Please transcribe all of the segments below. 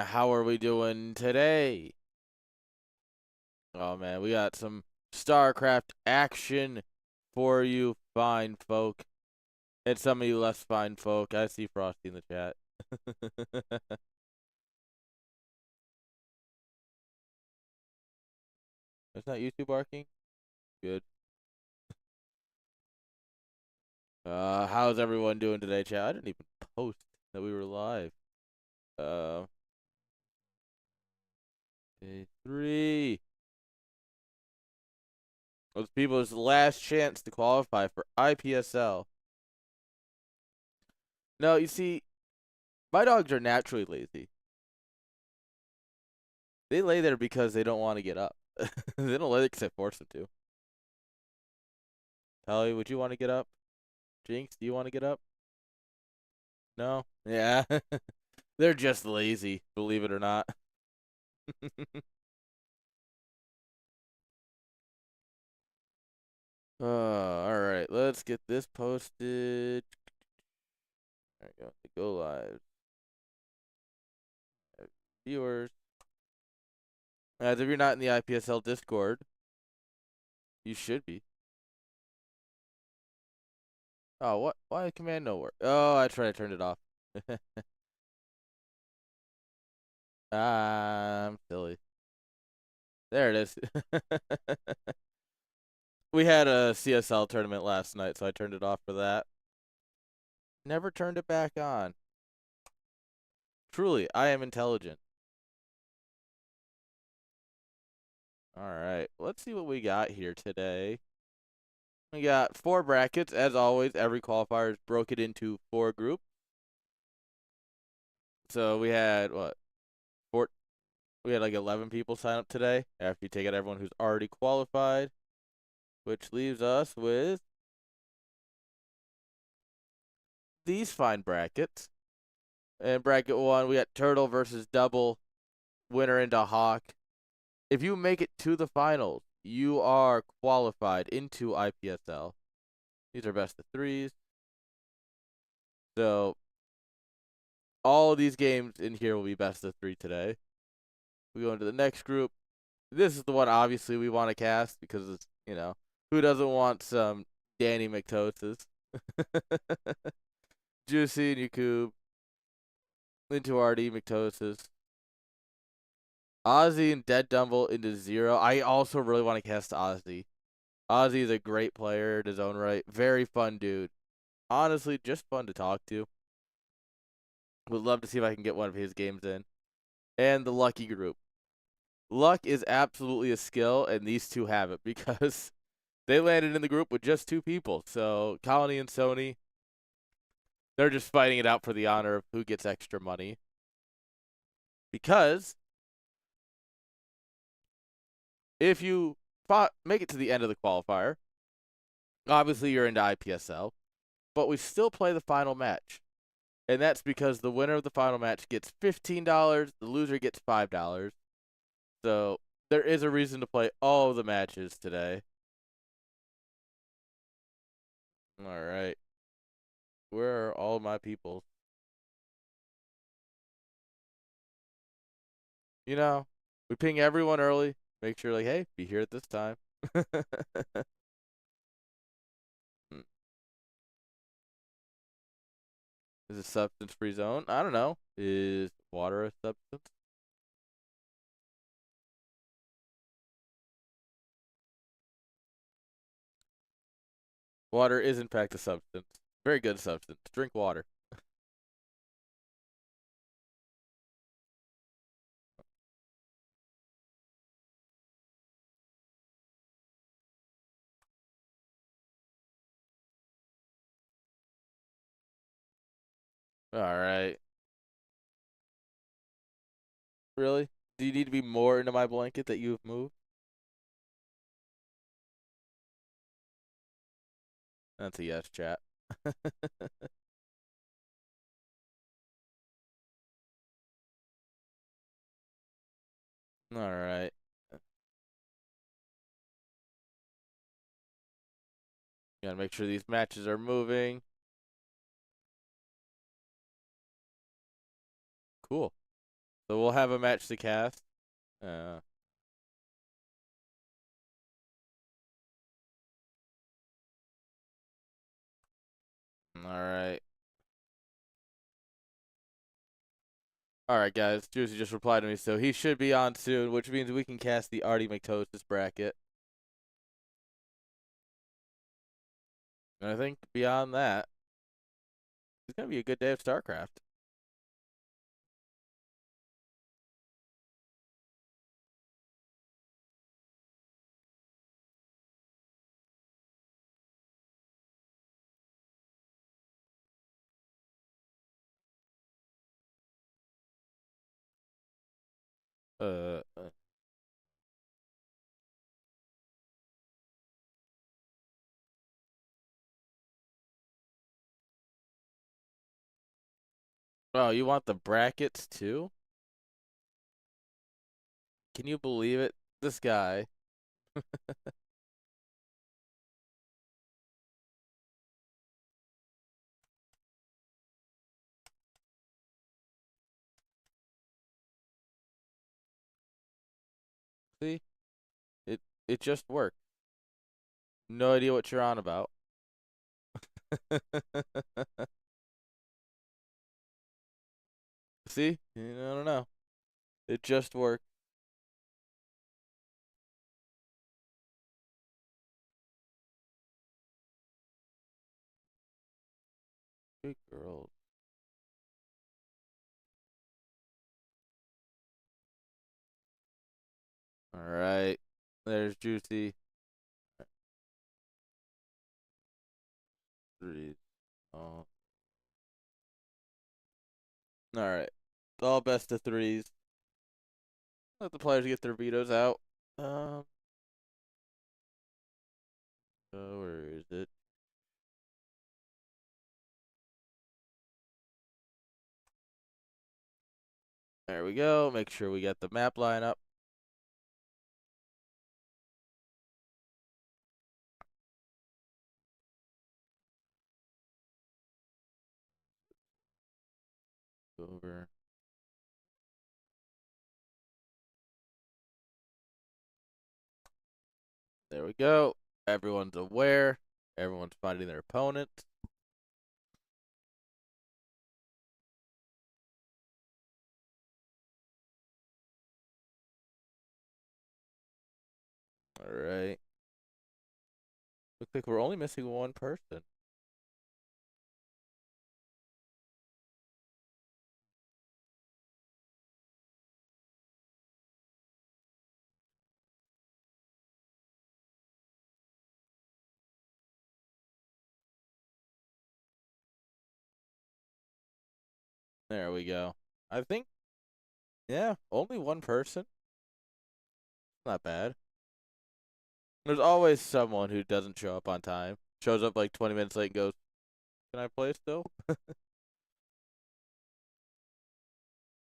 How are we doing today? Oh man, we got some StarCraft action for you fine folk. And some of you less fine folk. I see Frosty in the chat. It's not YouTube barking? Good. How's everyone doing today, chat? I didn't even post that we were live. Uh, Day 3. Those people's last chance to qualify for IPSL. No, you see, my dogs are naturally lazy. They lay there because they don't want to get up. They don't lay there because I force them to. Tally, would you want to get up? Jinx, do you want to get up? No? Yeah. They're just lazy, believe it or not. Alright, let's get this posted. There we go. Go live. Viewers. As if you're not in the IPSL Discord, you should be. Oh, what? Why did command no work? Oh, I turned it off. I'm silly. There it is. We had a CSL tournament last night, so I turned it off for that. Never turned it back on. Truly, I am intelligent. Alright, let's see what we got here today. We got 4 brackets. As always, every qualifier is broken into 4 groups. So we had, what? We had like 11 people sign up today after you take out everyone who's already qualified, which leaves us with these fine brackets. In bracket 1, we got Turtle versus Double, winner into Hawk. If you make it to the finals, you are qualified into IPSL. These are best of 3s. So all of these games in here will be best of 3 today. We go into the next group. This is the one obviously we want to cast because it's, who doesn't want some Danny McToasts? Juicy, Yakub, into RD McToasts. Ozzy and Dead Dumble into 0. I also really want to cast Ozzy. Ozzy is a great player in his own right. Very fun dude. Honestly, just fun to talk to. Would love to see if I can get one of his games in. And the Lucky group. Luck is absolutely a skill, and these two have it because they landed in the group with just 2 people. So Colony and Sony, they're just fighting it out for the honor of who gets extra money. Because if you make it to the end of the qualifier, obviously you're into IPSL, but we still play the final match. And that's because the winner of the final match gets $15, the loser gets $5. So there is a reason to play all of the matches today. All right. Where are all my people? We ping everyone early. Make sure, like, hey, be here at this time. Is it substance-free zone? I don't know. Is water a substance? Water is, in fact, a substance. Very good substance. Drink water. All right. Really? Do you need to be more into my blanket that you've moved? That's a yes, chat. All right. Gotta make sure these matches are moving. Cool. So we'll have a match to cast. Uh, all right. All right, guys. Juicy just replied to me, so he should be on soon, which means we can cast the Artie McTosis bracket. And I think beyond that, it's gonna be a good day of StarCraft. Uh, uh, oh, you want the brackets too? Can you believe it? This guy. See, it it just worked. No idea what you're on about. See, I don't know. It just worked. Good girl. All right. There's Juicy. Three. Oh. All right. All best of threes. Let the players get their vetoes out. Um. Where is it? There we go. Make sure we get the map line up. Over. There we go. Everyone's aware. Everyone's finding their opponent. All right. Looks like we're only missing one person. There we go. I think, yeah, only one person. Not bad. There's always someone who doesn't show up on time. Shows up like 20 minutes late and goes, "Can I play still?"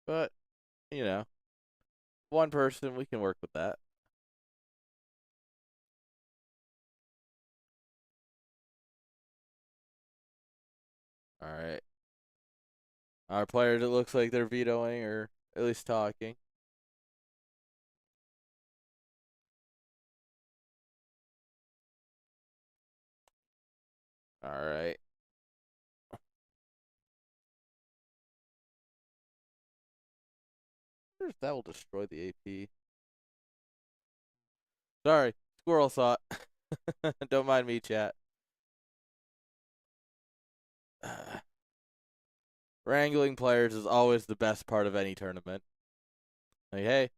But, you know, one person, we can work with that. All right. Our players, it looks like they're vetoing or at least talking. All right. That will destroy the AP. Sorry, squirrel thought. Don't mind me, chat. Wrangling players is always the best part of any tournament. Like, hey,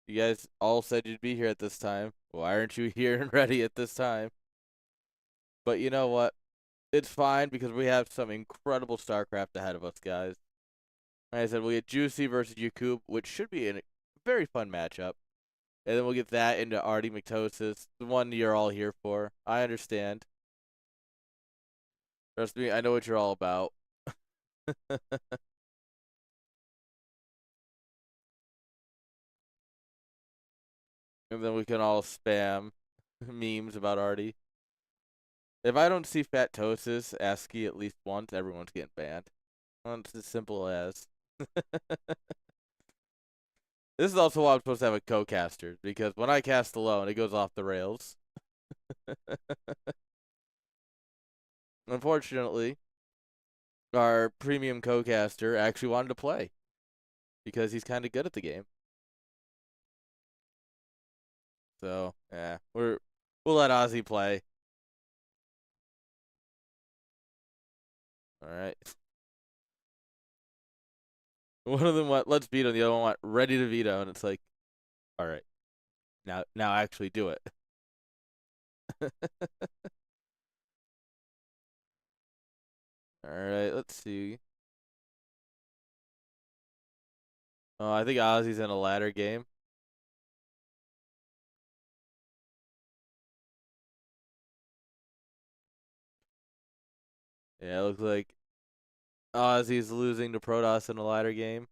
you guys all said you'd be here at this time. Why aren't you here and ready at this time? But you know what? It's fine because we have some incredible StarCraft ahead of us, guys. Like I said, we'll get Juicy versus Yakub, which should be a very fun matchup. And then we'll get that into Artie McTosis, the one you're all here for. I understand. Trust me, I know what you're all about. And then we can all spam memes about Artie. If I don't see Fat Tosis ASCII at least once, everyone's getting banned. Well, it's as simple as. This is also why I'm supposed to have a co-caster, because when I cast alone, it goes off the rails. Unfortunately, our premium co-caster actually wanted to play because he's kind of good at the game. So, yeah, we'll let Ozzy play. All right. One of them went, let's veto. The other one went, ready to veto. And it's like, all right, now actually do it. All right, let's see. Oh, I think Ozzy's in a ladder game. Yeah, it looks like Ozzy's losing to Protoss in a ladder game.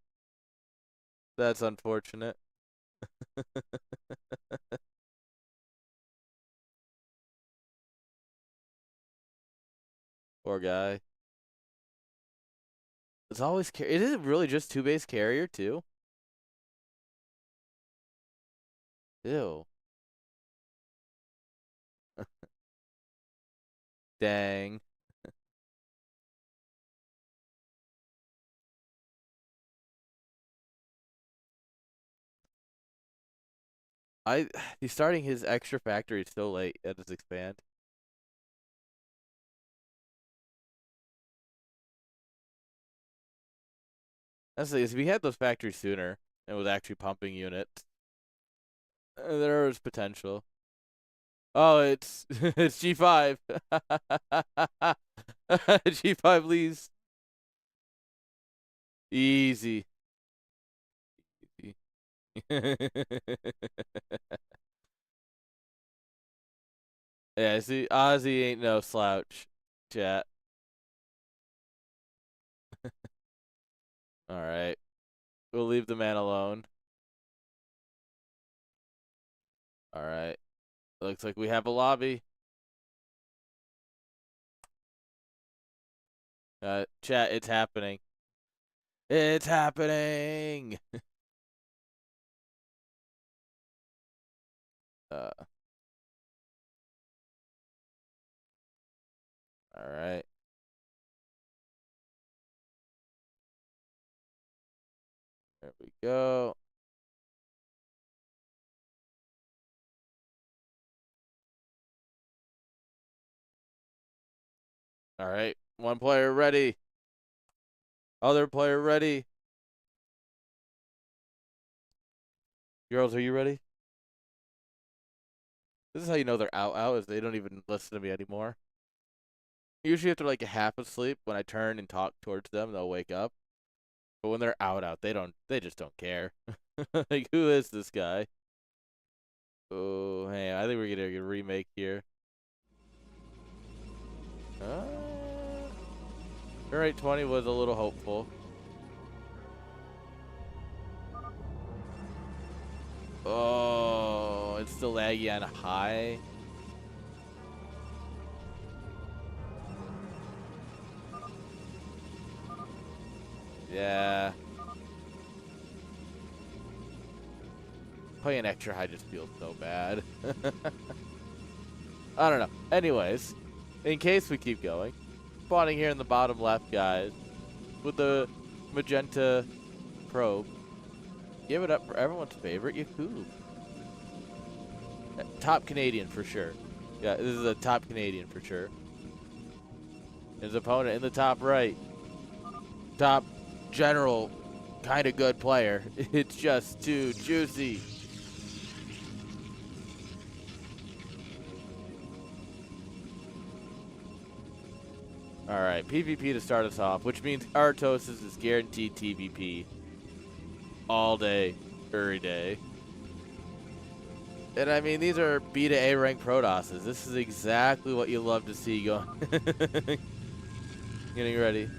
That's unfortunate. Poor guy. It's always it is really just 2-base carrier too. Ew. Dang. He's starting his extra factory so late at his expand. That's if we had those factories sooner and was actually pumping units, there was potential. Oh, it's it's G5. G5 leaves. Easy. Yeah, see, Ozzy ain't no slouch, chat. All right, we'll leave the man alone. All right, looks like we have a lobby. Chat, it's happening. It's happening. uh, all right. There we go. All right, one player ready. Other player ready. Girls, are you ready? This is how you know they're out, is they don't even listen to me anymore. Usually after like half asleep, when I turn and talk towards them, they'll wake up. But when they're out, they just don't care. Like, who is this guy? Oh, hey, I think we're getting a remake here. Rate 20 was a little hopeful. Oh, it's still laggy on high. Yeah. Playing extra high just feels so bad. I don't know. Anyways, in case we keep going, spawning here in the bottom left, guys, with the magenta probe. Give it up for everyone's favorite Yakub. Top Canadian for sure. Yeah, this is a top Canadian for sure. His opponent in the top right. Top general, kind of good player. It's just too juicy. All right, PvP to start us off, which means Artosis is guaranteed TVP all day, every day. And I mean, these are B to A rank Protosses. This is exactly what you love to see going. Getting ready.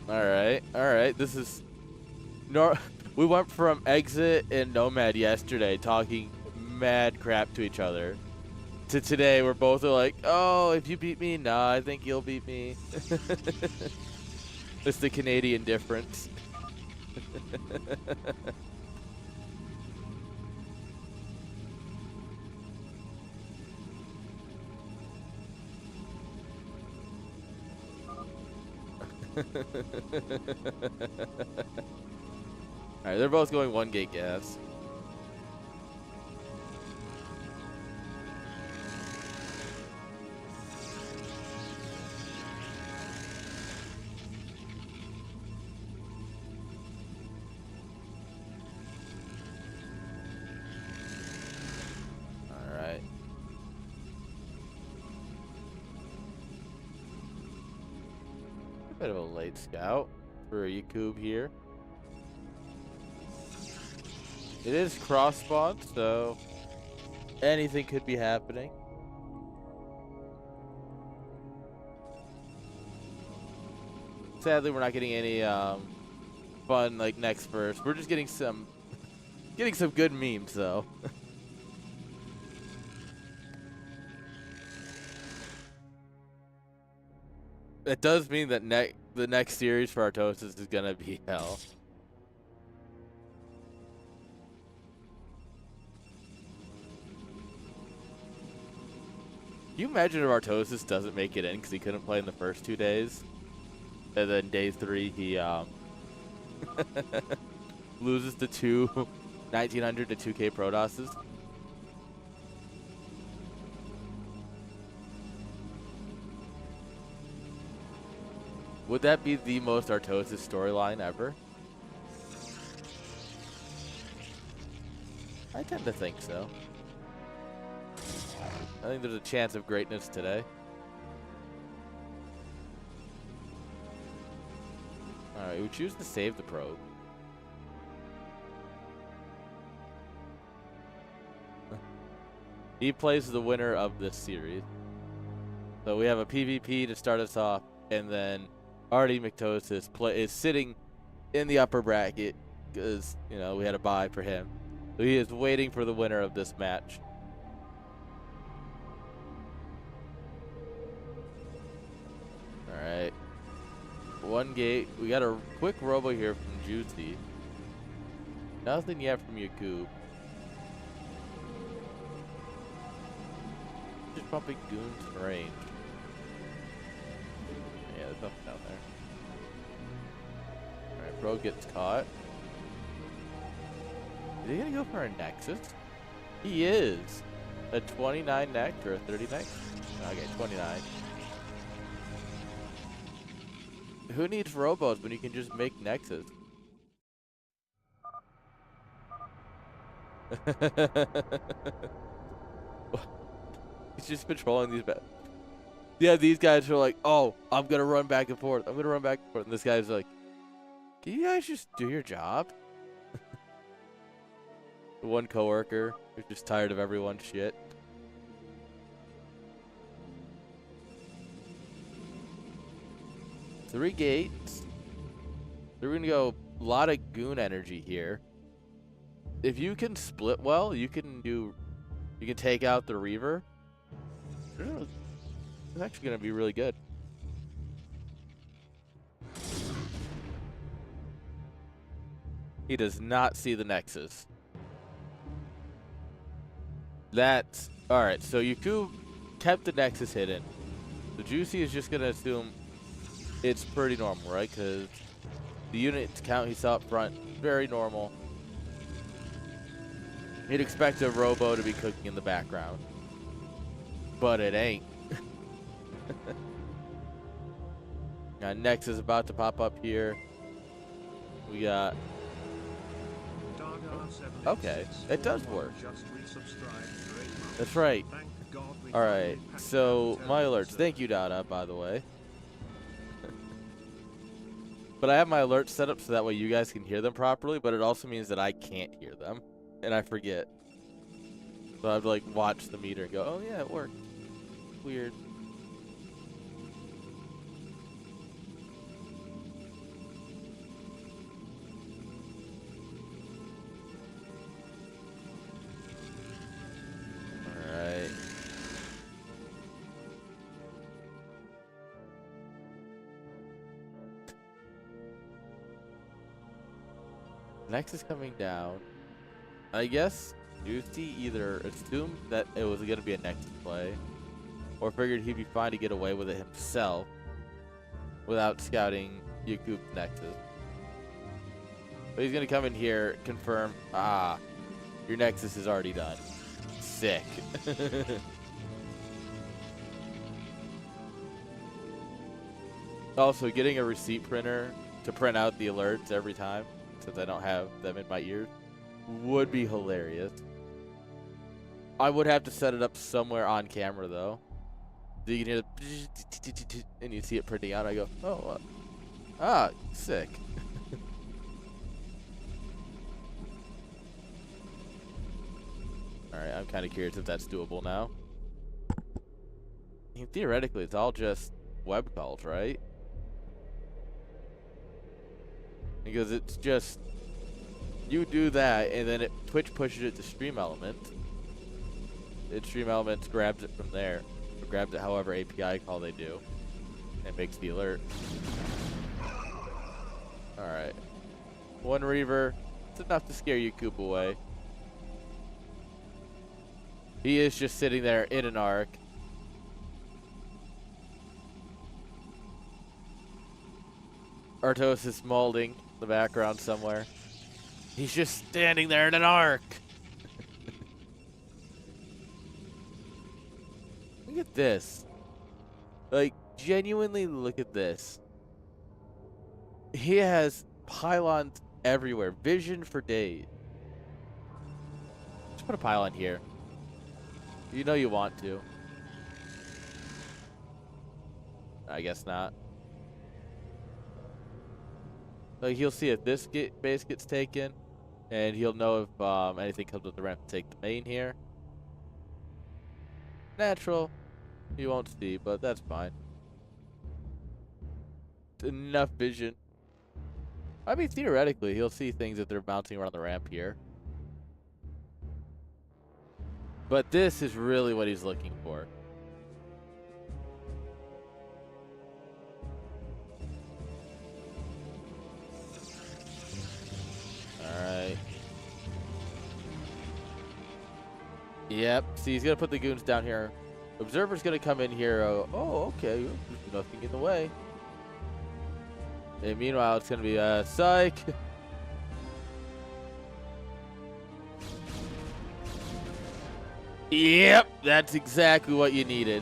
All right. This is we went from Exit and Nomad yesterday talking mad crap to each other to today where both are like, oh, if you beat me, nah, I think you'll beat me. It's the Canadian difference. Alright, they're both going 1 gate gas. Alright. A bit of a late scout for Yakub here. It is cross spawn, so anything could be happening. Sadly, we're not getting any fun like next verse. We're just getting some good memes though. It does mean that the next series for Artosis is gonna be hell. Can you imagine if Artosis doesn't make it in because he couldn't play in the first 2 days? And then day 3, he loses to 2 1900 to 2K Protosses. Would that be the most Artosis storyline ever? I tend to think so. I think there's a chance of greatness today. Alright, we choose to save the probe. He plays the winner of this series. So we have a PvP to start us off, and then Artie McTosis is sitting in the upper bracket because, you know, we had a bye for him. So he is waiting for the winner of this match. Alright. 1 gate. We got a quick robo here from Juicy. Nothing yet from Yakub. Just pumping goons in range. Yeah, there's nothing down there. Alright, bro gets caught. Is he gonna go for a Nexus? He is. A 29 next or a 30 next? Okay, 29. Who needs robos when you can just make Nexus? He's just patrolling these bad. Yeah, these guys are like, oh, I'm gonna run back and forth. I'm gonna run back and forth. And this guy's like, can you guys just do your job? The one coworker who's just tired of everyone's shit. Three gates. They're gonna go a lot of goon energy here. If you can split well, you can take out the Reaver. It's actually gonna be really good. He does not see the Nexus. That's alright, so Yakub kept the Nexus hidden. So Juicy is just gonna assume it's pretty normal, right? Because the unit count he saw up front, very normal. He'd expect a robo to be cooking in the background. But it ain't. Got Nexus about to pop up here. We got... Okay, it does work. That's right. Alright, so my alerts. Thank you, Dada, by the way. But I have my alerts set up so that way you guys can hear them properly, but it also means that I can't hear them. And I forget. So I have to like watch the meter and go, oh yeah, it worked. Weird. Alright. Nexus coming down. I guess Juicy either assumed that it was going to be a Nexus play, or figured he'd be fine to get away with it himself without scouting Yakub's Nexus. But he's going to come in here, confirm, your Nexus is already done. Sick. Also, getting a receipt printer to print out the alerts every time, since I don't have them in my ears, would be hilarious. I would have to set it up somewhere on camera, though. So you can hear the and you see it printing out. I go, oh, sick. Alright, I'm kind of curious if that's doable now. I mean, theoretically, it's all just web calls, right? Because it's just, you do that, and then Twitch pushes it to Stream Elements. And Stream Elements grabs it from there. Or grabs it however API call they do. And makes the alert. Alright. One Reaver. It's enough to scare Yakub away. He is just sitting there in an arc. Artos is molding in the background somewhere. He's just standing there in an arc. Look at this. Like, genuinely look at this. He has pylons everywhere. Vision for days. Just put a pylon here. You know you want to. I guess not. Like, he'll see if this base gets taken, and he'll know if anything comes with the ramp to take the main here. Natural. He won't see, but that's fine. Enough vision. I mean, theoretically, he'll see things if they're bouncing around the ramp here. But this is really what he's looking for. Alright. Yep. See, he's going to put the goons down here. Observer's going to come in here. Oh, okay. There's nothing in the way. And meanwhile, it's going to be psych. Yep, that's exactly what you needed.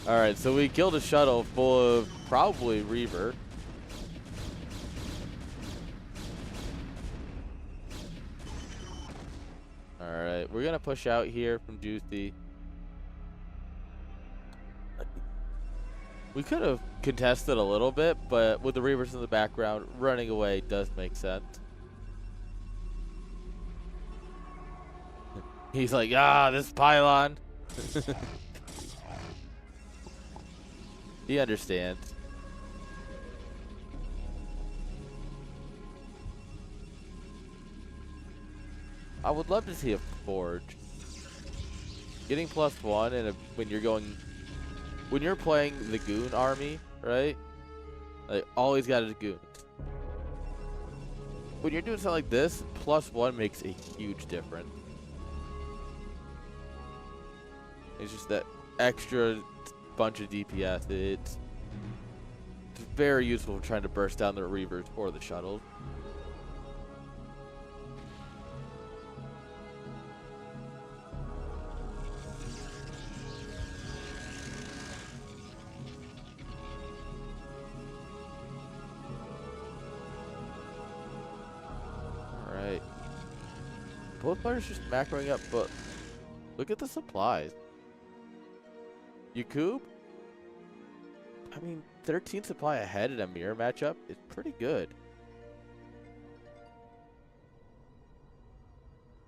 Alright, so we killed a shuttle full of probably Reaver. Alright, we're gonna push out here from Juicy. We could have contested a little bit, but with the Reavers in the background, running away does make sense. He's like, this pylon. He understands. I would love to see a forge. Getting +1 and when you're playing the goon army, right? Like, always got a goon. When you're doing something like this, +1 makes a huge difference. It's just that extra bunch of DPS. It's very useful for trying to burst down the Reavers or the shuttles. Alright. Both players just macroing up, but look at the supplies. Yakub? I mean, 13 supply ahead in a mirror matchup is pretty good.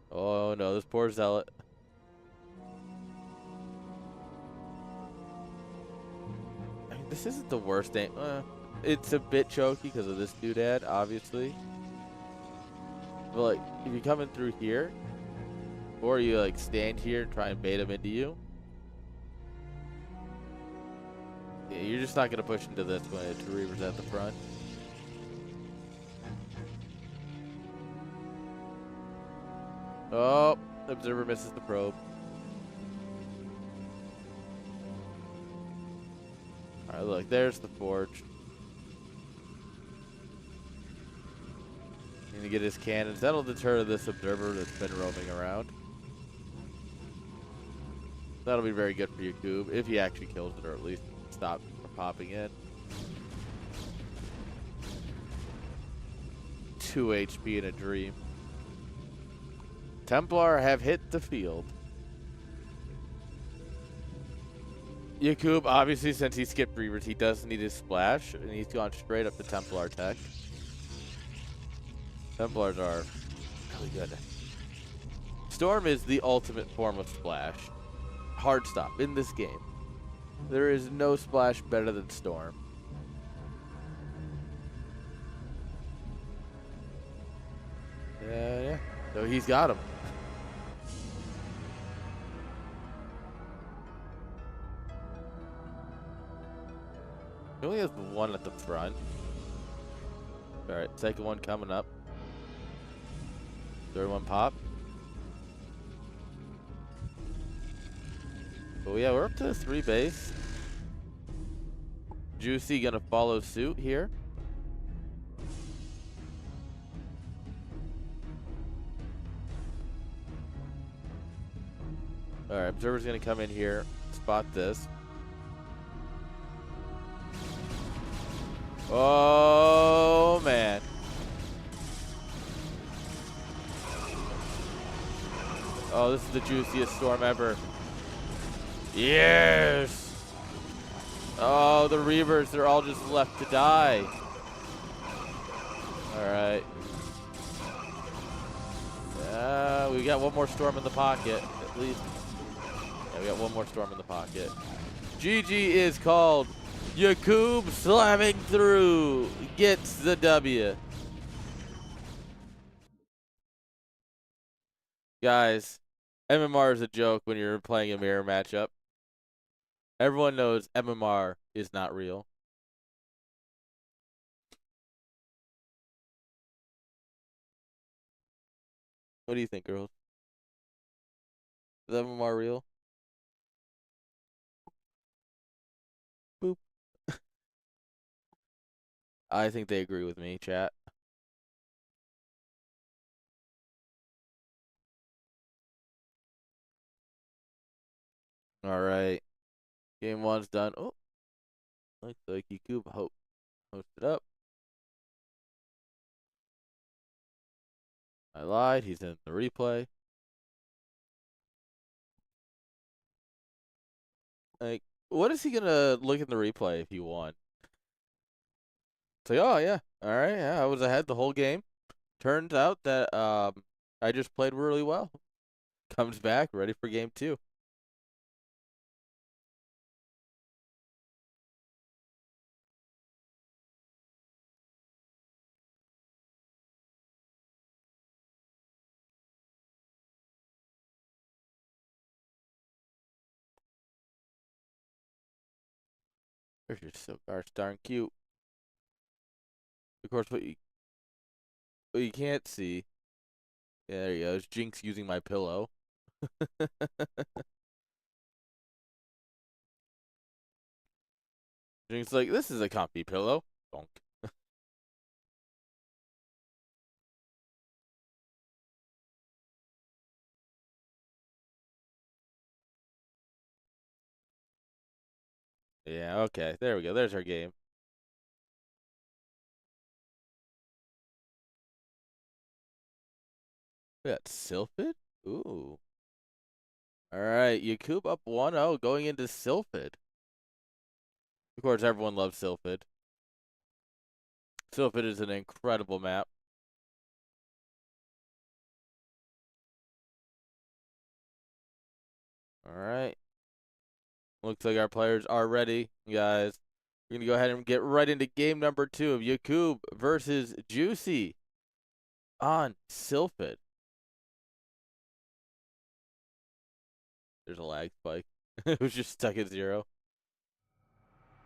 Oh no, this poor zealot. I mean, this isn't the worst thing. It's a bit choky because of this doodad, obviously. But like, if you're coming through here, Or you like stand here and try and bait him into you. Yeah, you're just not gonna push into this when Reaver's at the front. Oh, Observer misses the probe. Alright, look, there's the forge. Need to get his cannons. That'll deter this observer that's been roaming around. That'll be very good for Yakub if he actually kills it, or at least stops from popping in. 2 HP in a dream. Templar have hit the field. Yakub, obviously, since he skipped Reavers, he does need his splash, and he's gone straight up to Templar tech. Templars are really good. Storm is the ultimate form of splash. Hard stop in this game. There is no splash better than Storm. Yeah. So he's got him. He only has one at the front. Alright, second one coming up. Third one pop. Oh yeah, we're up to 3 base. Juicy gonna follow suit here. Alright, Observer's gonna come in here, spot this. Oh man. Oh, this is the juiciest storm ever. Yes! Oh, the Reavers, they're all just left to die. Alright. We got one more storm in the pocket, at least. Yeah, we got one more storm in the pocket. GG is called. Yakub slamming through. Gets the W. Guys, MMR is a joke when you're playing a mirror matchup. Everyone knows MMR is not real. What do you think, girls? Is MMR real? Boop. I think they agree with me, chat. All right. Game 1's done. Oh, looks like Yakub hosted up. I lied. He's in the replay. Like, what is he gonna look in the replay if he won? It's like, oh yeah, all right, yeah, I was ahead the whole game. Turns out that I just played really well. Comes back, ready for game 2. They're just so gosh darn cute. Of course, what you can't see. Yeah, there you go. It's Jinx using my pillow. Jinx like, this is a comfy pillow. Bonk. Yeah, okay. There we go. There's our game. We got Sylphid? Ooh. Alright, Yakub up 1-0 going into Sylphid. Of course, everyone loves Sylphid. Sylphid is an incredible map. Alright. Looks like our players are ready, guys. We're going to go ahead and get right into game number 2 of Yakub versus Juicy on Sylphid. There's a lag spike. It was just stuck at 0.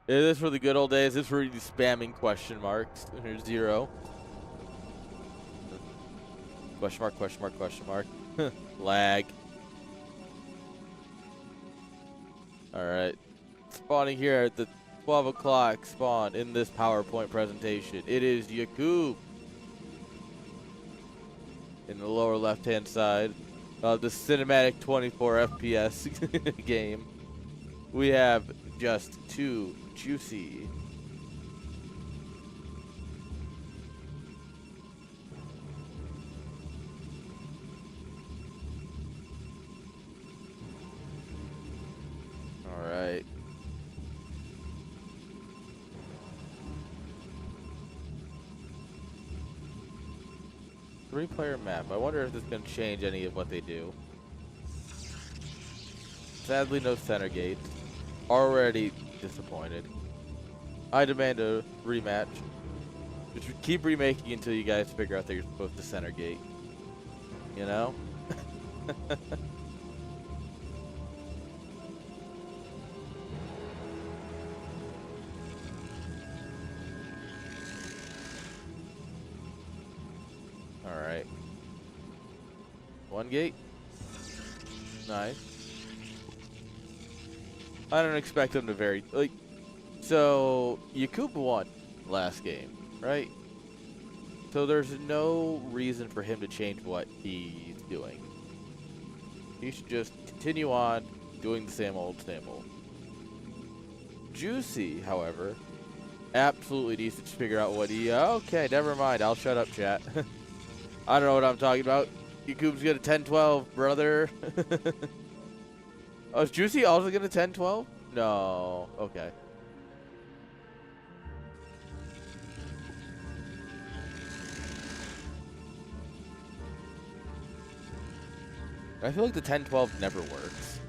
Is this for the good old days? This for spamming question marks. Here's 0. Question mark, question mark, question mark. Lag. Alright. Spawning here at the 12 o'clock spawn in this PowerPoint presentation. It is Yakub. In the lower left-hand side of the cinematic 24 FPS game. We have just 2 Juicy. Alright. Three-player map. I wonder if this is going to change any of what they do. Sadly, no center gate. Already disappointed. I demand a rematch. Just keep remaking until you guys figure out that you're supposed to center gate. You know? Alright. One gate. Nice. I don't expect them to vary. Like, so, Yakub won last game, right? So there's no reason for him to change what he's doing. He should just continue on doing the same old, same old. Juicy, however, absolutely needs to figure out what he... Okay, never mind. I'll shut up, chat. I don't know what I'm talking about. Yakub's got a 10-12, brother. Oh, is Juicy also going to 10-12? No. Okay. I feel like the 10-12 never works.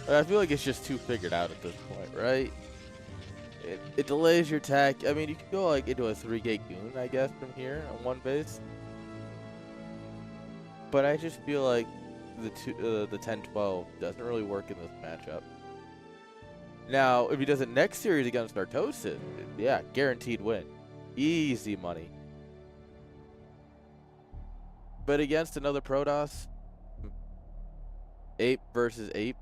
I feel like it's just too figured out at this point, right? It delays your attack. I mean, you could go like into a 3-gate goon, I guess, from here on one base. But I just feel like the 10-12 doesn't really work in this matchup. Now, if he does it next series against Narcosis, yeah, guaranteed win. Easy money. But against another Protoss, Ape versus Ape.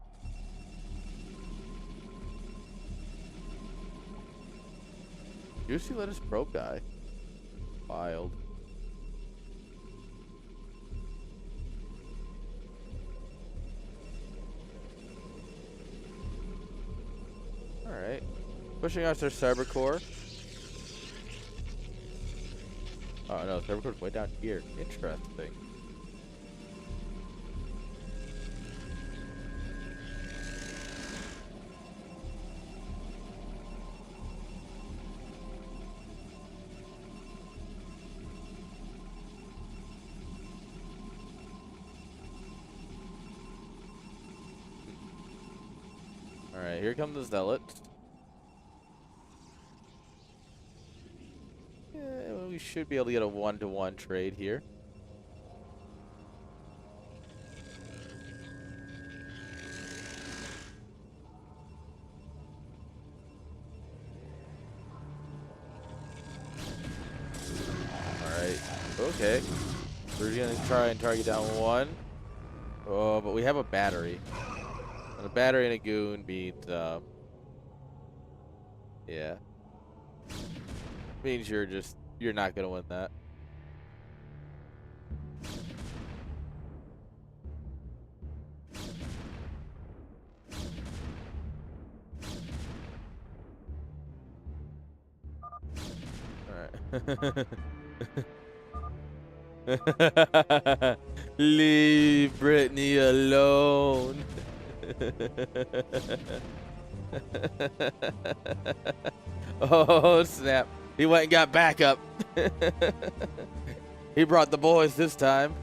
Juicy let his probe die. Wild. Alright. Pushing out their Cyber Core. Oh no, Cyber Core's way down here. Interesting. Alright, here come the Zealots. Yeah, well, we should be able to get a 1-to-1 trade here. Alright, okay. We're gonna try and target down 1. Oh, but we have a battery. And a battery and a goon beats, yeah. Means you're not gonna win that. Alright. Leave Brittany alone. Oh, snap. He went and got backup. He brought the boys this time.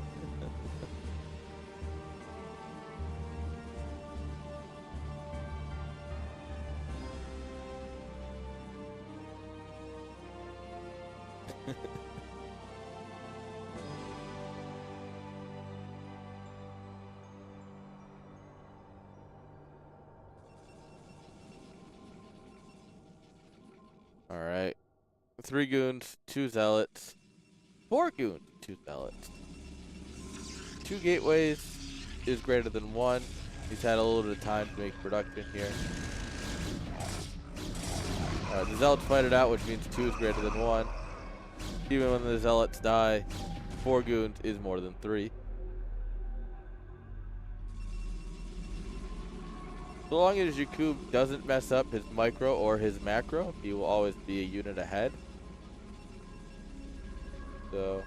3 goons, 2 zealots, 4 goons, 2 zealots. 2 gateways is greater than 1. He's had a little bit of time to make production here. The zealots fight it out, which means 2 is greater than 1. Even when the zealots die, 4 goons is more than 3. So long as Jakub doesn't mess up his micro or his macro, he will always be a unit ahead. So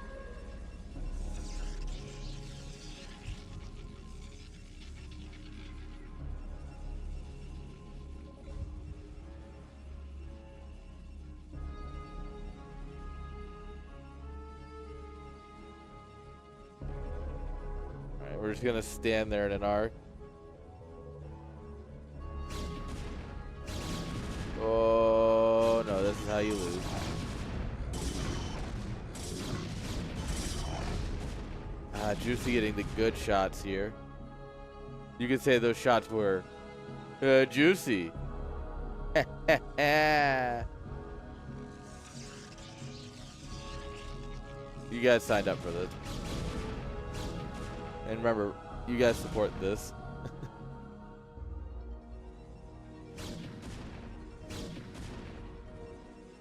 alright, we're just gonna stand there in an arc. Oh no, this is how you lose. Juicy getting the good shots here. You could say those shots were juicy. You guys signed up for this. And remember, you guys support this.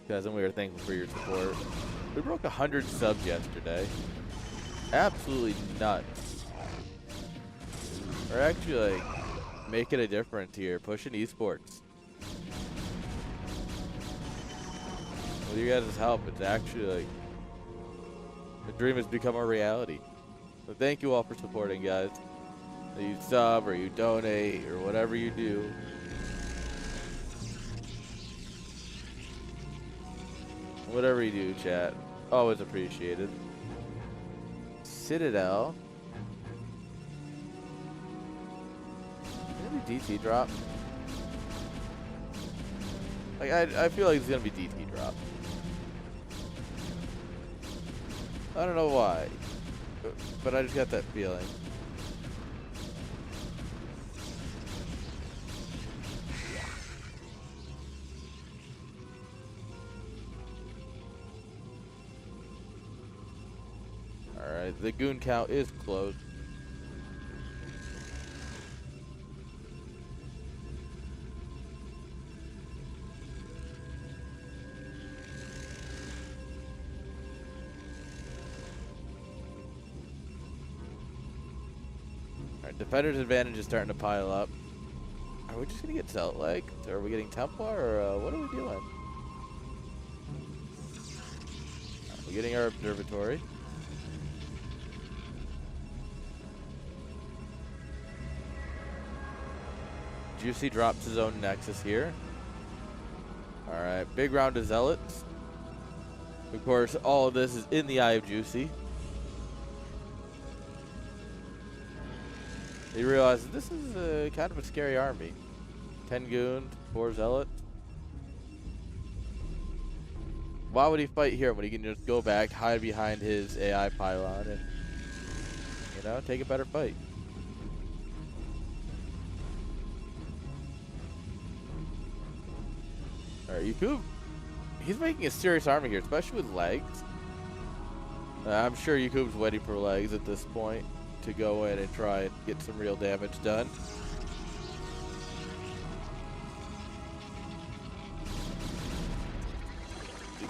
Guys, and we are thankful for your support. We broke 100 subs yesterday. Absolutely nuts. We're actually like making a difference here, pushing esports. With you guys' help, it's actually like the dream has become a reality. So thank you all for supporting, guys. You sub or you donate or whatever you do. Whatever you do, chat. Always appreciated. Citadel. Maybe DT drop. Like I feel like it's gonna be DT drop. I don't know why, but I just got that feeling. Alright, the goon count is close. Alright, defender's advantage is starting to pile up. Are we just gonna get Zelt legged? Or are we getting Templar? Or what are we doing? We're getting our observatory. Juicy drops his own Nexus here. Alright, big round of Zealots. Of course, all of this is in the eye of Juicy. He realizes this is kind of a scary army. 10 goons, 4 Zealots. Why would he fight here when he can just go back, hide behind his AI pylon, and, you know, take a better fight? Alright, Jakub, he's making a serious army here, especially with legs. I'm sure Jakub's waiting for legs at this point to go in and try and get some real damage done.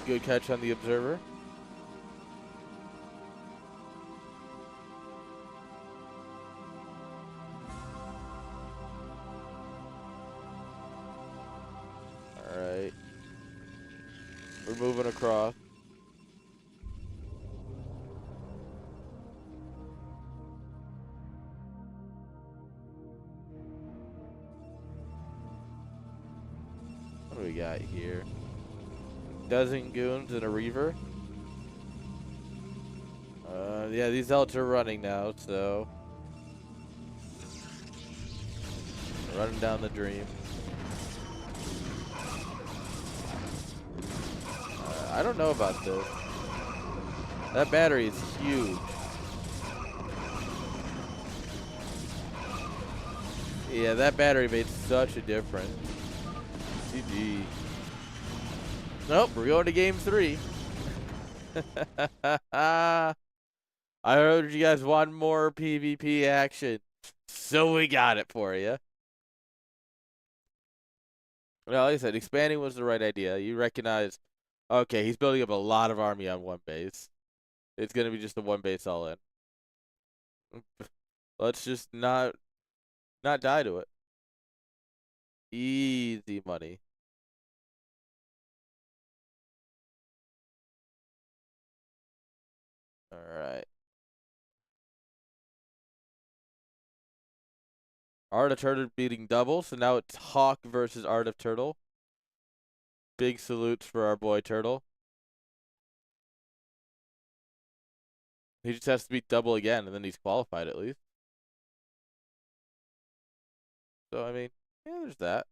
Good catch on the observer. Alright. We're moving across. What do we got here? Dozen goons and a reaver. Yeah, these Zealots are running now, so running down the dream. I don't know about this. That battery is huge. Yeah, that battery made such a difference. GG. Nope, we're going to game 3. I heard you guys want more PvP action, so we got it for you. Well, like I said, expanding was the right idea. You recognize, okay, he's building up a lot of army on one base. It's going to be just the one base all in. Let's just not die to it. Easy money. All right. Art of Turtle beating Double, so now it's Hawk versus Art of Turtle. Big salutes for our boy Turtle. He just has to beat Double again, and then he's qualified at least. So, I mean, yeah, there's that.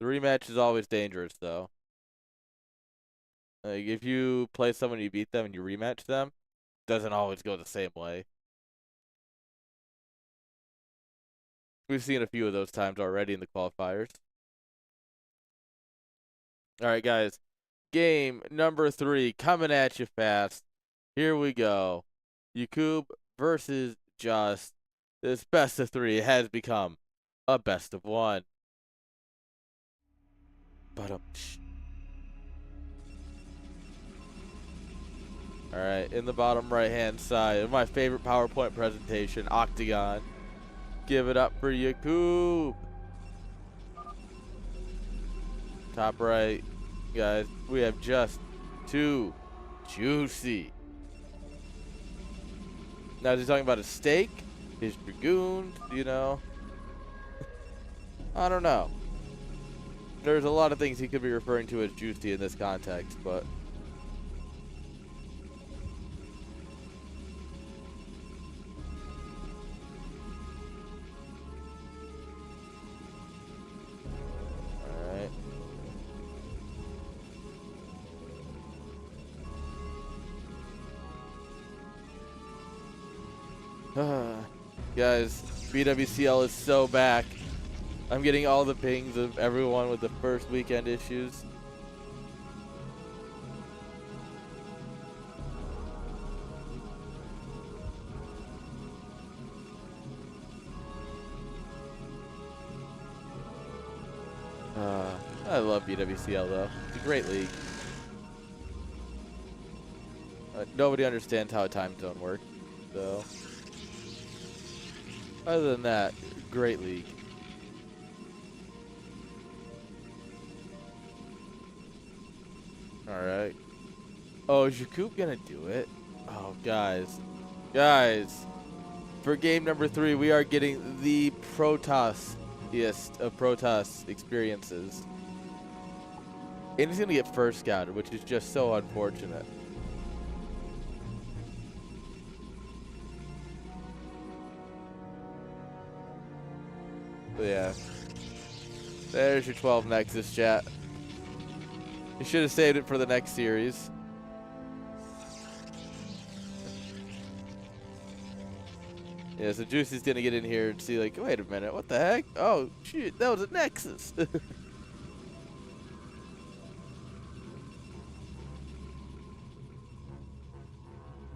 The rematch is always dangerous, though. Like, if you play someone, you beat them, and you rematch them, it doesn't always go the same way. We've seen a few of those times already in the qualifiers. All right, guys. Game number 3 coming at you fast. Here we go. Yakub versus Just. This best of 3 has become a best of 1. Alright, in the bottom right-hand side of my favorite PowerPoint presentation, Octagon. Give it up for Yakub. Top right, guys, we have Just too juicy. Now, is he talking about his steak? His dragoons, you know? I don't know. There's a lot of things he could be referring to as juicy in this context, but... Guys, BWCL is so back. I'm getting all the pings of everyone with the first weekend issues. I love BWCL though. It's a great league. Nobody understands how a time zone works, so... Other than that, great league. Alright. Oh, is Yakub gonna do it? Oh, guys. Guys. For game number 3, we are getting the Protoss-iest of Protoss experiences. And he's gonna get first scouted, which is just so unfortunate. But yeah. There's your 12 Nexus, chat. You should have saved it for the next series. Yeah, so Juicy's gonna get in here and see, like, wait a minute, what the heck? Oh, shoot, that was a Nexus.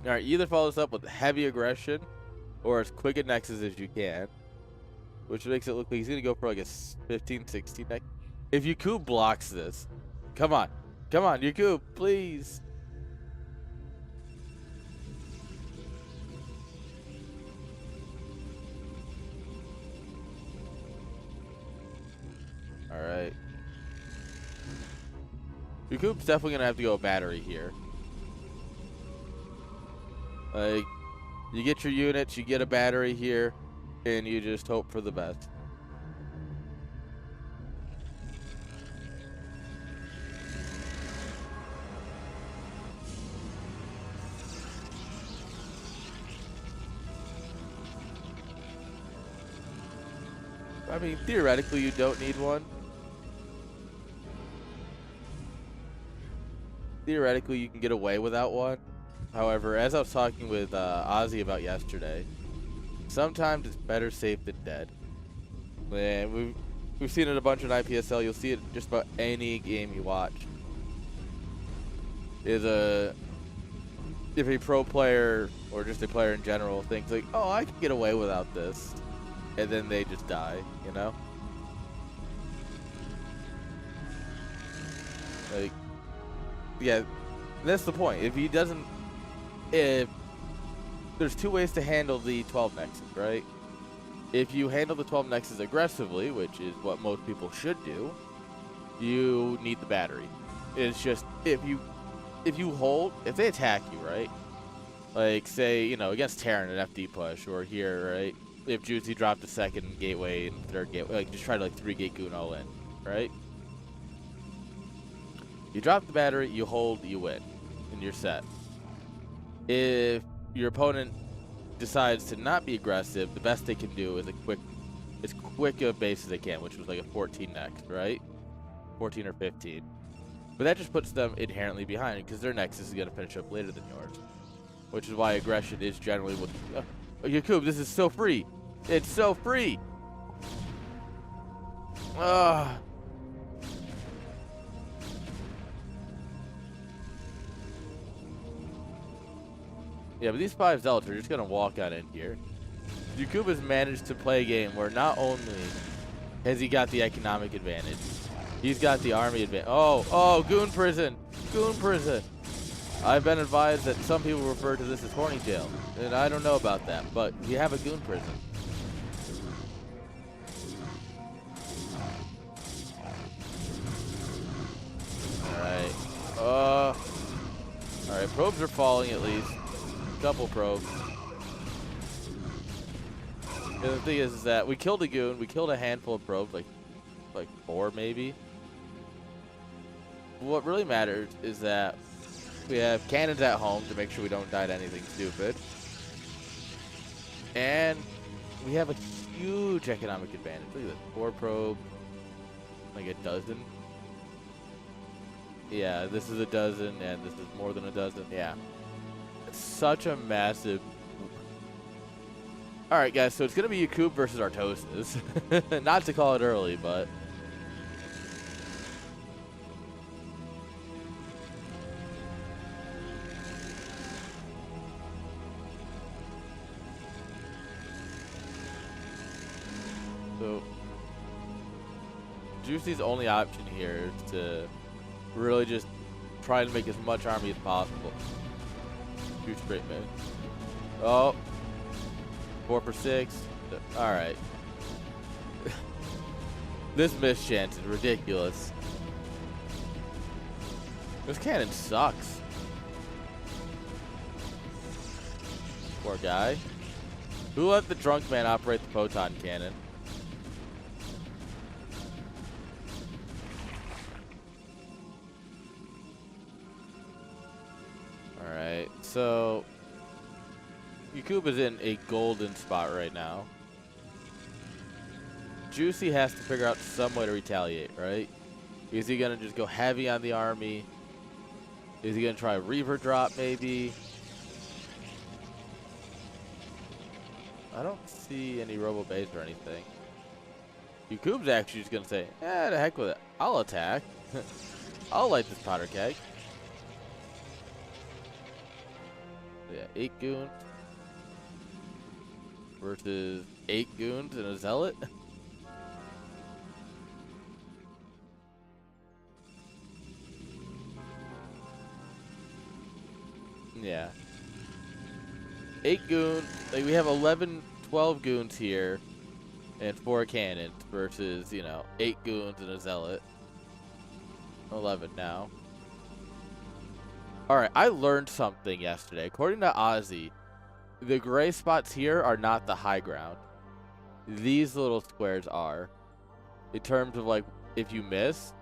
Alright, either follow this up with heavy aggression or as quick a Nexus as you can. Which makes it look like he's going to go for like a 15, 16 neck. If Yakub blocks this, come on. Come on, Yakub, please. All right. Yakub's definitely going to have to go battery here. Like, you get your units, you get a battery here. And you just hope for the best. I mean, theoretically, you don't need one. Theoretically, you can get away without one. However, as I was talking with Ozzy about yesterday, sometimes it's better safe than dead. Man, we've seen it a bunch in IPSL. You'll see it just about any game you watch. If a pro player or just a player in general thinks like, oh, I can get away without this, and then they just die, you know? Like, yeah, that's the point. If there's two ways to handle the 12 nexus, right? If you handle the 12 nexus aggressively, which is what most people should do, you need the battery. It's just if you if they attack you, right? Like say, you know, against Terran an FD push, or here, right? If Juicy dropped a second gateway and third gateway, like just try to like 3-gate goon all in, right? You drop the battery, you hold, you win, and you're set. If your opponent decides to not be aggressive, the best they can do is as quick a base as they can, which was like a 14 next, right? 14 or 15. But that just puts them inherently behind because their nexus is going to finish up later than yours. Which is why aggression is generally what... Yakub, this is so free. It's so free. Ugh. Yeah, but these 5 zealots are just going to walk on in here. Yakub has managed to play a game where not only has he got the economic advantage, he's got the army advantage. Oh, goon prison. Goon prison. I've been advised that some people refer to this as horny jail, and I don't know about that, but we have a goon prison. Alright. Alright, probes are falling at least. Couple probes. The other thing is that we killed a goon, we killed a handful of probes, like 4 maybe. What really matters is that we have cannons at home to make sure we don't die to anything stupid. And we have a huge economic advantage. Look at this. 4 probe, like a dozen. Yeah, this is a dozen, and this is more than a dozen. Yeah. It's such a massive... Alright, guys, so it's going to be Yakub versus Artosis. Not to call it early, but... So, Juicy's only option here is to really just try to make as much army as possible. Huge straight man. Oh. 4 for 6. Alright. This miss chance is ridiculous. This cannon sucks. Poor guy. Who let the drunk man operate the photon cannon? Alright, so Yakub is in a golden spot right now. Juicy has to figure out some way to retaliate, right? Is he going to just go heavy on the army? Is he going to try a Reaver drop, maybe? I don't see any Robo Base or anything. Yakub's actually just going to say, the heck with it. I'll attack. I'll light this powder keg. Yeah, 8 goons versus 8 goons and a zealot. Yeah. 8 goons. Like, we have 11, 12 goons here and 4 cannons versus, 8 goons and a zealot. 11 now. Alright, I learned something yesterday. According to Ozzy, the gray spots here are not the high ground. These little squares are. In terms of, like, if you miss.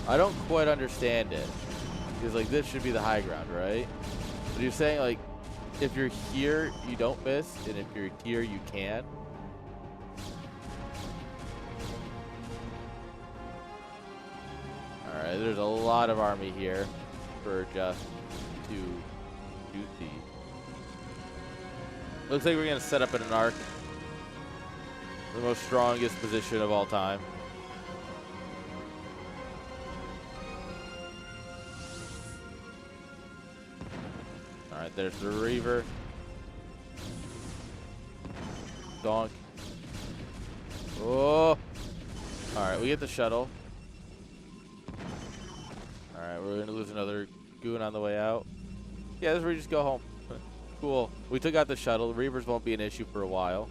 I don't quite understand it. Because, like, this should be the high ground, right? But you're saying, like, if you're here, you don't miss, and if you're here, you can. Alright, there's a lot of army here for just 2 Juicy. Looks like we're going to set up in an arc. The most strongest position of all time. Alright, there's the Reaver. Donk. Oh! Alright, we get the shuttle. Alright, we're going to lose another goon on the way out. Yeah, this is where we just go home. Cool. We took out the shuttle. The Reavers won't be an issue for a while.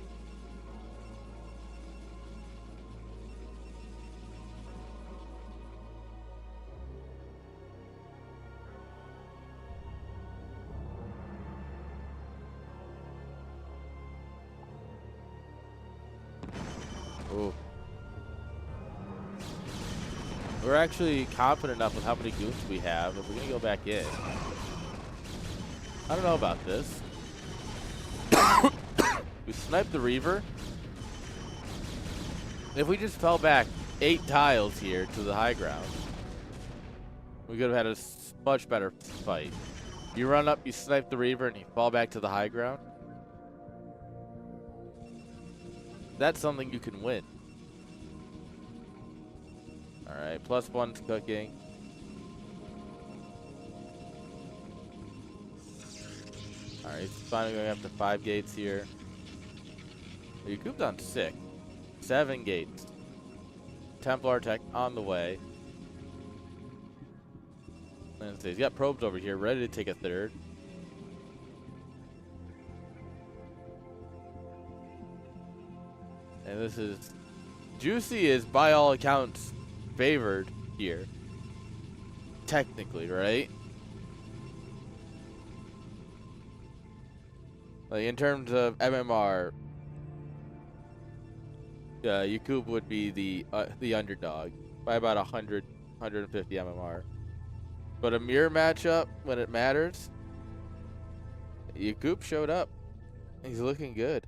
Ooh. We're actually confident enough with how many goons we have if we're going to go back in. I don't know about this. We sniped the Reaver. If we just fell back 8 tiles here to the high ground, we could have had a much better fight. You run up, you snipe the Reaver, and you fall back to the high ground. That's something you can win. Alright, +1's cooking. Alright, he's finally going up to 5 gates here. You cooped on 6. 7 gates. Templar tech on the way. And he's got probes over here, ready to take a 3rd. And this is... Juicy is, by all accounts, favored here. Technically, right? Like, in terms of MMR, Yakub would be the underdog by about 100, 150 MMR. But a mirror matchup, when it matters, Yakub showed up. He's looking good.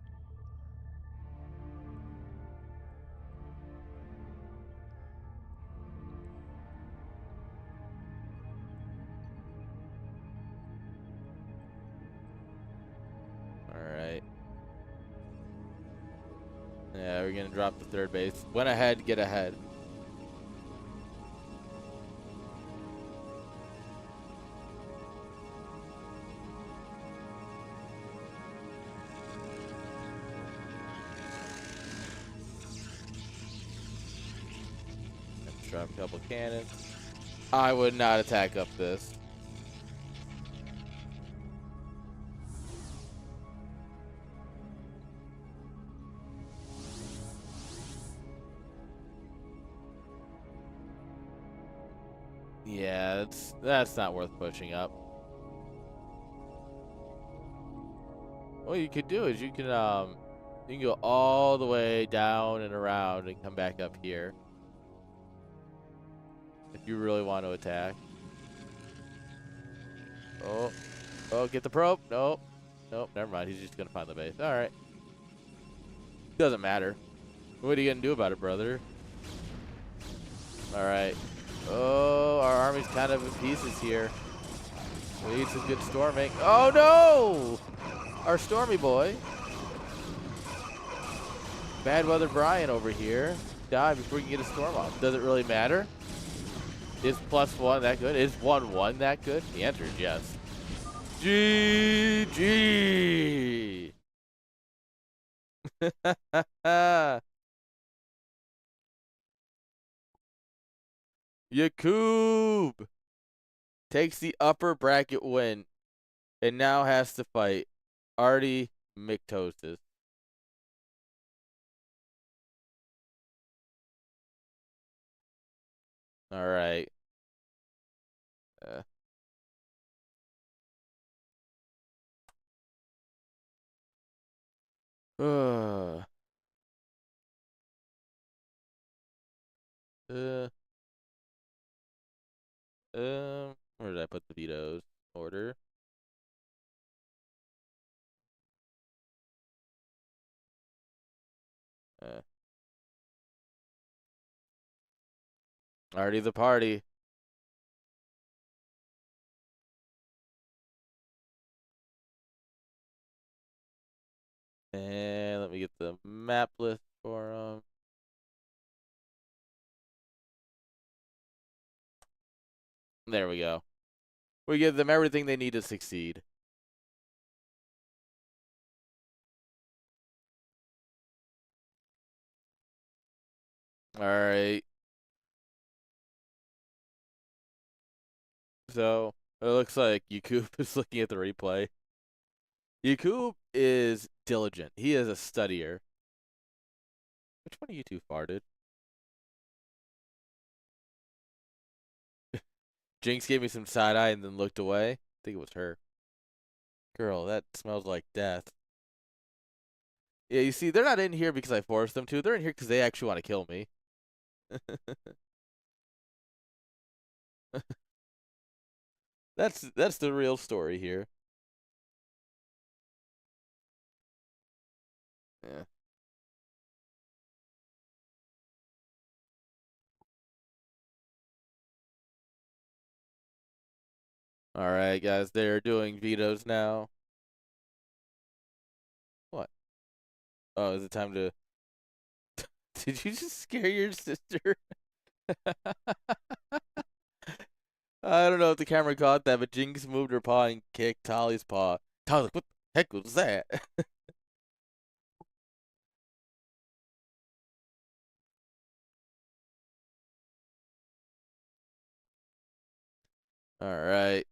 Alright. Yeah, we're going to drop the 3rd base. Went ahead, get ahead. Drop a couple cannons. I would not attack up this. Yeah, that's not worth pushing up. What you could do is you can go all the way down and around and come back up here. If you really want to attack. Oh, get the probe. Nope. Nope, never mind. He's just going to find the base. All right. Doesn't matter. What are you going to do about it, brother? All right. Oh, our army's kind of in pieces here. We need some good storming. Oh, no! Our stormy boy. Bad weather Brian over here. Die before you can get a storm off. Does it really matter? Is +1 that good? Is 1-1 that good? The answer is yes. GG. Yakub takes the upper bracket win and now has to fight Artie McToasted. All right. Uh, where did I put the vetoes? Order. Already the party. And let me get the map list for them. There we go. We give them everything they need to succeed. All right. So it looks like Yakub is looking at the replay. Yakub is diligent. He is a studier. Which one of you two farted? Jinx gave me some side eye and then looked away. I think it was her. Girl, that smells like death. Yeah, you see, they're not in here because I forced them to. They're in here because they actually want to kill me. That's the real story here. Yeah. All right, guys, they're doing vetoes now. What? Oh, is it time to? Did you just scare your sister? I don't know if the camera caught that, but Jinx moved her paw and kicked Tali's paw. Tali's like, what the heck was that? All right.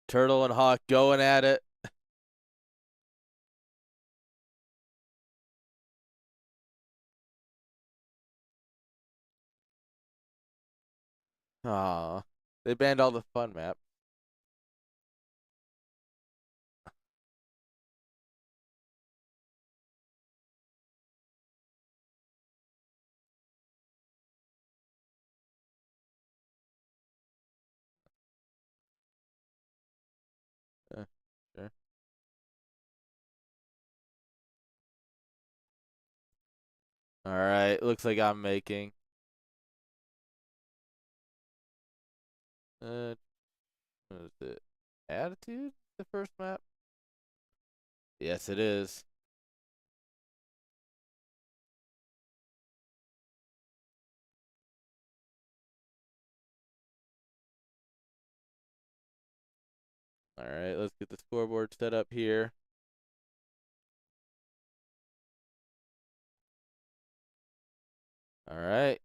Turtle and Hawk going at it. Aw. They banned all the fun map. Sure. All right. Looks like I'm making. What is it? Attitude? The first map? Yes, it is. All right. Let's get the scoreboard set up here. All right.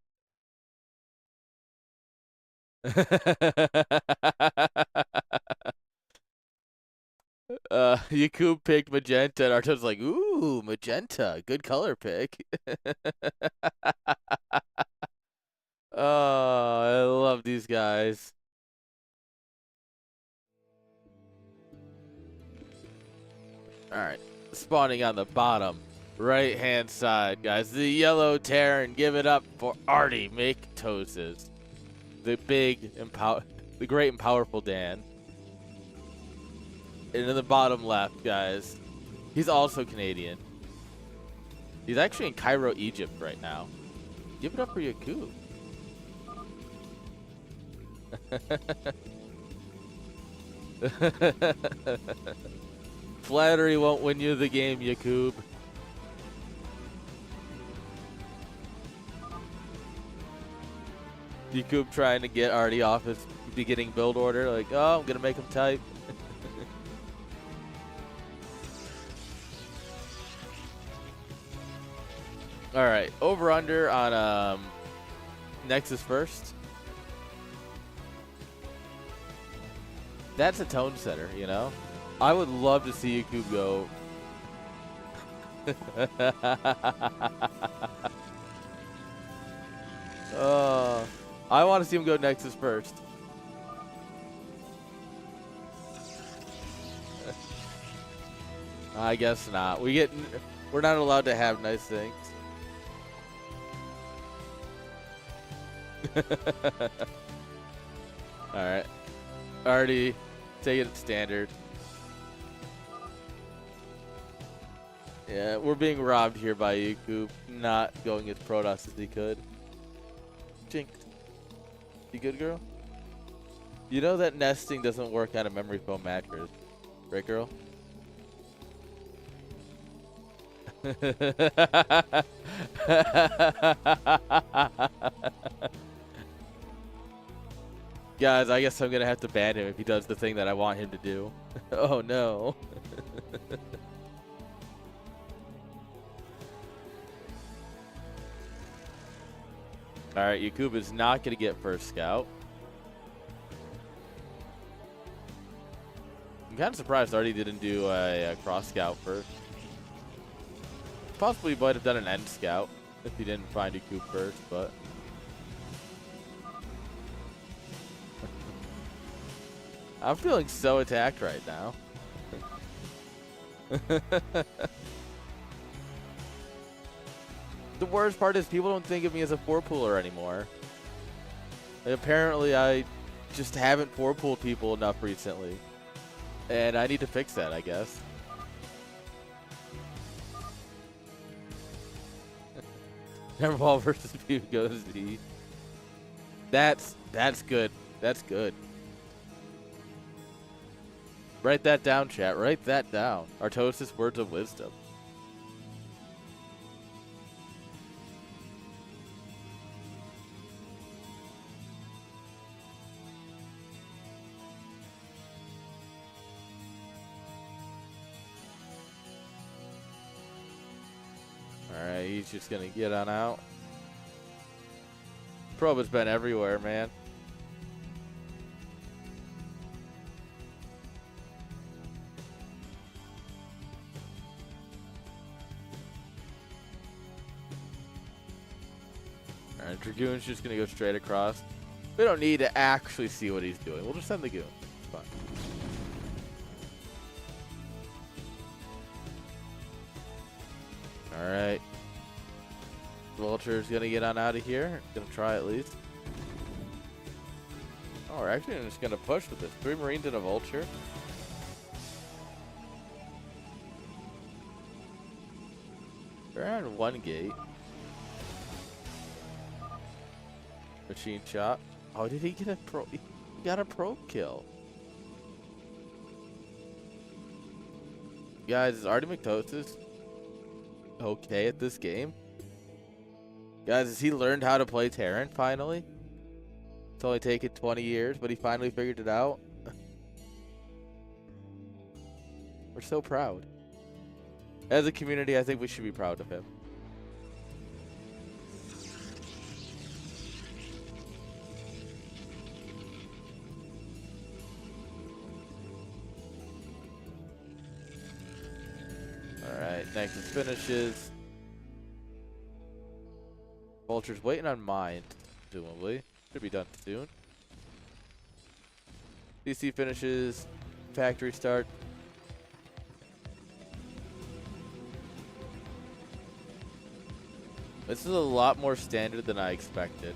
Yakub picked magenta, and Arto's like, ooh, magenta. Good color pick. Oh, I love these guys. All right. Spawning on the bottom right-hand side, guys. The yellow Terran. Give it up for Artie Make-Toses. The the great and powerful Dan. And in the bottom left, guys, he's also Canadian. He's actually in Cairo, Egypt right now. Give it up for Yakub. Flattery won't win you the game, Yakub. Yakub trying to get Artie off his beginning build order. Like, oh, I'm going to make him type. All right, over under on Nexus first. That's a tone setter, you know. I would love to see Yakub go. I want to see him go Nexus first. I guess not. We're not allowed to have nice things. All right. Already take it standard. Yeah, we're being robbed here by Yakub, not going as Protoss as he could. Jinx. You good, girl? You know that nesting doesn't work on a memory foam mattress, right, girl? Guys, I guess I'm gonna have to ban him if he does the thing that I want him to do. Oh no. Alright, Yakuba's not gonna get first scout. I'm kind of surprised Artie didn't do a cross scout first. Possibly might have done an end scout if he didn't find Yakub first, but... I'm feeling so attacked right now. The worst part is people don't think of me as a four-pooler anymore. And apparently I just haven't four-pooled people enough recently. And I need to fix that, I guess. Neverball versus Pew goes D. That's good. That's good. Write that down, chat. Write that down. Artosis words of wisdom. Alright, he's just gonna get on out. Probe has been everywhere, man. Alright, Dragoon's just gonna go straight across. We don't need to actually see what he's doing. We'll just send the goon. It's fine. Alright. Vulture's gonna get on out of here. Gonna try at least. Oh, we're actually just gonna push with this. 3 Marines and a Vulture. They're on 1 gate. Machine shot. Oh, did he get a pro? He got a probe kill. Guys, is Artie McTosis okay at this game? Guys, has he learned how to play Terran finally? It's only taken 20 years, but he finally figured it out. We're so proud. As a community, I think we should be proud of him. Alright, Nexus finishes. Vulture's waiting on mine, presumably. Should be done soon. DC finishes. Factory start. This is a lot more standard than I expected.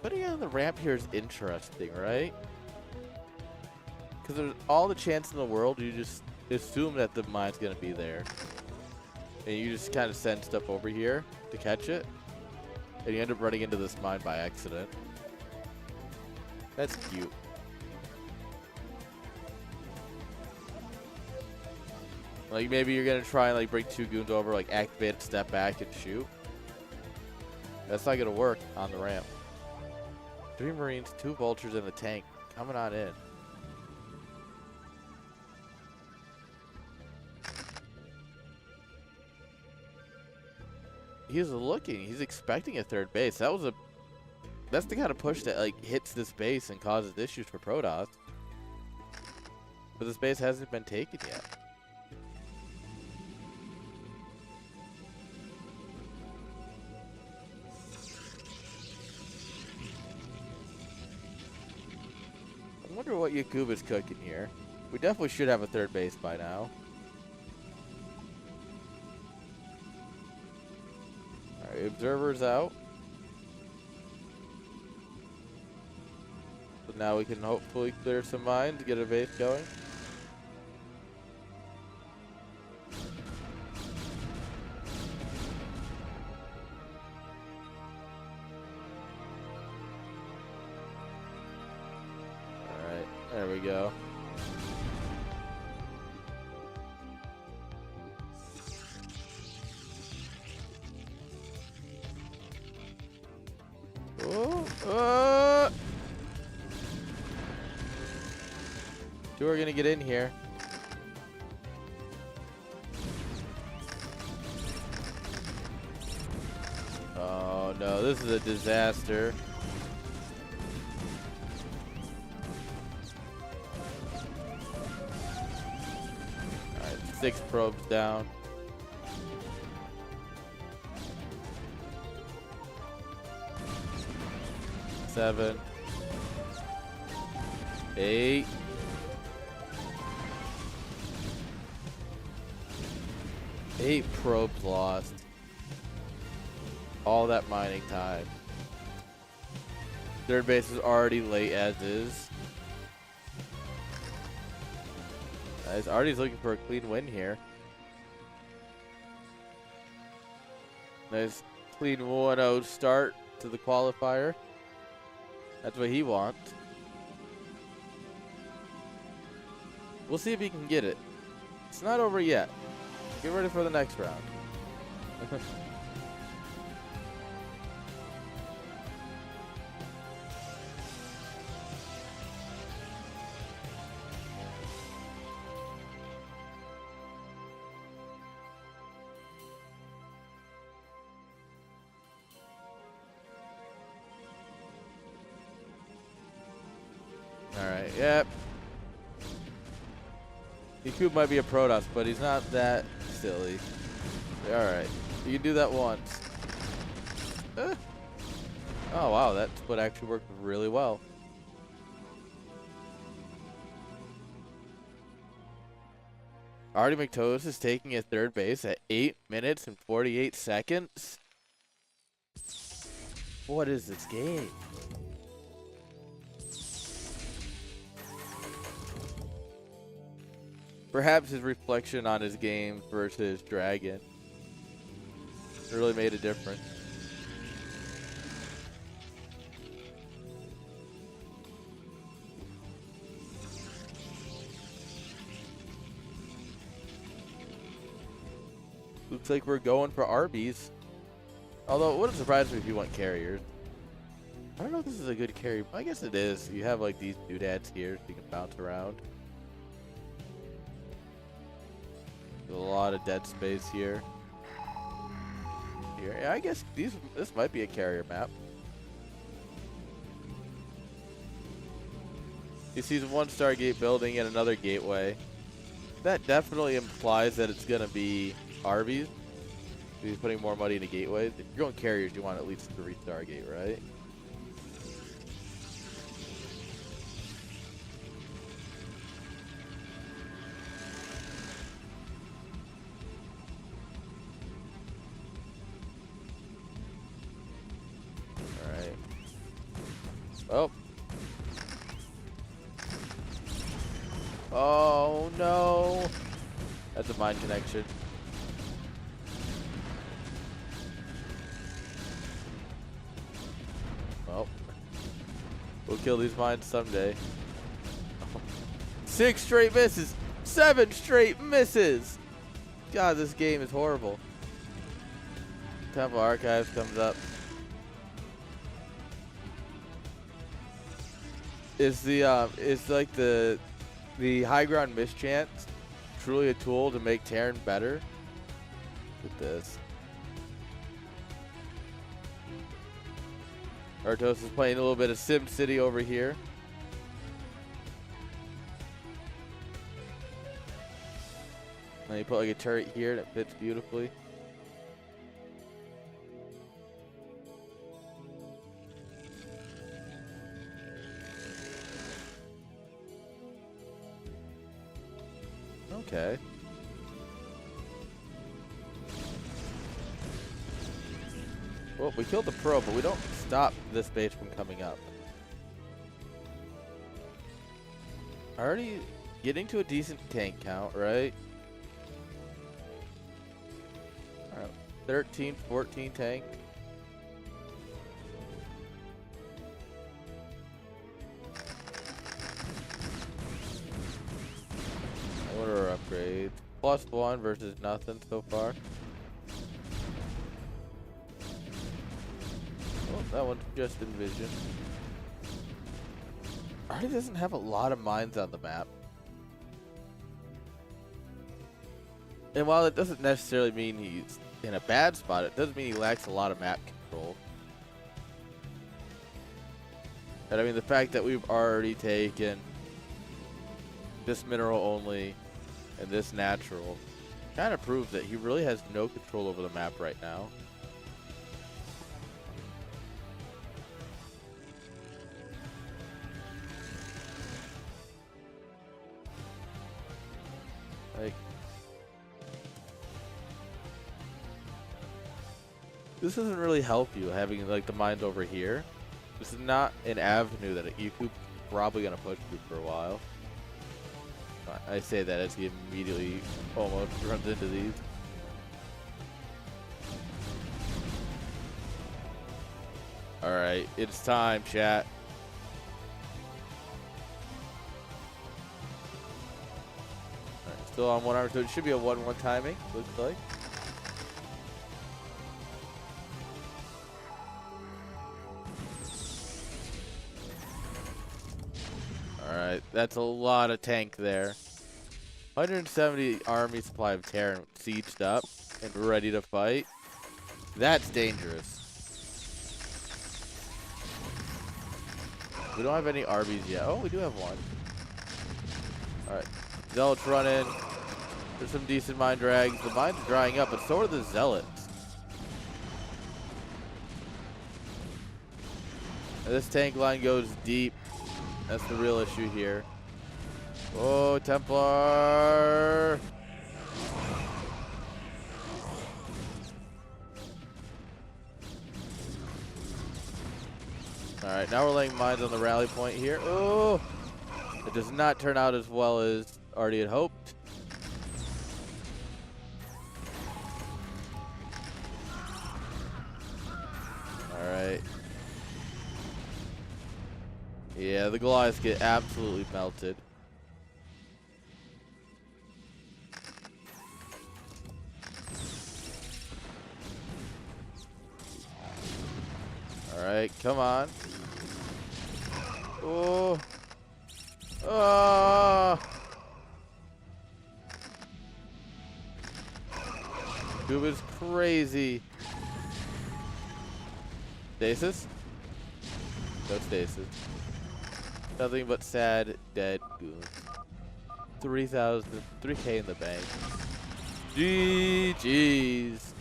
Putting on the ramp here is interesting, right? Because there's all the chance in the world you just assume that the mine's going to be there. And you just kind of send stuff over here to catch it. And you end up running into this mine by accident. That's cute. Like, maybe you're going to try and, like, bring 2 goons over, like, activate, step back, and shoot. That's not going to work on the ramp. 3 Marines, 2 Vultures, and a tank coming on in. He's looking. He's expecting a 3rd base. That's the kind of push that, like, hits this base and causes issues for Protoss. But this base hasn't been taken yet. I wonder what Yakuba's cooking here. We definitely should have a 3rd base by now. Alright, Observer's out. So now we can hopefully clear some mines, get a base going. There we go. Oh, two are gonna get in here. Oh no, this is a disaster. Alright, 6 probes down. Seven. 8. Eight probes lost. All that mining time. Third base is already late as is. Nice. Artie's looking for a clean win here. Nice clean 1-0 start to the qualifier. That's what he wants. We'll see if he can get it. It's not over yet. Get ready for the next round. Alright, yep. Ikub might be a Protoss, but he's not that silly. Alright, you can do that once. Oh wow, that split actually worked really well. Artie McToast is taking a third base at 8 minutes and 48 seconds. What is this game? Perhaps his reflection on his game versus Dragon really made a difference. Looks like we're going for Arby's. Although it wouldn't surprise me if you went carriers. I don't know if this is a good carry. I guess it is. You have like these doodads here so you can bounce around. A lot of dead space here. Yeah, I guess this might be a carrier map. He sees one Stargate building and another gateway. That definitely implies that it's gonna be Arby's. He's putting more money into gateways. If you're going carriers, you want at least 3 Stargate, right? Oh. Oh no. That's a mine connection. Well, we'll kill these mines someday. 6 straight misses. 7 straight misses. God, this game is horrible. Temple Archives comes up. Is like the high ground mischance truly a tool to make Terran better? Look at this. Artos is playing a little bit of Sim City over here. And you put like a turret here that fits beautifully. Okay. Well, we killed the pro, but we don't stop this base from coming up. Already getting to a decent tank count, right? All right, 13, 14 tank. +1 versus nothing so far. Oh, that one's just Envision. Artie doesn't have a lot of mines on the map. And while it doesn't necessarily mean he's in a bad spot, it does mean he lacks a lot of map control. And I mean, the fact that we've already taken this mineral only and this natural kind of proves that he really has no control over the map right now. Like, this doesn't really help you having like the mines over here. This is not an avenue that Youku's probably gonna push through for a while. I say that as he immediately almost runs into these. Alright, it's time, chat. Alright, still on 1 hour, so it should be a 1-1 timing, looks like. Alright, that's a lot of tank there. 170 army supply of Terran sieged up and ready to fight. That's dangerous. We don't have any Arby's yet. Oh, we do have one. Alright. Zealots run in. There's some decent mine drags. The mine's drying up, but so are the Zealots. And this tank line goes deep. That's the real issue here. Oh, Templar! Alright, now we're laying mines on the rally point here. Oh! It does not turn out as well as Artie had hoped. Alright. Yeah, the Goliaths get absolutely melted. Alright, come on. Oh. Ah. Goob is crazy. Stasis? No stasis. Nothing but sad, dead goons. 3K in the bank. GG's.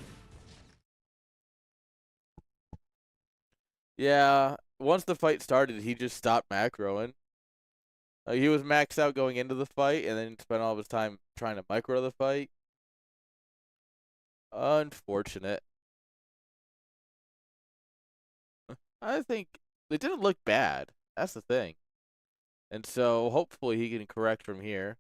Yeah, once the fight started, he just stopped macroing. He was maxed out going into the fight, and then spent all of his time trying to micro the fight. Unfortunate. I think it didn't look bad. That's the thing. And so hopefully he can correct from here.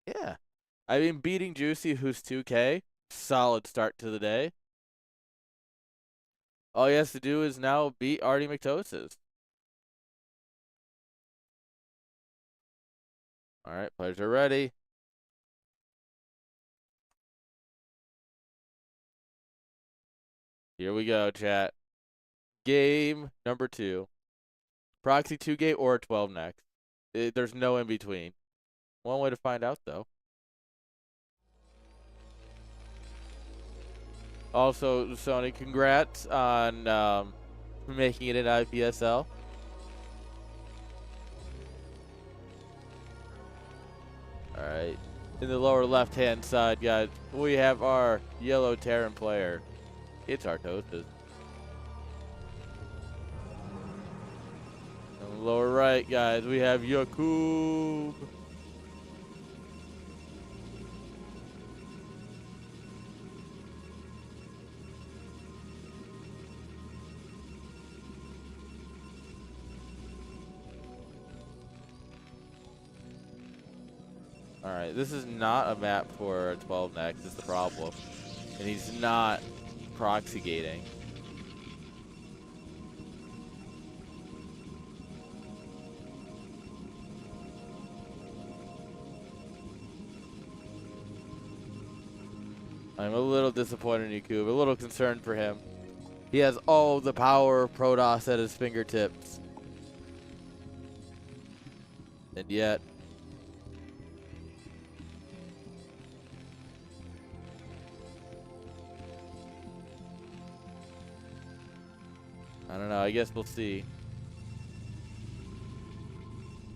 Yeah. I mean, beating Juicy, who's 2K, solid start to the day. All he has to do is now beat Artie McTosis. Alright, players are ready. Here we go, chat. Game number 2. Proxy 2-gate or 12 next. There's no in between. One way to find out, though. Also, Sony, congrats on making it in IPSL. Alright. In the lower left-hand side, guys, we have our yellow Terran player. It's Artosis. In the lower right, guys, we have Yakub. Alright, this is not a map for 12 next, is the problem. And he's not proxy gating. I'm a little disappointed in Yakub, a little concerned for him. He has all the power of Protoss at his fingertips. And yet... I don't know, I guess we'll see.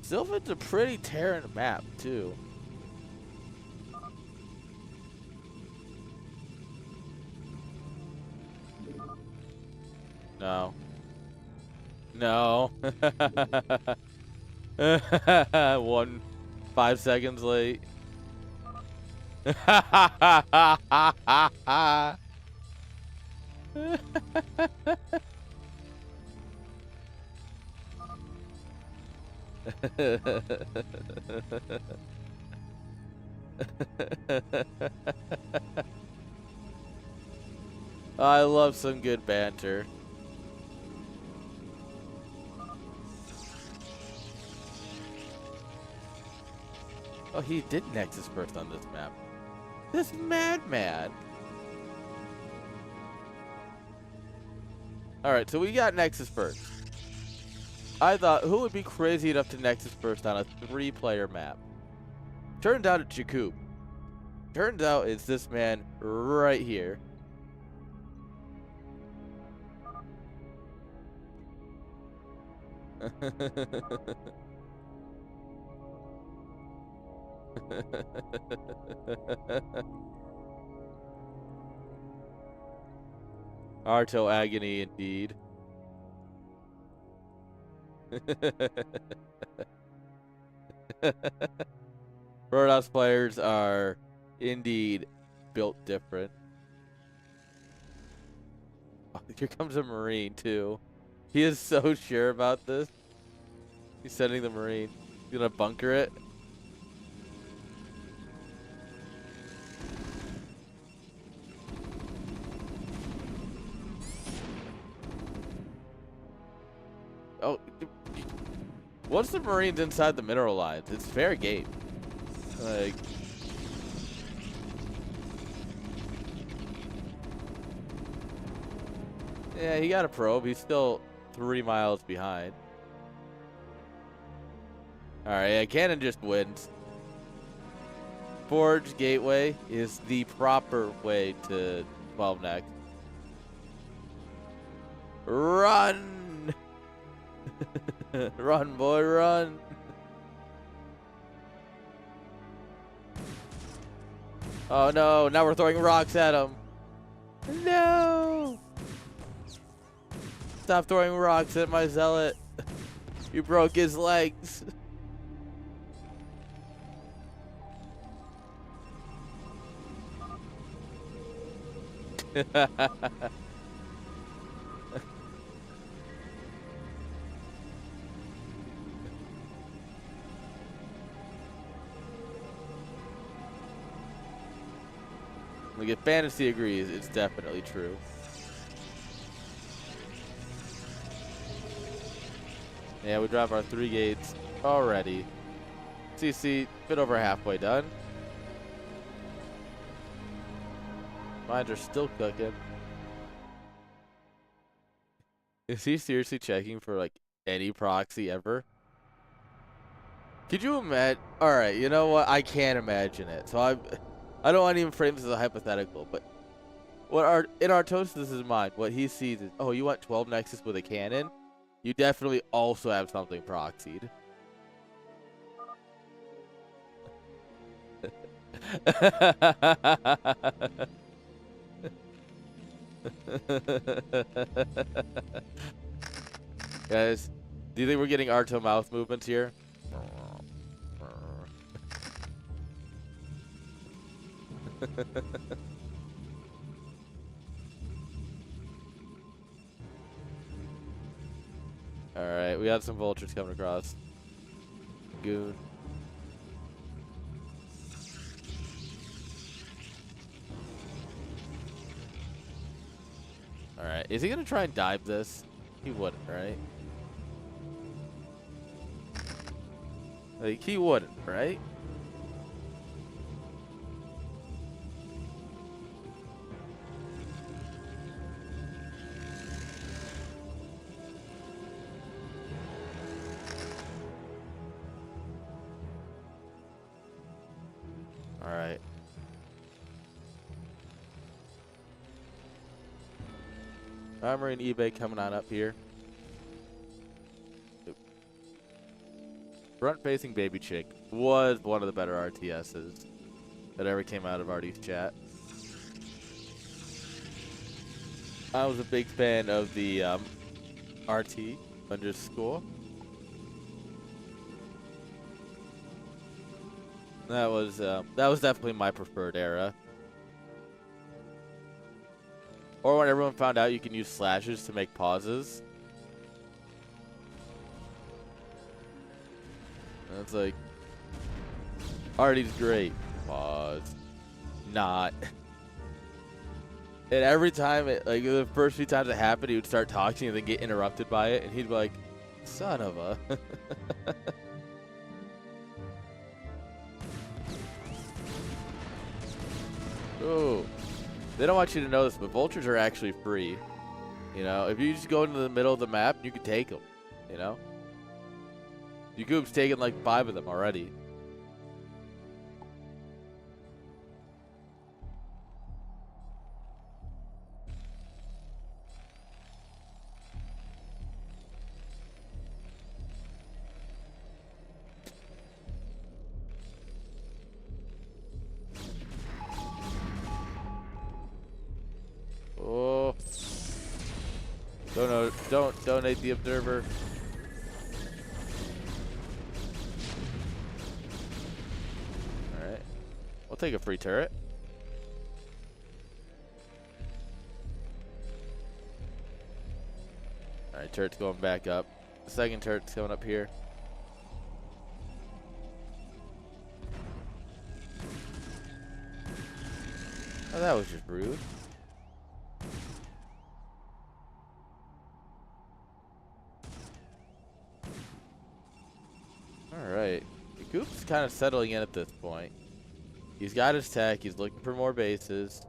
Sylvan's a pretty Terran map, too. No. No. 5 seconds late. I love some good banter. Oh, he did Nexus first on this map. This madman. Alright, so we got Nexus first. I thought, who would be crazy enough to Nexus first on a 3-player map? Turns out it's Jakub. Turns out it's this man right here. Arto agony indeed. Protoss players are indeed built different. Oh, here comes a Marine too. He is so sure about this. He's sending the Marine. He's gonna bunker it. Oh, once the Marine's inside the mineral lines, it's fair game. Like, yeah, he got a probe. He's still 3 miles behind. Alright, yeah, Cannon just wins. Forge Gateway is the proper way to 12 next. Run! Run, boy, run! Oh no, now we're throwing rocks at him. No! Stop throwing rocks at my zealot. You broke his legs. Like, if fantasy agrees, it's definitely true. Yeah, we drop our 3 gates already. CC, bit over halfway done. Mines are still cooking. Is he seriously checking for, like, any proxy ever? Could you imagine? Alright, you know what? I can't imagine it. So I don't want to even frame this as a hypothetical, but what in Artosis' mind, what he sees is, oh, you want 12 Nexus with a cannon? You definitely also have something proxied. Guys, do you think we're getting Arto mouth movements here? Alright, we got some vultures coming across. Goon. Alright, is he gonna try and dive this? He wouldn't, right? Like, he wouldn't, right? Alright. Armory and eBay coming on up here. Front-facing Baby Chick was one of the better RTSs that ever came out of Artie's chat. I was a big fan of the RT underscore. That was definitely my preferred era. Or when everyone found out you can use slashes to make pauses. And it's like, Artie's great. Pause. Not. And every time, like the first few times it happened, he would start talking and then get interrupted by it. And he'd be like, son of a. Oh. They don't want you to know this, but vultures are actually free. You know, if you just go into the middle of the map, you can take them. You know? Yacoub's taken like 5 of them already. Oh. Don't donate the observer. Alright. We'll take a free turret. Alright, turret's going back up. The second turret's coming up here. Oh, that was just rude. Alright. Yacoub's kind of settling in at this point. He's got his tech. He's looking for more bases.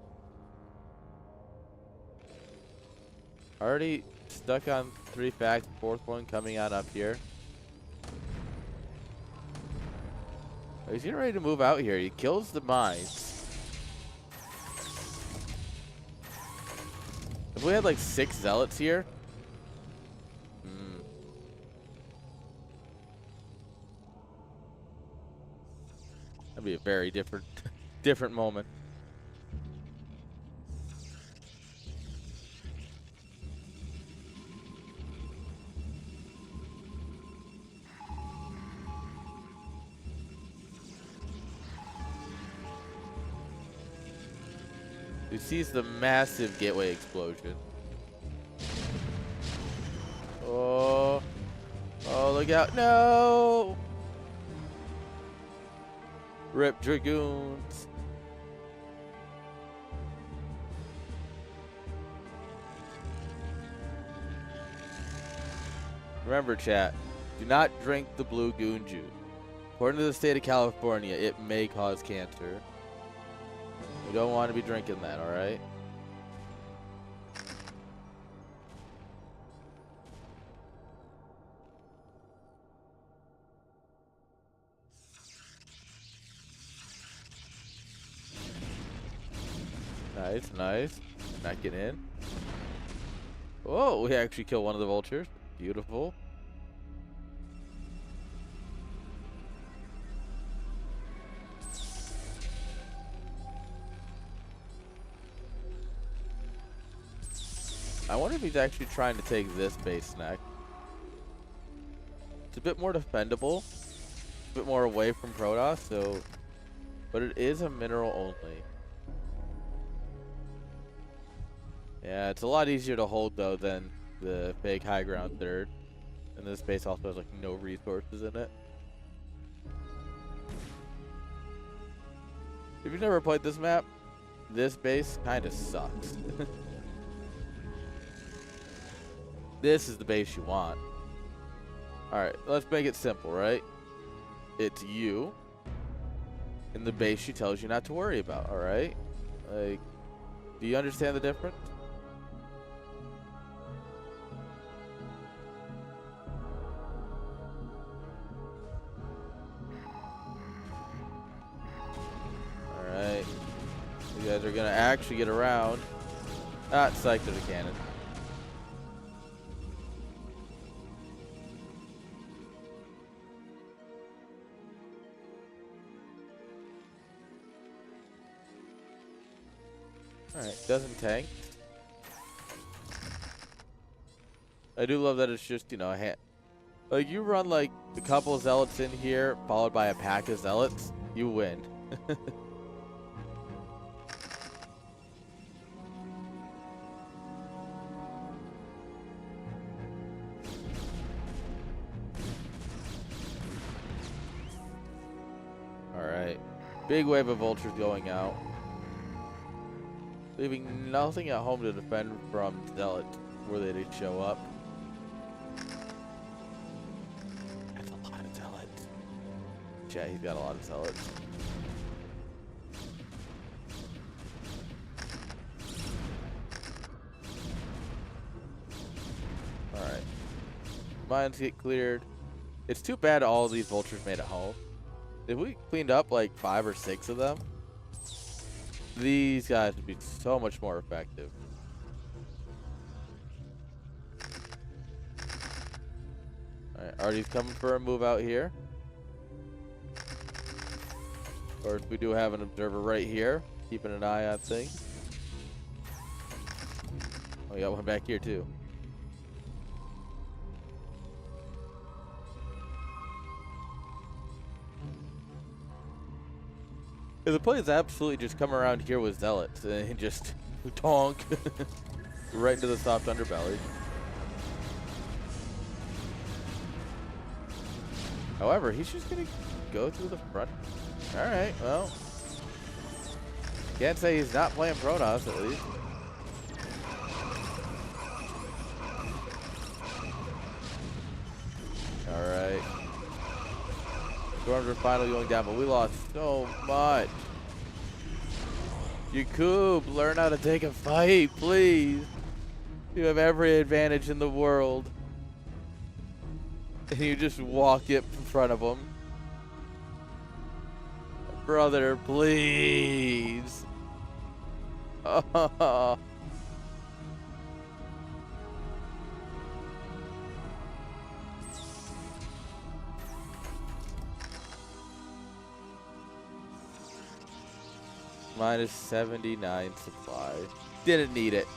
Already stuck on 3 facts. 4th one coming on up here. Oh, he's getting ready to move out here. He kills the mines. If we had like 6 zealots here. That'd be a very different moment. He sees the massive gateway explosion. Oh, look out! No! Rip Dragoons. Remember, chat, do not drink the blue goon juice. According to the state of California, it may cause cancer. We don't want to be drinking that, alright? Nice, nice. Not get in. Oh, we actually killed one of the vultures. Beautiful. I wonder if he's actually trying to take this base next. It's a bit more defendable. A bit more away from Protoss, so... But it is a mineral only. Yeah, it's a lot easier to hold, though, than the fake high ground 3rd. And this base also has, like, no resources in it. If you've never played this map, this base kind of sucks. This is the base you want. Alright, let's make it simple, right? It's you. And the base she tells you not to worry about, alright? Like, do you understand the difference? Alright. You guys are gonna actually get around. Not psyched to the cannon. Alright, doesn't tank. I do love that it's just, you know, like you run like a couple zealots in here, followed by a pack of zealots, you win. Alright. Big wave of vultures going out. Leaving nothing at home to defend from zealots where they did show up. That's a lot of zealots. Yeah, he's got a lot of zealots. Alright. Mines get cleared. It's too bad all of these vultures made it home. If we cleaned up like 5 or 6 of them, these guys would be so much more effective. Alright, Artie's coming for a move out here. Of course, we do have an observer right here, keeping an eye on things. Oh, we got one back here too. The play is absolutely just come around here with zealots and just tonk right into the soft underbelly. However, he's just gonna go through the front. All right, well, can't say he's not playing Protoss at least. All right. Storms are finally going down, but we lost so much. Yakub, learn how to take a fight, please. You have every advantage in the world. And you just walk it in front of him. Brother, please. Oh. Minus 79 supply. Didn't need it.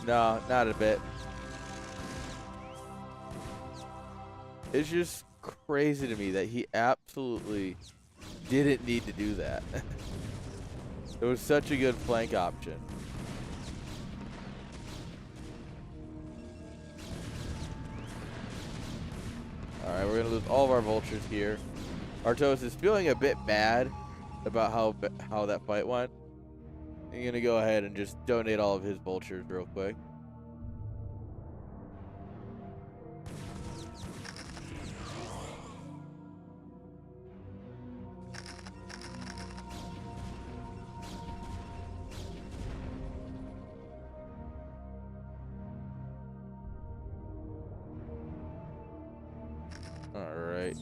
No, not a bit. It's just crazy to me that he absolutely didn't need to do that. It was such a good flank option. Alright, we're going to lose all of our vultures here. Artos is feeling a bit bad about how that fight went. I'm going to go ahead and just donate all of his vultures real quick. All right.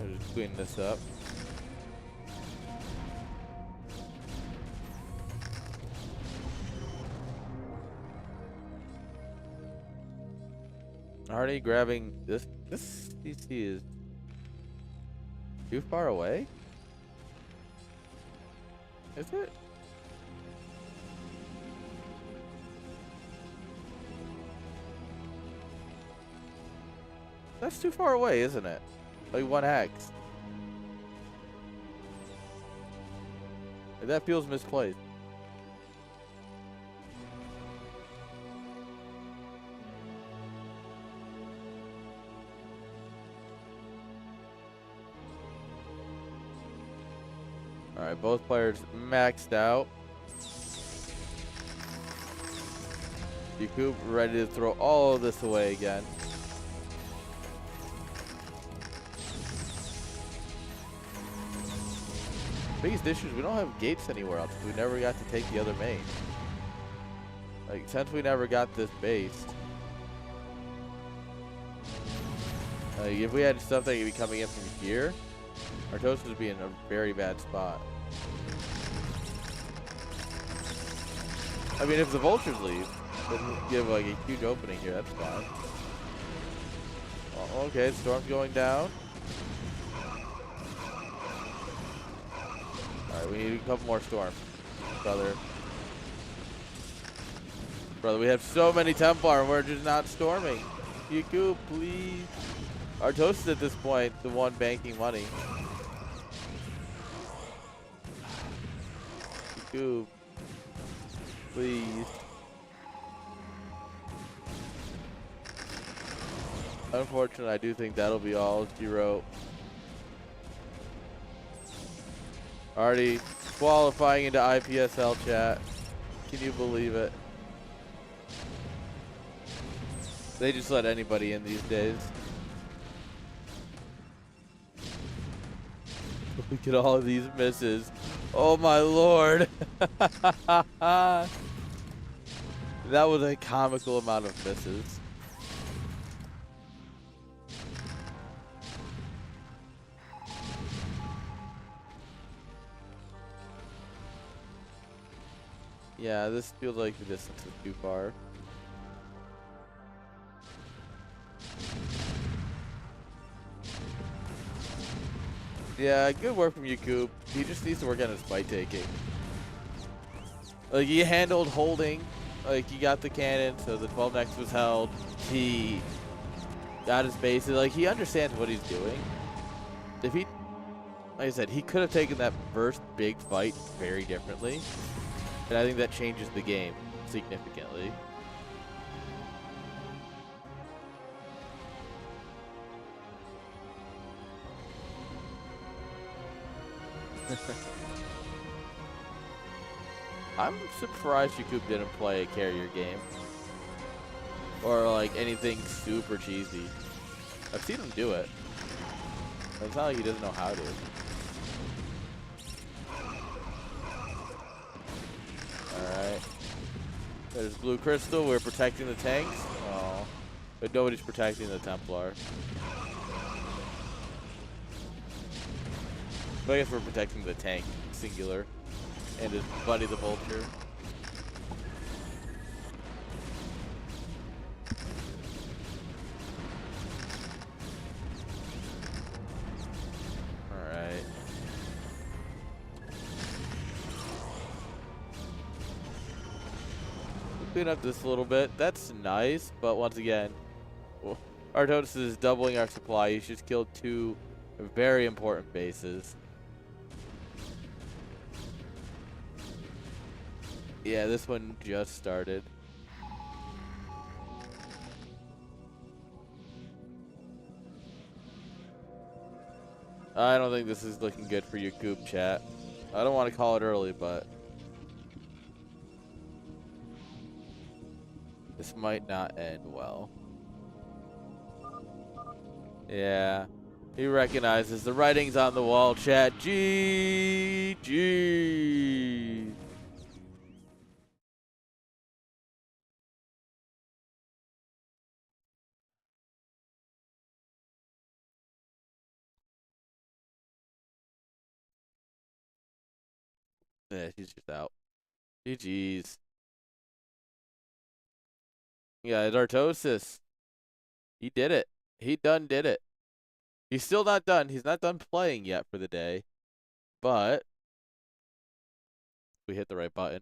I'll just clean this up. Already grabbing this. This CC is too far away. Is it? That's too far away, isn't it? Like 1x. That feels misplaced. All right, both players maxed out. Yakub ready to throw all of this away again. Biggest issue is we don't have gates anywhere else. We never got to take the other main. Like, since we never got this based. Like, if we had stuff that could be coming in from here, our toast would be in a very bad spot. I mean, if the vultures leave, then give like a huge opening here. That's fine. Oh, okay, storm's going down. Alright, we need a couple more storms, brother. Brother, we have so many Templar and we're just not storming. Yakub, please. Our toast is at this point the one banking money. Yakub, please. Unfortunately, I do think that'll be all she wrote. Already qualifying into IPSL chat. Can you believe it? They just let anybody in these days. Look at all of these misses. Oh my lord. That was a comical amount of misses. Yeah, this feels like the distance is too far. Yeah, good work from Yakub. He just needs to work on his fight taking. Like, he handled holding. Like, he got the cannon, so the 12 next was held. He got his bases. Like, he understands what he's doing. If he, like I said, he could have taken that first big fight very differently. And I think that changes the game significantly. I'm surprised Yakub didn't play a carrier game. Or like anything super cheesy. I've seen him do it. But it's not like he doesn't know how to. Alright. There's blue crystal. We're protecting the tanks. Oh. But nobody's protecting the Templar. But I guess we're protecting the tank, singular. And his buddy the vulture. Alright. Clean up this a little bit. That's nice, but once again, our Artotis is doubling our supply. He's just killed two very important bases. Yeah, this one just started. I don't think this is looking good for Yakub chat. I don't want to call it early, but this might not end well. Yeah. He recognizes the writing's on the wall, chat. GG. Yeah, he's just out. GG's. Yeah, Dartosis. He did it. He done did it. He's still not done. He's not done playing yet for the day. But we hit the right button.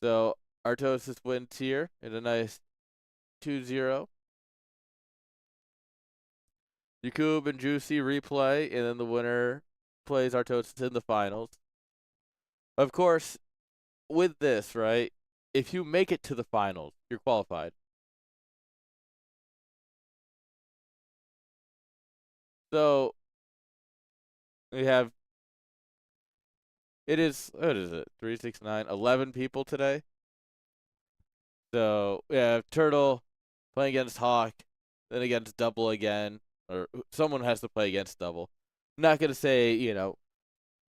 So Artosis wins here in a nice 2-0. Yakub and Juicy replay, and then the winner plays Artosis in the finals. Of course, with this, right, if you make it to the finals, you're qualified. So We have what is it? 3, 6, 9, 11 people today. So we have Turtle playing against Hawk, then against Double again, or someone has to play against Double. I'm not gonna say,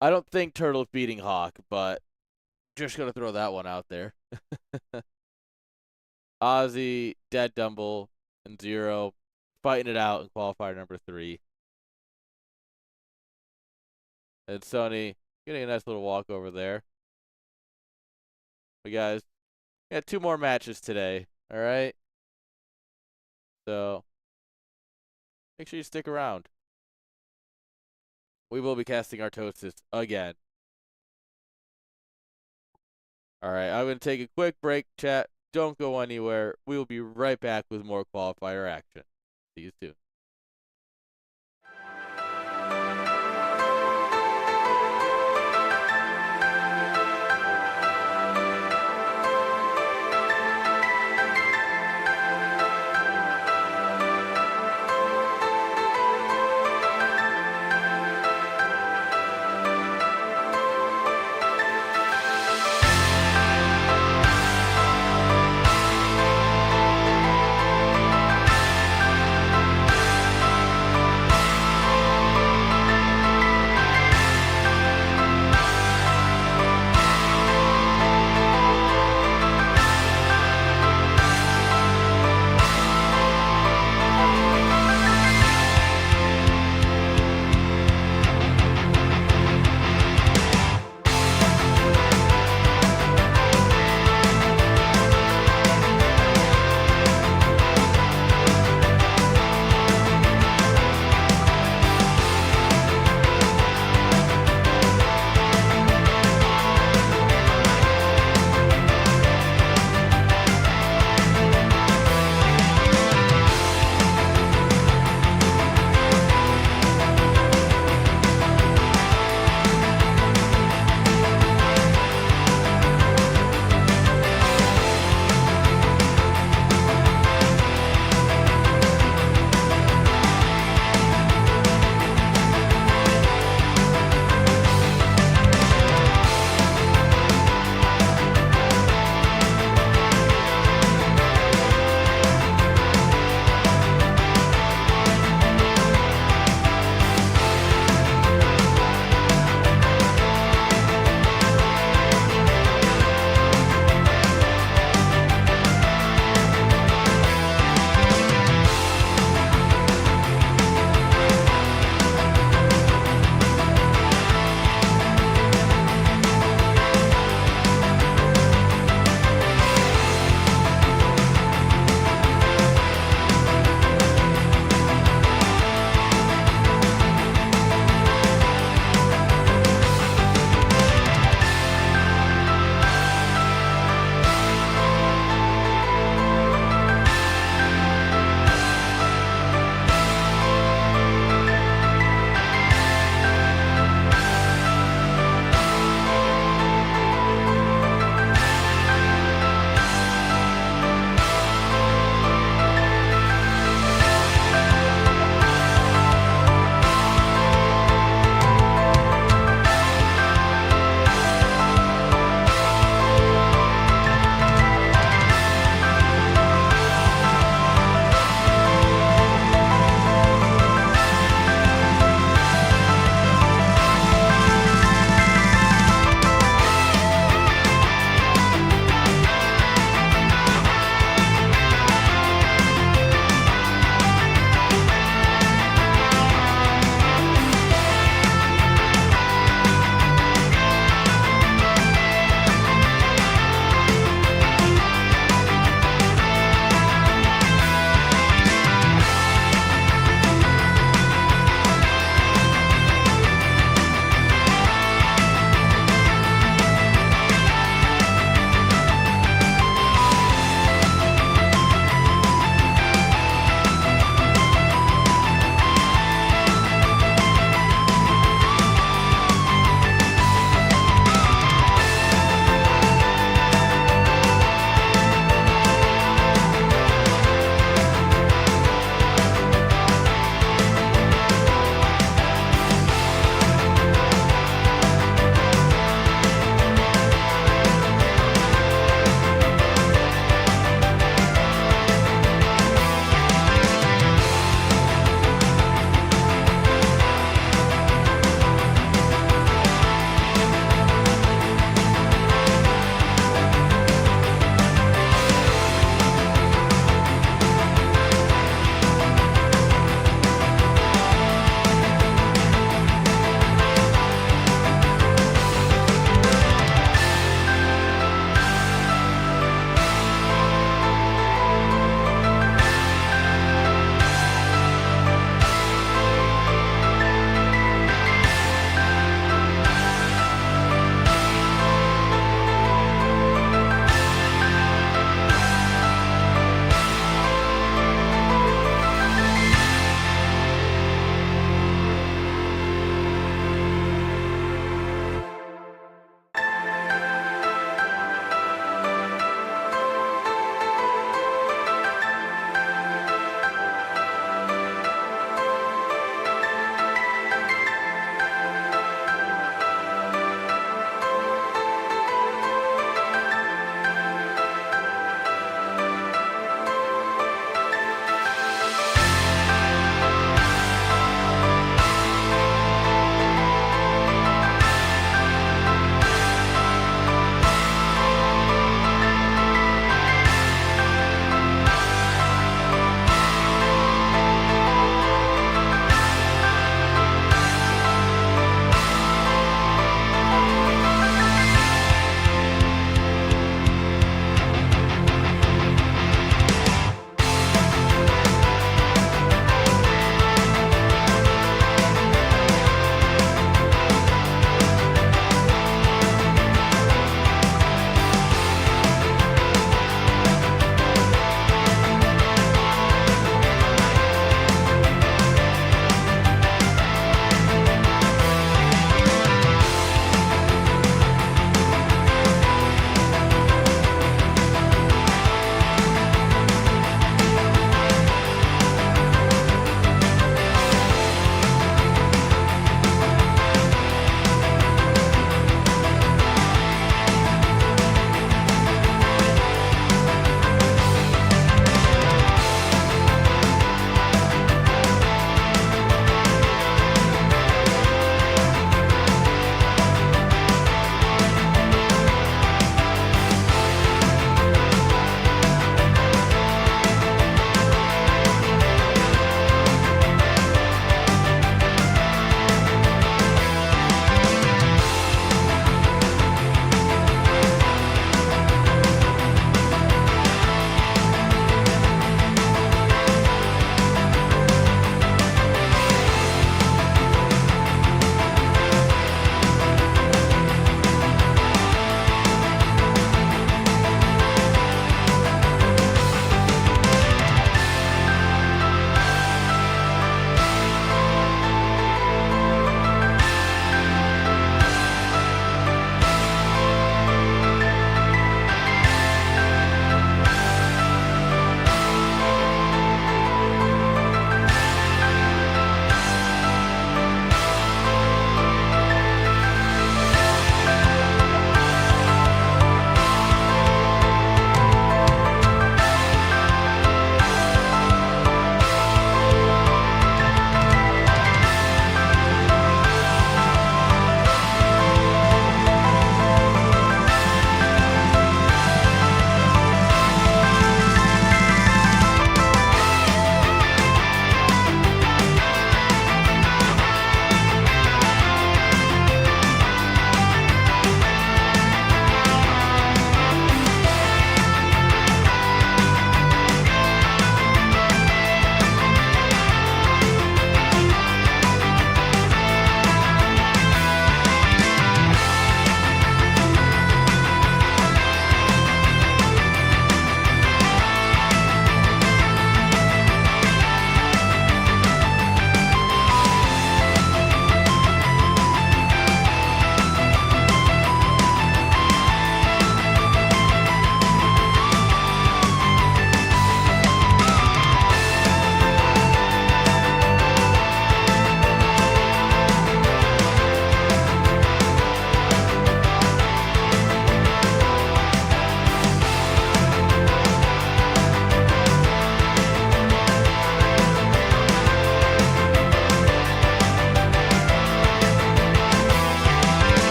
I don't think Turtle's beating Hawk, but just gonna throw that one out there. Ozzy, Dead Dumble, and Zero fighting it out in qualifier number 3. And Sony getting a nice little walk over there. But guys, we got 2 more matches today. All right. So make sure you stick around. We will be casting our Toasters again. All right, I'm going to take a quick break, chat. Don't go anywhere. We will be right back with more qualifier action. See you soon.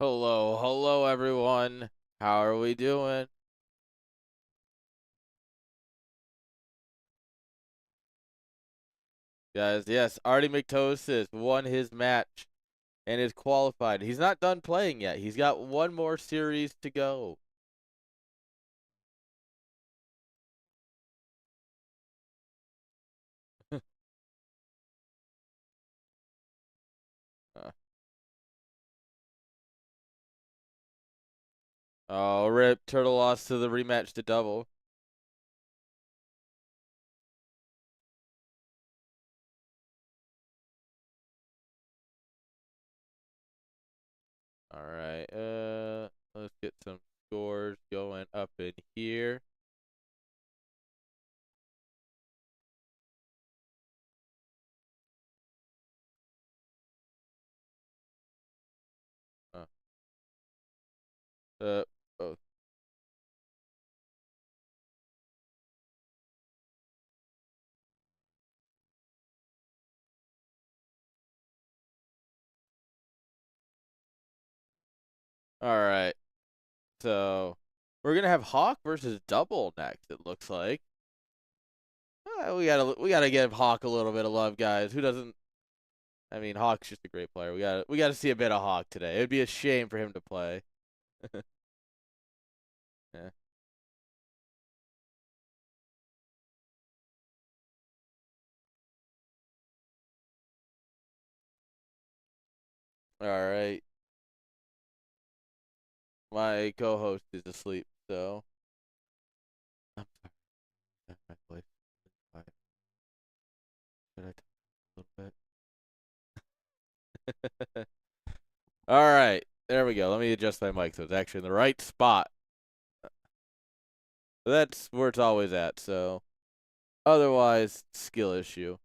Hello everyone. How are we doing? Guys, yes, Artie McTosis won his match and is qualified. He's not done playing yet. He's got one more series to go. Uh, oh, rip. Turtle lost to the rematch to double. All right. Let's get some scores going up in here. Uh, uh, oh, all right. So we're gonna have Hawk versus Double next. It looks like. We gotta give Hawk a little bit of love, guys. Who doesn't? I mean, Hawk's just a great player. We gotta see a bit of Hawk today. It'd be a shame for him to play. Yeah. All right. My co-host is asleep, so I'm sorry. My voice is quiet. Should I talk a little bit? All right. There we go. Let me adjust my mic so it's actually in the right spot. That's where it's always at. So otherwise, skill issue.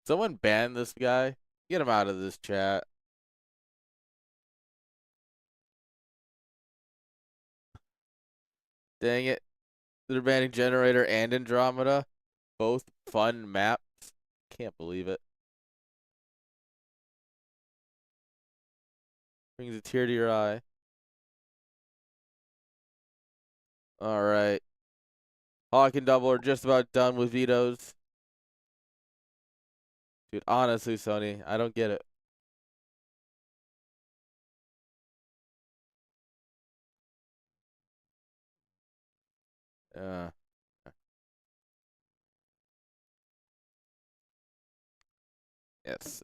Someone ban this guy. Get him out of this chat. Dang it. They're banning Generator and Andromeda. Both fun maps. Can't believe it. Brings a tear to your eye. All right. Hawk and Double are just about done with vetoes. Dude, honestly, Sony, I don't get it. Uh, yes.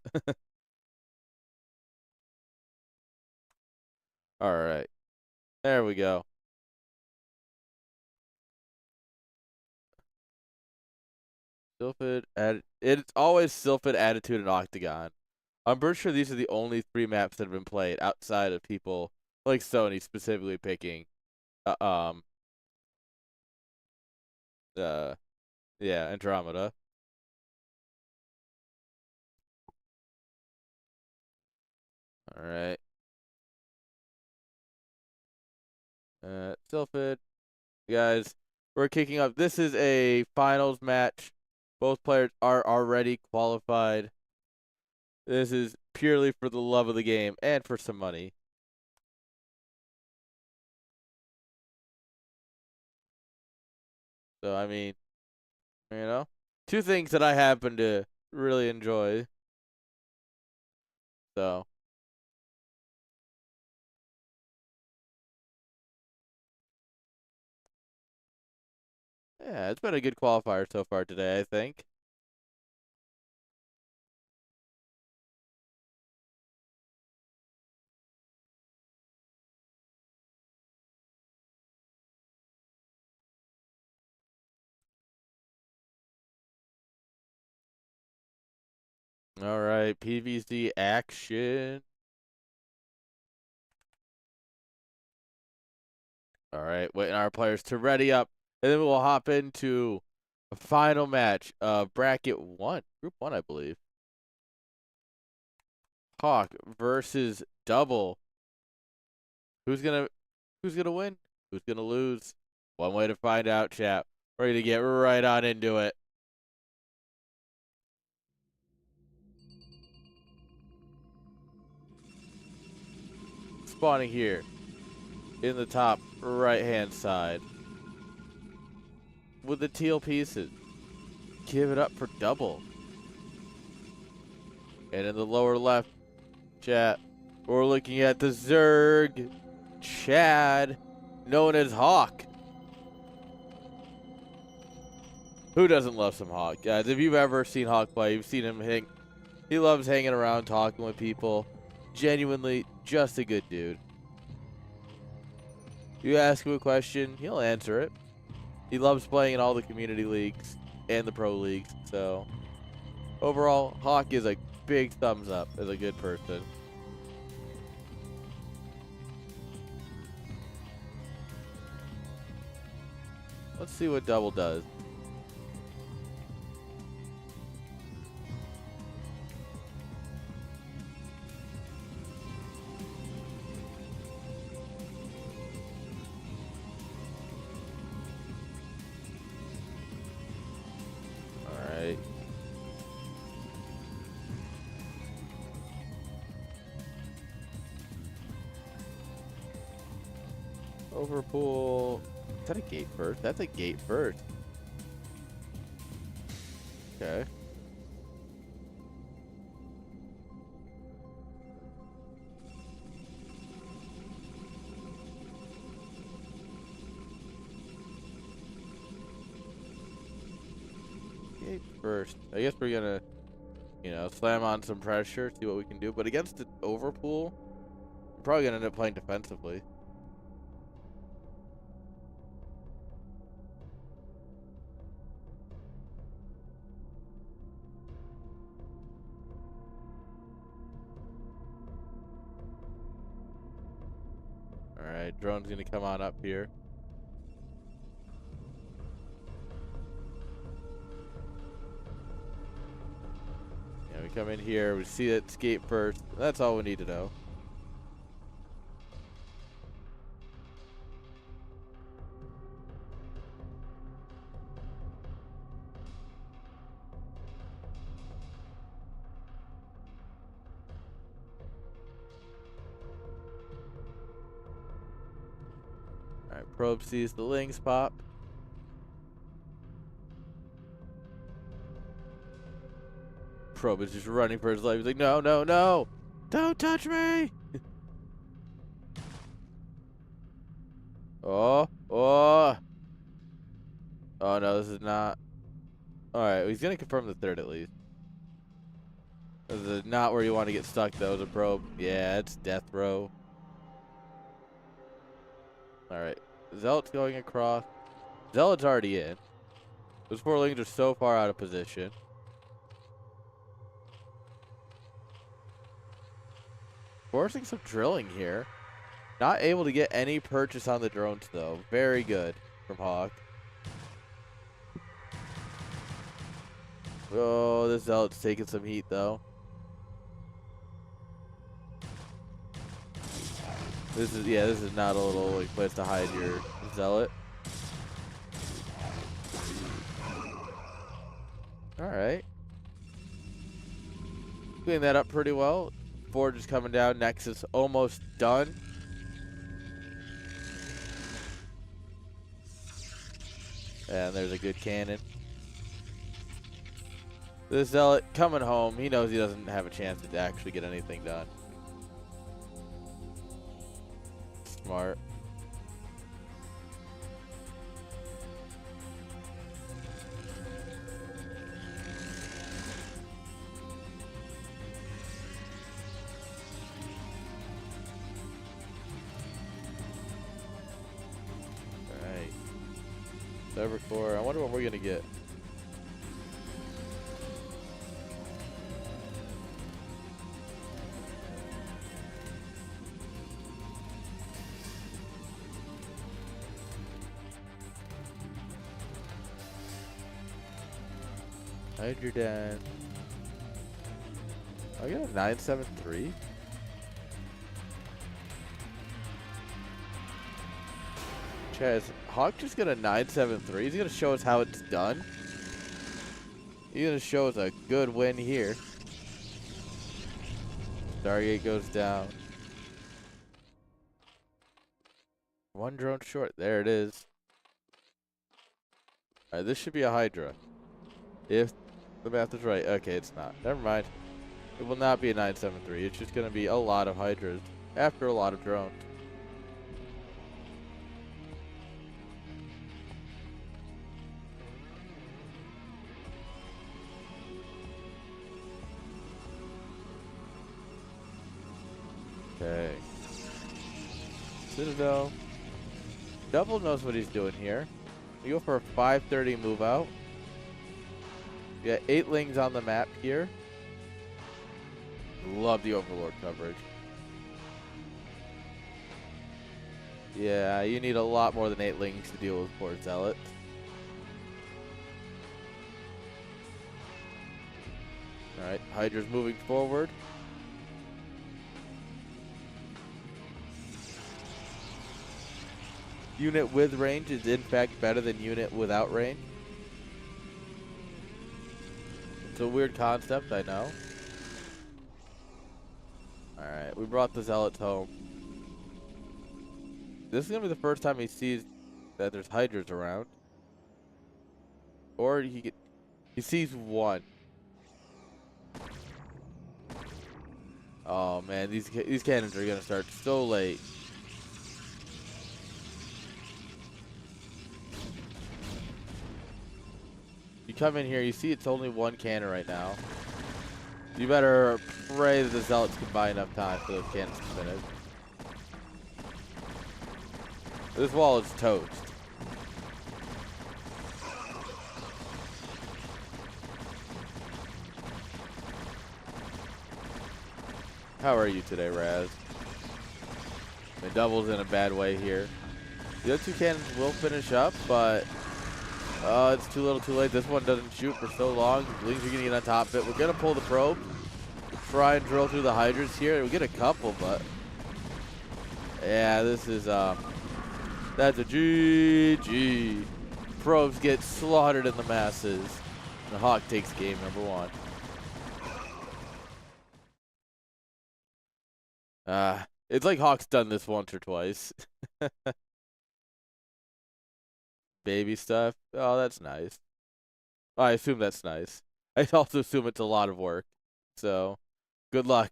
All right. There we go. Sylphid, it's always Sylphid, Attitude, and Octagon. I'm pretty sure these are the only three maps that have been played outside of people like Sony specifically picking, uh, um, uh, yeah, Andromeda. All right. Sylphid, guys, we're kicking up. This is a finals match. Both players are already qualified. This is purely for the love of the game and for some money. So, I mean, you know, two things that I happen to really enjoy. So, yeah, it's been a good qualifier so far today, I think. All right, PVC action. All right, waiting our players to ready up, and then we'll hop into a final match of bracket one, group one, I believe. Hawk versus Double. Who's gonna Who's gonna win? Who's gonna lose? One way to find out, chat. Ready to get right on into it. spawning here in the top right-hand side with the teal pieces. Give it up for double. And in the lower left, chat, we're looking at the Zerg Chad, known as Hawk. Who doesn't love some Hawk? Guys, if you've ever seen Hawk play, you've seen him hang. He loves hanging around, talking with people. Genuinely, just a good dude. You ask him a question, he'll answer it. He loves playing in all the community leagues and the pro leagues. So, overall, Hawk is a big thumbs up as a good person. Let's see what double does. Alright. Overpool. Is that a gate first? That's a gate first. Okay. Gate first. I guess we're gonna, slam on some pressure, see what we can do. But against the overpool, we're probably gonna end up playing defensively. Alright, drone's gonna come on up here. Yeah, we come in here, we see it skate first. That's all we need to know. Alright, probe sees the lings pop. Probe is just running for his life. He's like, no, no, no! Don't touch me! Oh, oh! Oh no, this is not. Alright, he's gonna confirm the third at least. This is not where you want to get stuck though, the probe. Yeah, it's death row. Alright, Zealot's going across. Zealot's already in. Those four lings are so far out of position. Forcing some drilling here. Not able to get any purchase on the drones though. Very good from Hawk. Oh, this Zealot's taking some heat though. This is not a little place to hide your Zealot. Alright. Clean that up pretty well. Forge is coming down. Nexus almost done. And there's a good cannon. This Zealot coming home. He knows he doesn't have a chance to actually get anything done. Smart. Alright. Cybercore. I wonder what we're gonna get. Hydrodan. I got a 973. Chaz, Hawk just got a 973. He's gonna show us how it's done. He's gonna show us a good win here. Stargate goes down. One drone short. There it is. Alright, this should be a Hydra. If the math is right. Okay, it's not. Never mind. It will not be a 973. It's just going to be a lot of Hydras after a lot of drones. Okay. Citadel. Double knows what he's doing here. We go for a 530 move out. We got 8 lings on the map here. Love the Overlord coverage. Yeah, you need a lot more than 8 lings to deal with poor Zealots. Alright, Hydra's moving forward. Unit with range is in fact better than unit without range. It's a weird concept, I know. Alright, we brought the Zealots home. This is going to be the first time he sees that there's Hydras around. Or he sees one. Oh man, these cannons are going to start so late. You come in here, you see it's only one cannon right now. You better pray that the Zealots can buy enough time for those cannons to finish. This wall is toast. How are you today, Raz? The double's in a bad way here. The other 2 cannons will finish up, but it's too little too late. This one doesn't shoot for so long. The Lings are going to get on top of it. We're going to pull the probe. Try and drill through the Hydras here. We get a couple, but yeah, this is that's a GG. Probes get slaughtered in the masses. The Hawk takes game number 1. It's like Hawk's done this once or twice. Baby stuff. Oh, that's nice. I assume that's nice. I also assume it's a lot of work. So, good luck.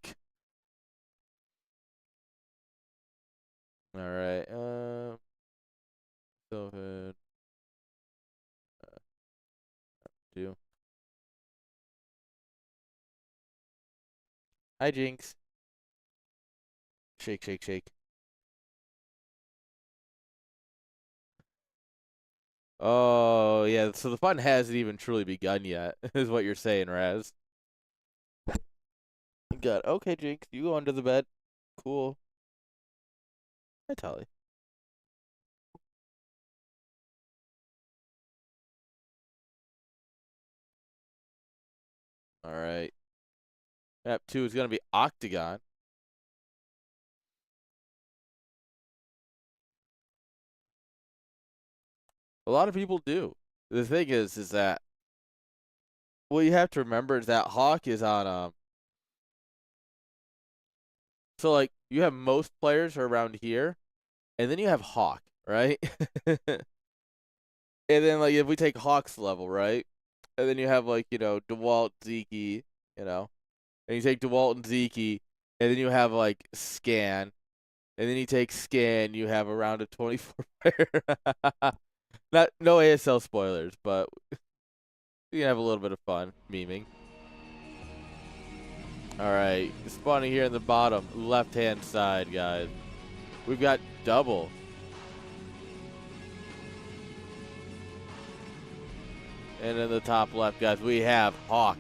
All right. So good. 2. Hi, Jinx. Shake, shake, shake. Oh, yeah, so the fun hasn't even truly begun yet, is what you're saying, Raz. Good. Okay, Jinx, you go under the bed. Cool. Hi, Tully. All right. Map 2 is going to be Octagon. A lot of people do. The thing is that what you have to remember is that Hawk is on so like you have most players are around here, and then you have Hawk, right? And then like if we take Hawk's level, right? And then you have like, DeWalt, Zeke, and you take DeWalt and Zeke, and then you have like Scan, and then you take Scan, you have around a 24 player. No ASL spoilers, but you can have a little bit of fun memeing. All right, spawning here in the bottom left-hand side, guys. We've got double. And in the top left, guys, we have Hawk.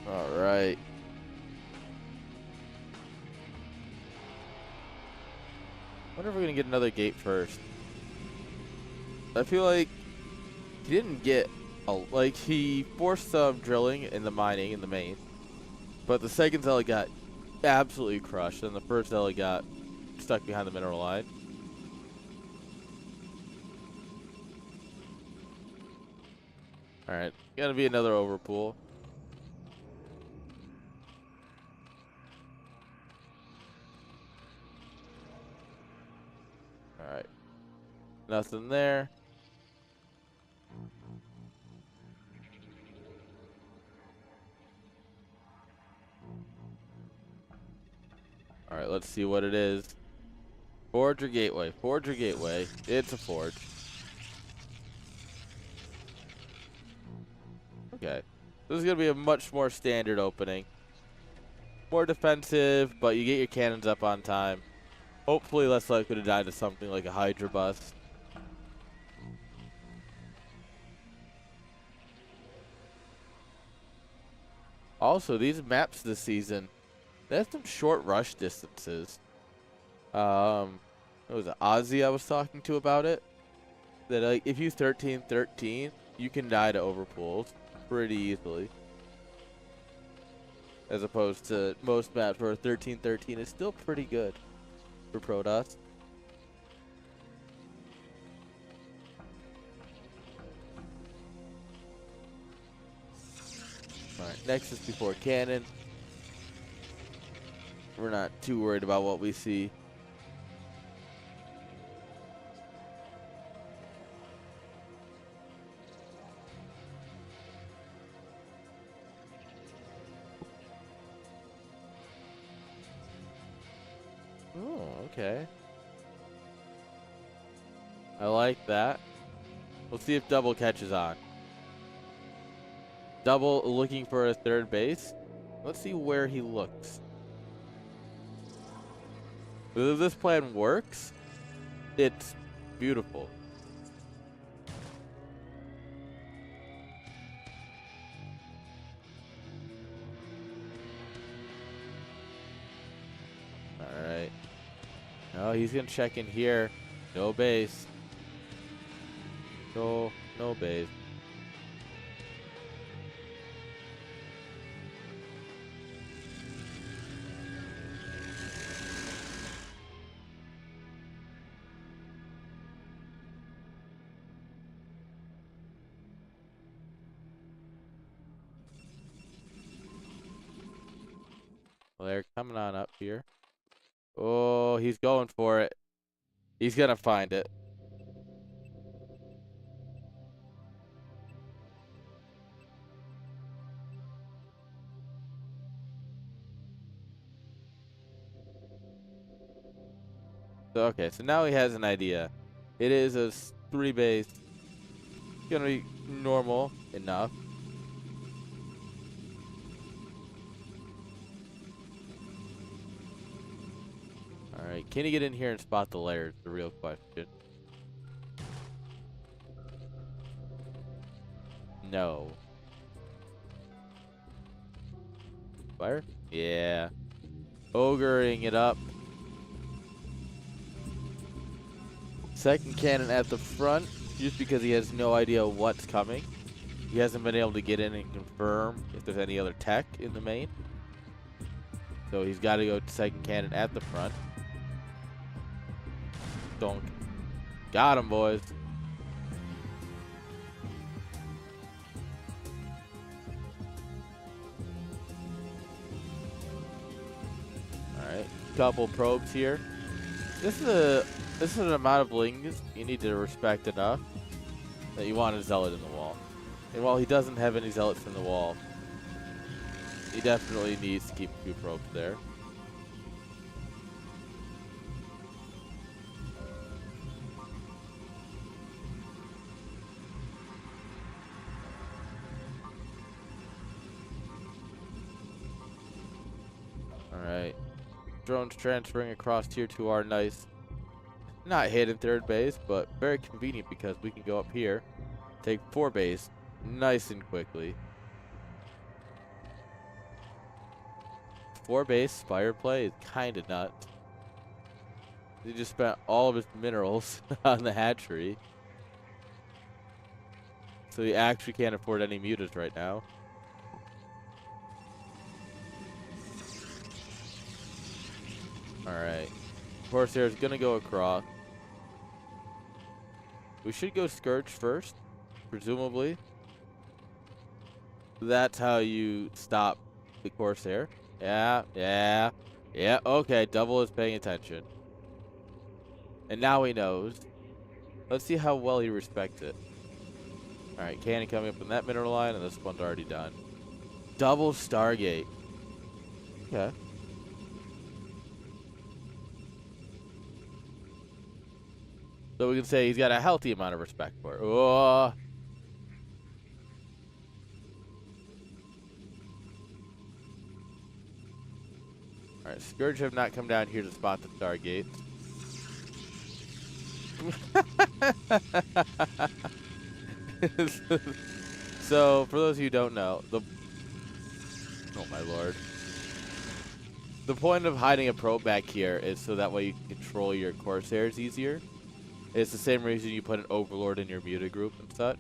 All right. Wonder if we're going to get another gate first. I feel like he didn't get, like, he forced some drilling in the mining in the main. But the second Zelly got absolutely crushed, and the first Zelly got stuck behind the mineral line. All right, gonna be another overpool. All right, nothing there. All right, let's see what it is. Forge or gateway? Forge or gateway? It's a forge. Okay. This is going to be a much more standard opening. More defensive, but you get your cannons up on time. Hopefully less likely to die to something like a Hydra bust. Also, these maps this season, they have some short rush distances. It was Ozzy I was talking to about it. That like if you 13-13, you can die to overpools pretty easily. As opposed to most maps where 13-13 is still pretty good for Protoss. Alright, Nexus before cannon. We're not too worried about what we see. Oh, okay. I like that. We'll see if double catches on. Double looking for a third base. Let's see where he looks. If this plan works, it's beautiful. Alright. No, he's going to check in here. No base. No base. Well, they're coming on up here. Oh, he's going for it. He's going to find it. So, okay, so now he has an idea. It is a 3 base. It's going to be normal enough. Alright, can he get in here and spot the layers? The real question. No. Fire? Yeah. Ogreing it up. Second cannon at the front, just because he has no idea what's coming. He hasn't been able to get in and confirm if there's any other tech in the main. So he's got to go to second cannon at the front. Don't. Got him, boys. Alright, couple probes here. This is an amount of blings you need to respect enough that you want a zealot in the wall. And while he doesn't have any zealots in the wall, he definitely needs to keep a few probes there. Alright. Drones transferring across tier 2 are nice. Not hidden third base, but very convenient because we can go up here, take 4 base, nice and quickly. 4 base Spire play is kind of nuts. He just spent all of his minerals on the hatchery. So he actually can't afford any mutas right now. Alright. Corsair is going to go across. We should go Scourge first, presumably. That's how you stop the Corsair. Yeah. Okay, Double is paying attention. And now he knows. Let's see how well he respects it. Alright, Cannon coming up in that middle line, and this one's already done. Double Stargate. Okay. So we can say he's got a healthy amount of respect for it. Oh. Alright, Scourge have not come down here to spot the Stargate. So, for those of you who don't know, oh my lord. The point of hiding a probe back here is so that way you can control your Corsairs easier. It's the same reason you put an Overlord in your muta group and such.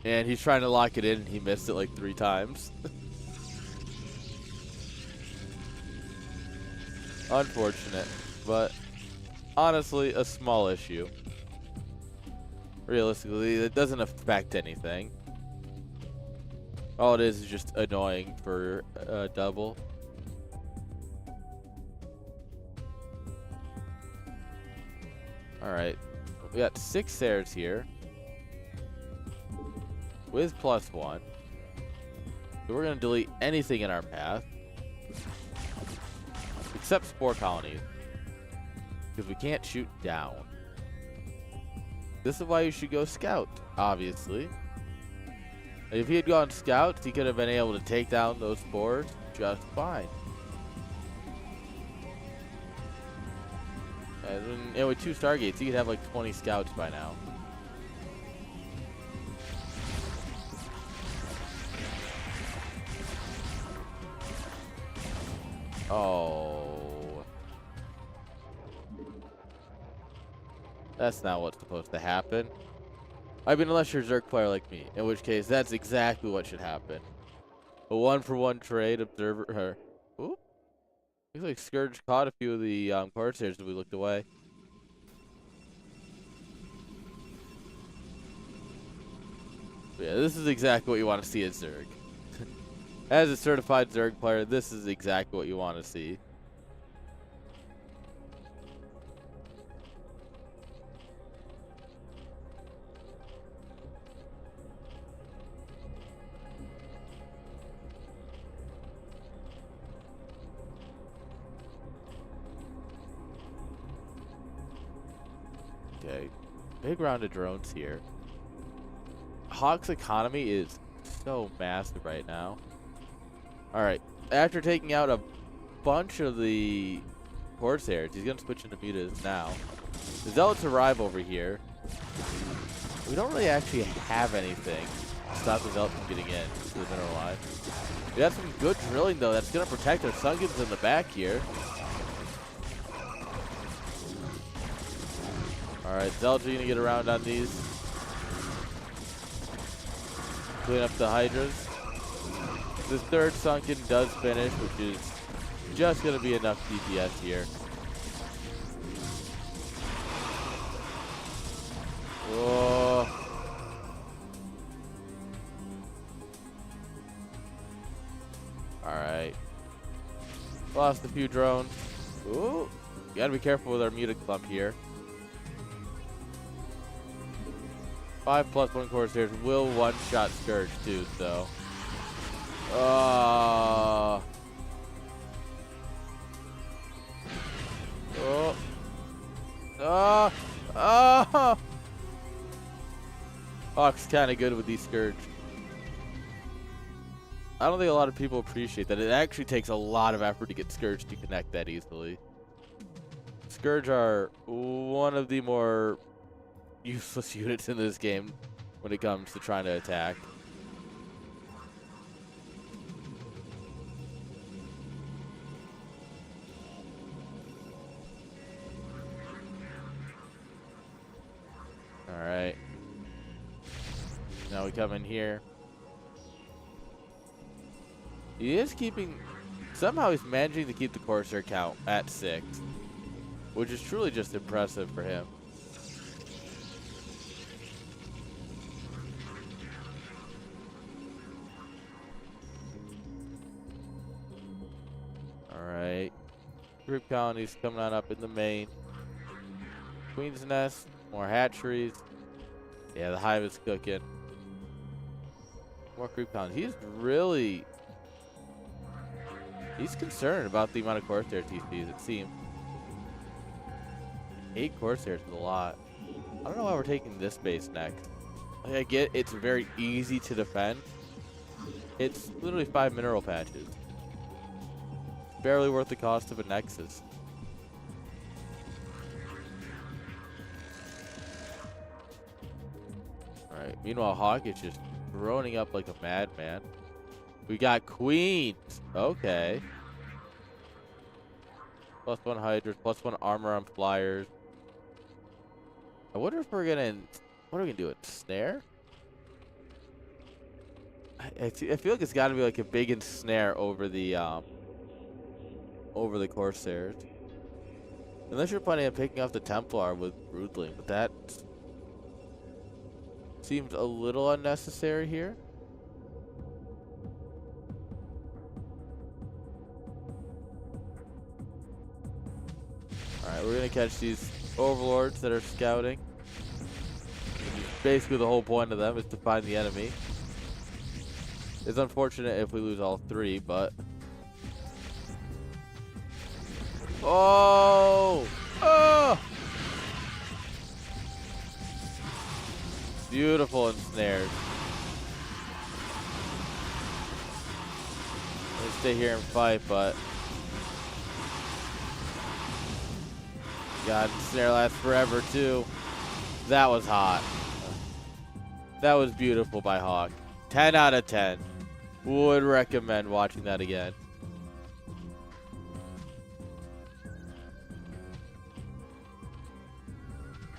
And he's trying to lock it in, and he missed it like 3 times. Unfortunate, but honestly, a small issue. Realistically, it doesn't affect anything. All it is just annoying for Double. Alright, we got 6 Sairs here with +1. So we're going to delete anything in our path except Spore Colonies, because we can't shoot down. This is why you should go Scout, obviously. If he had gone Scout, he could have been able to take down those spores just fine. And with 2 Stargates, he could have like 20 Scouts by now. Oh. That's not what's supposed to happen. I mean, unless you're a Zerg player like me, in which case that's exactly what should happen. A 1-for-1 trade, observer. Ooh. Looks like Scourge caught a few of the Corsairs as we looked away. But yeah, this is exactly what you want to see as Zerg. As a certified Zerg player, this is exactly what you want to see. Okay, big round of drones here. Hawk's economy is so massive right now. Alright, after taking out a bunch of the Corsairs, he's going to switch into mutas now. The Zealots arrive over here. We don't really actually have anything to stop the Zealots from getting in to the mineral line. We got some good drilling, though. That's going to protect our Sungans in the back here. Alright, Zealots are going to get around on these. Clean up the Hydras. This 3rd Sunken does finish, which is just going to be enough DPS here. Whoa. Alright. Lost a few drones. Ooh. You gotta be careful with our muta clump here. 5+1 Corsairs will one-shot Scourge too, so. Oh. Hawk's kind of good with these Scourge. I don't think a lot of people appreciate that. It actually takes a lot of effort to get Scourge to connect that easily. Scourge are one of the more useless units in this game when it comes to trying to attack. Alright. Now we come in here. He is keeping... Somehow he's managing to keep the Corsair count at 6. Which is truly just impressive for him. Group colonies coming on up in the main. Queen's Nest, more hatcheries. Yeah, the hive is cooking. More group colonies. He's concerned about the amount of Corsairs he sees, it seems. 8 Corsairs is a lot. I don't know why we're taking this base next. Like, I get it's very easy to defend. It's literally 5 mineral patches. Barely worth the cost of a Nexus. Alright, meanwhile Hawk is just droning up like a madman. We got Queens. Okay. +1 Hydras, +1 armor on flyers. I wonder if we're gonna... What are we gonna do? Snare? I feel like it's gotta be like a big ensnare over the Corsairs. Unless you're planning on picking off the Templar with Broodling, but that seems a little unnecessary here. Alright, we're gonna catch these overlords that are scouting. Basically the whole point of them is to find the enemy. It's unfortunate if we lose all 3, but... Oh! Oh! Beautiful ensnared. I'm gonna stay here and fight, but... God, ensnare lasts forever, too. That was hot. That was beautiful by Hawk. 10 out of 10. Would recommend watching that again.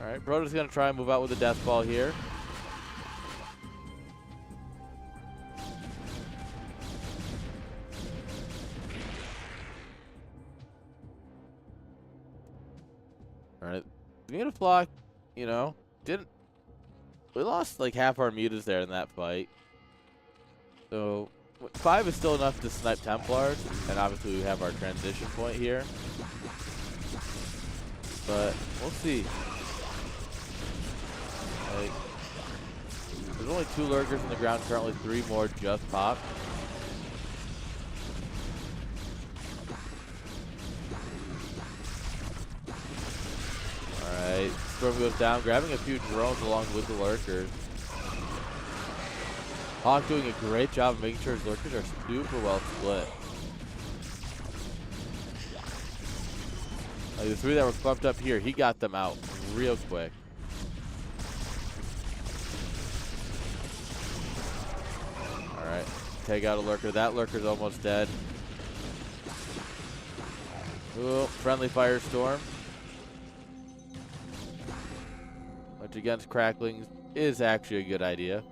Alright, Proto's gonna try and move out with a death ball here. Alright. The Mutaflock, you know, didn't... We lost like half our mutas there in that fight. So, 5 is still enough to snipe Templars, and obviously we have our transition point here. But, we'll see. Like, there's only 2 lurkers in the ground currently, 3 more just popped. Alright, Storm goes down, grabbing a few drones along with the lurkers. Hawk doing a great job of making sure his lurkers are super well split. Like the 3 that were clumped up here, he got them out real quick. Alright, take out a lurker. That lurker's almost dead. Ooh, friendly firestorm. Which against cracklings is actually a good idea.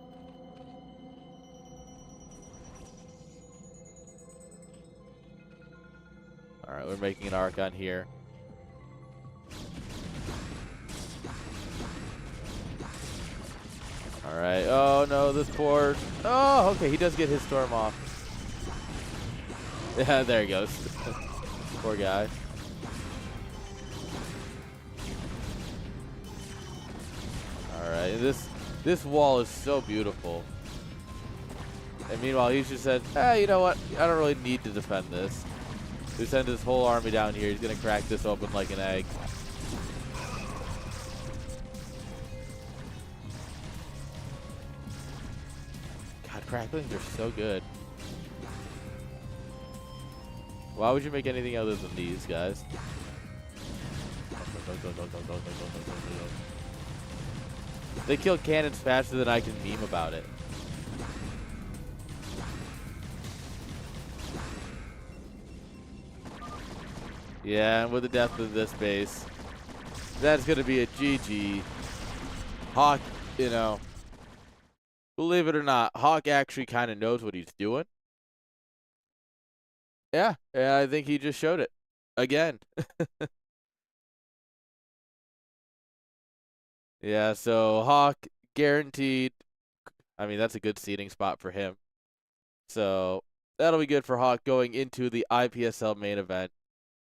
Alright, we're making an Archon here. Alright, oh no, this poor... Oh, okay, he does get his storm off. Yeah, there he goes. Poor guy. Alright, this wall is so beautiful. And meanwhile, he's just said, you know what? I don't really need to defend this. We send his whole army down here. He's going to crack this open like an egg. God, cracklings are so good. Why would you make anything other than these, guys? They kill cannons faster than I can meme about it. Yeah, and with the depth of this base, that's going to be a GG. Hawk, you know, believe it or not, Hawk actually kind of knows what he's doing. Yeah, I think he just showed it again. Yeah, so Hawk guaranteed. I mean, that's a good seeding spot for him. So that'll be good for Hawk going into the IPSL main event.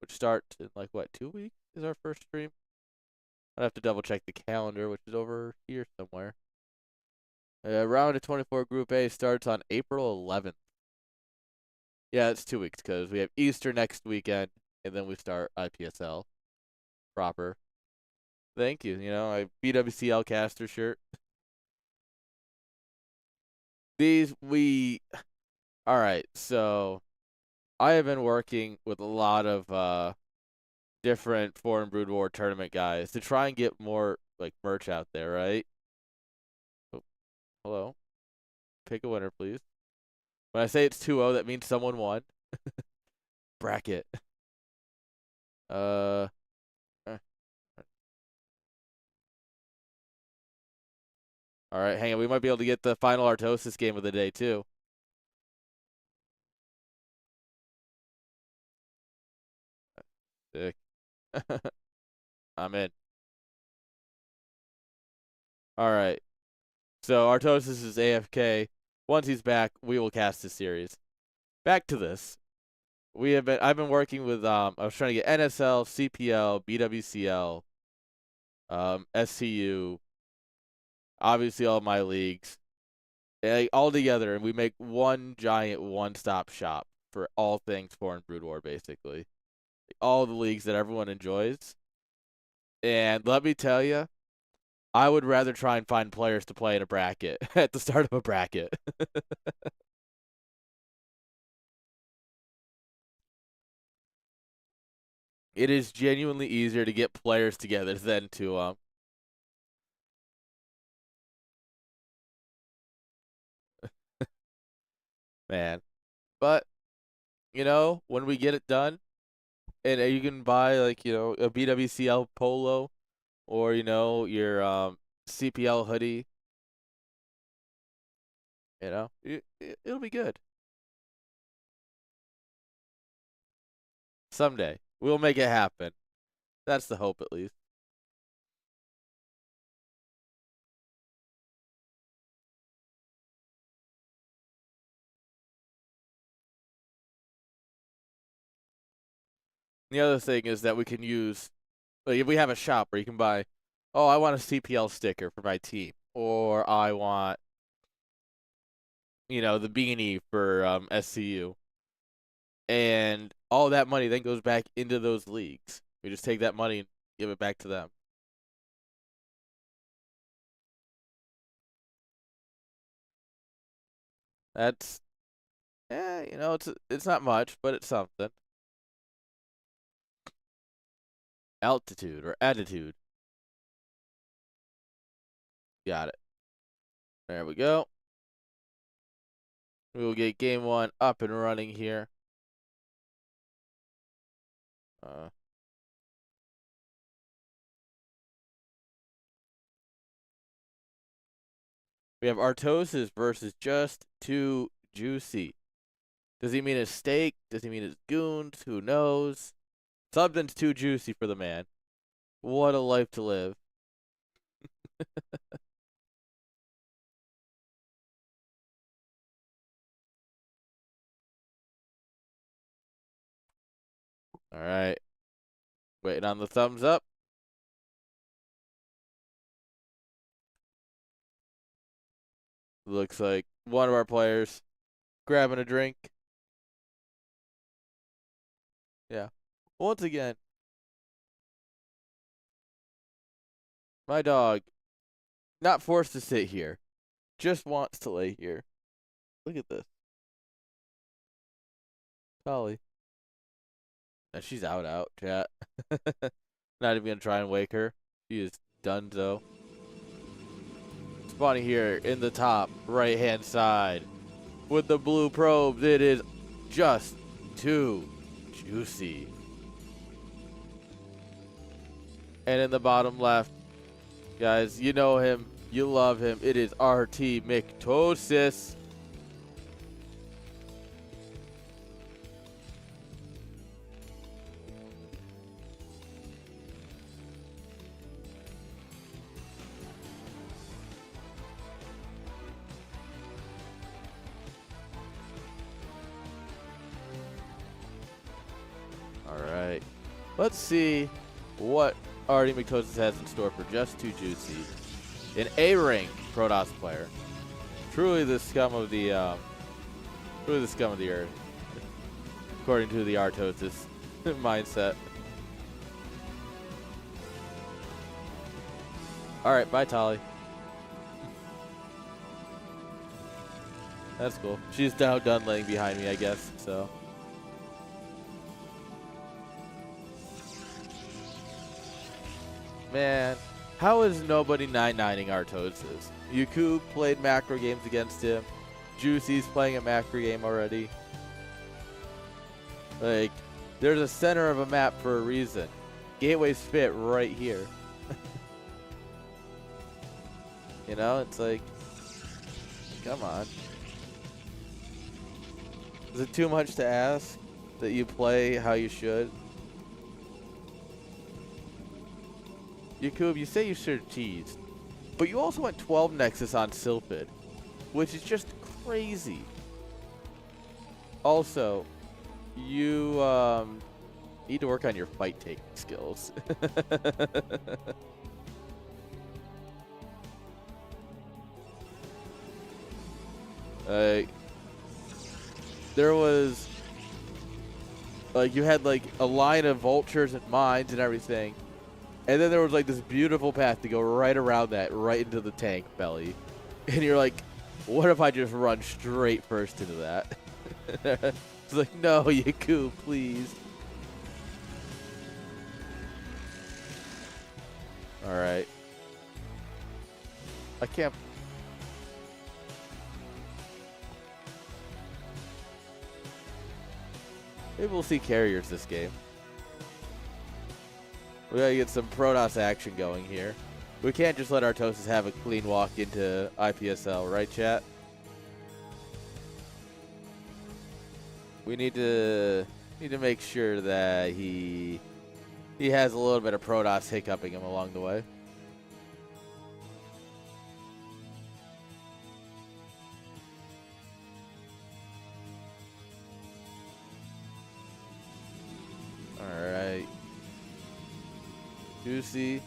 which starts in like what, 2 weeks is our first stream. I'd have to double check the calendar, which is over here somewhere. Round of 24 Group A starts on April 11th. Yeah, it's 2 weeks because we have Easter next weekend, and then we start IPSL proper. Thank you. You know, I BWCL caster shirt. All right. So I have been working with a lot of different Foreign Brood War tournament guys to try and get more like merch out there, right? Oh, hello. Pick a winner, please. When I say it's 2-0, that means someone won. Bracket. Uh, eh. All right, hang on. We might be able to get the final Artosis game of the day too. Sick. I'm in. All right. So Artosis is AFK. Once he's back, we will cast this series. Back to this. I've been working with I was trying to get NSL, CPL, BWCL, SCU, obviously all my leagues, all together, and we make one giant one-stop shop for all things Foreign Brood War, basically. All the leagues that everyone enjoys. And let me tell you, I would rather try and find players to play in a bracket at the start of a bracket. It is genuinely easier to get players together than to man. But you know, when we get it done, and you can buy like a BWCL polo or your CPL hoodie. It'll be good someday. We'll make it happen. That's the hope, at least. The other thing is that we can use, like, if we have a shop where you can buy, oh, I want a CPL sticker for my team, or I want, the beanie for SCU, and all that money then goes back into those leagues. We just take that money and give it back to them. That's, it's not much, but it's something. Altitude or attitude. Got it. There we go. We will get game one up and running here. Uh, we have Artosis versus Just Too Juicy. Does he mean his steak? Does he mean his goons? Who knows? Something's too juicy for the man. What a life to live. All right. Waiting on the thumbs up. Looks like one of our players grabbing a drink. Yeah. Once again, my dog, not forced to sit here, just wants to lay here. Look at this. Collie. And she's out, chat. Not even gonna try and wake her. She is done so. Spawning here in the top right hand side with the blue probes. It is Just Too Juicy. And in the bottom left, guys, you know him, you love him. It is RT Mictosis. All right. Let's see what Artie McTosis has in store for Just Too Juicy. An A-rank Protoss player. Truly the scum of the earth. According to the Artosis mindset. Alright, bye Tolly. That's cool. She's now done laying behind me, I guess, so. Man, how is nobody 9-9ing Artosis? Yuku played macro games against him. Juicy's playing a macro game already. Like, there's a center of a map for a reason. Gateways fit right here. You know, it's like, come on. Is it too much to ask that you play how you should? Yakub, you say you should have teased, but you also went 12 Nexus on Sylphid, which is just crazy. Also, you need to work on your fight taking skills. There was, like, you had like a line of vultures and mines and everything, and then there was like this beautiful path to go right around that, right into the tank belly, and you're like, what if I just run straight first into that? It's like, no, Yaku, please. All right. I can't. Maybe we'll see carriers this game. We gotta get some Protoss action going here. We can't just let Artosis have a clean walk into IPSL, right, chat? We need to make sure that he has a little bit of Protoss hiccuping him along the way. Alright. Juicy.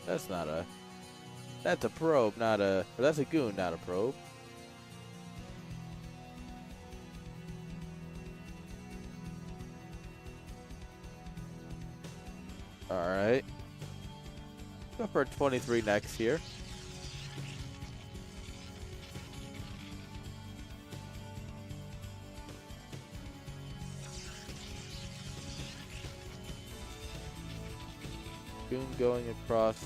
That's a probe, not a, or that's a goon, not a probe. Alright. Go for a 23 next here. Goon going across.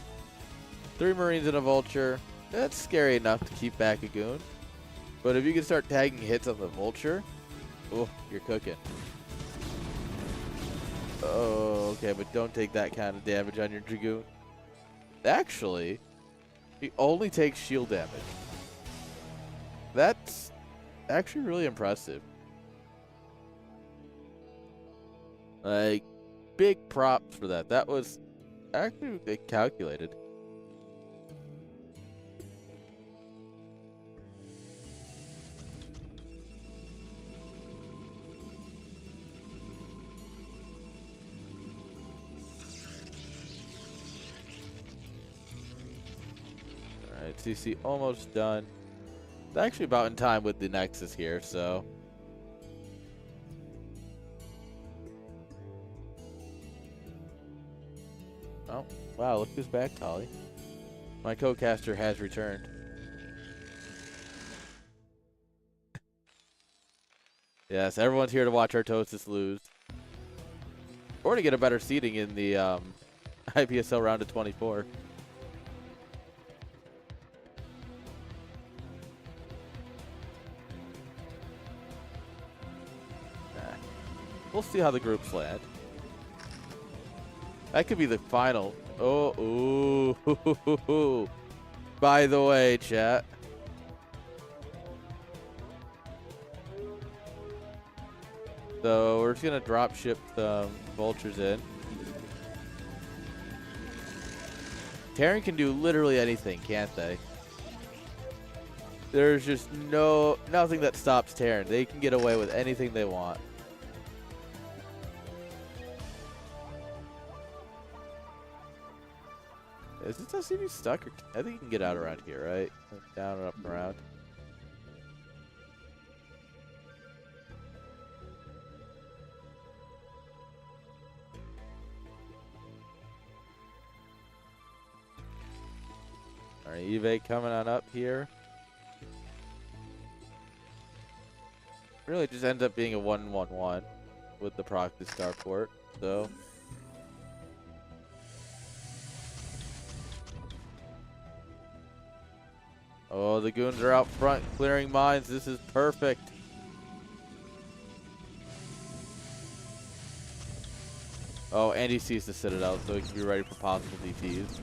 3 Marines and a Vulture. That's scary enough to keep back a Goon. But if you can start tagging hits on the Vulture, oh, you're cooking. Oh, okay, but don't take that kind of damage on your Dragoon. Actually, he only takes shield damage. That's actually really impressive. Like, big props for that. That was actually calculated. Alright, CC almost done. It's actually about in time with the Nexus here, so. Oh, wow, look who's back, Tolly. My co-caster has returned. Yes, everyone's here to watch Artosis lose. Or to get a better seating in the IPSL round of 24. We'll see how the groups land. That could be the final. Oh, ooh. By the way, chat. So we're just gonna drop ship the vultures in. Terran can do literally anything, can't they? There's just nothing that stops Terran. They can get away with anything they want. Is this SCV stuck? Or I think you can get out around here, right? Down and up and around. Alright, Eve coming on up here. Really just ends up being a 1-1-1 with the proc to starport, so. Oh, the goons are out front clearing mines. This is perfect. Oh, and he sees the Citadel, so he can be ready for possible DPs.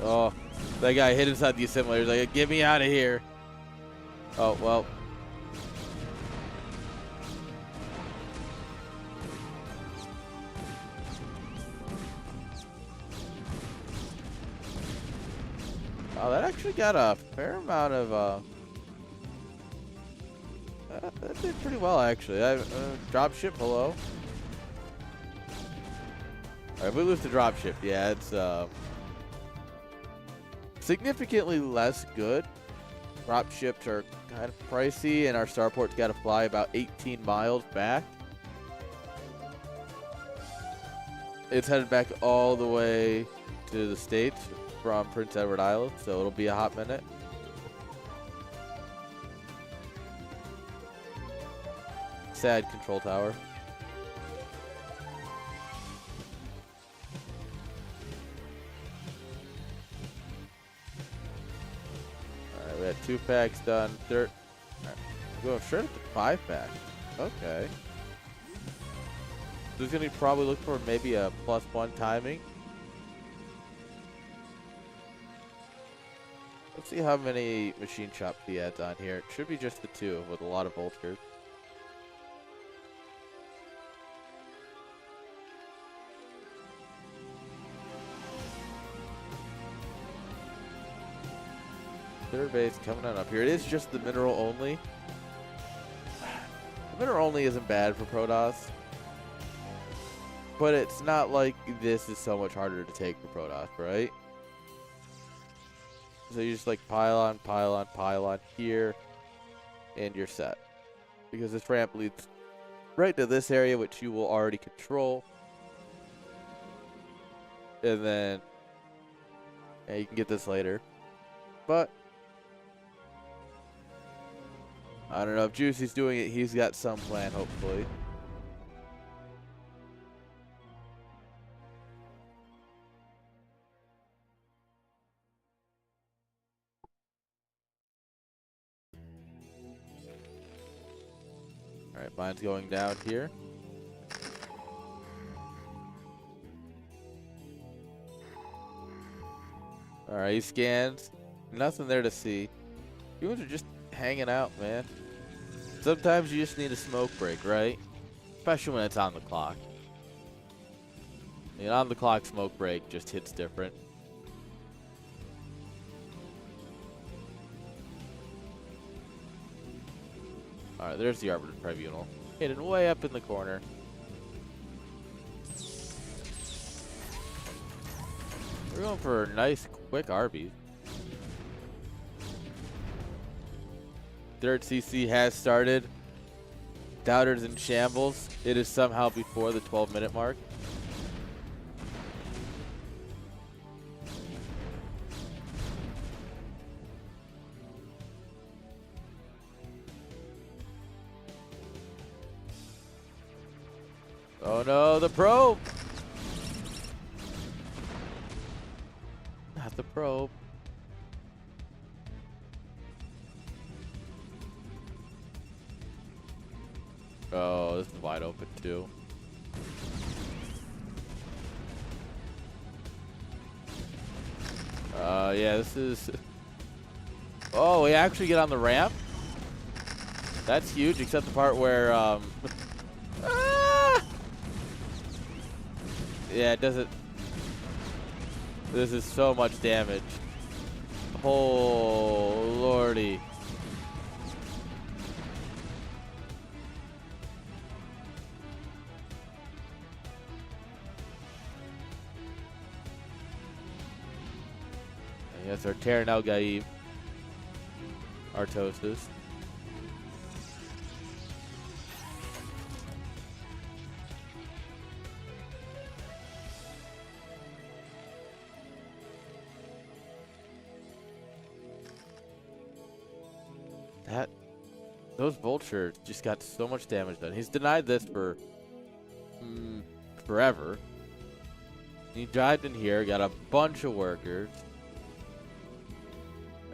Oh, that guy hit inside the assimilator. He's like, get me out of here. Oh, well. Oh, that actually got a fair amount of, that did pretty well, actually. Dropship, hello. Alright, we lose the dropship. Yeah, it's, significantly less good. Dropships are kind of pricey, and our starport's got to fly about 18 miles back. It's headed back all the way to the States from Prince Edward Island, so it'll be a hot minute. Sad control tower. Alright, we had 2 packs done. Dirt. Right. Go straight up to 5 packs. Okay. So he's gonna probably look for maybe a +1 timing. Let's see how many machine shops he adds on here. It should be just the 2 with a lot of vultures. Third base coming on up here. It is just the mineral only. The mineral only isn't bad for Protoss, but it's not like this is so much harder to take for Protoss, right? So you just like pile on here, and you're set. Because this ramp leads right to this area, which you will already control. And then yeah, you can get this later. But I don't know if Juicy's doing it. He's got some plan, hopefully. All right, mine's going down here. All right, he scans. Nothing there to see. Humans are just hanging out, man. Sometimes you just need a smoke break, right? Especially when it's on the clock. And on the clock smoke break just hits different. Alright, there's the Arbiter Tribunal. Hidden way up in the corner. We're going for a nice, quick Arby's. Third CC has started. Doubters in shambles. It is somehow before the 12-minute mark. Oh no, the probe! Not the probe. Oh, this is wide open too. Yeah, this is... Oh, we actually get on the ramp? That's huge, except the part where, Ah! Yeah, it doesn't... This is so much damage. Oh, lordy. Yes, our Terran El Gaib. Artosis. Those vultures just got so much damage done. He's denied this for forever. He dived in here, got a bunch of workers.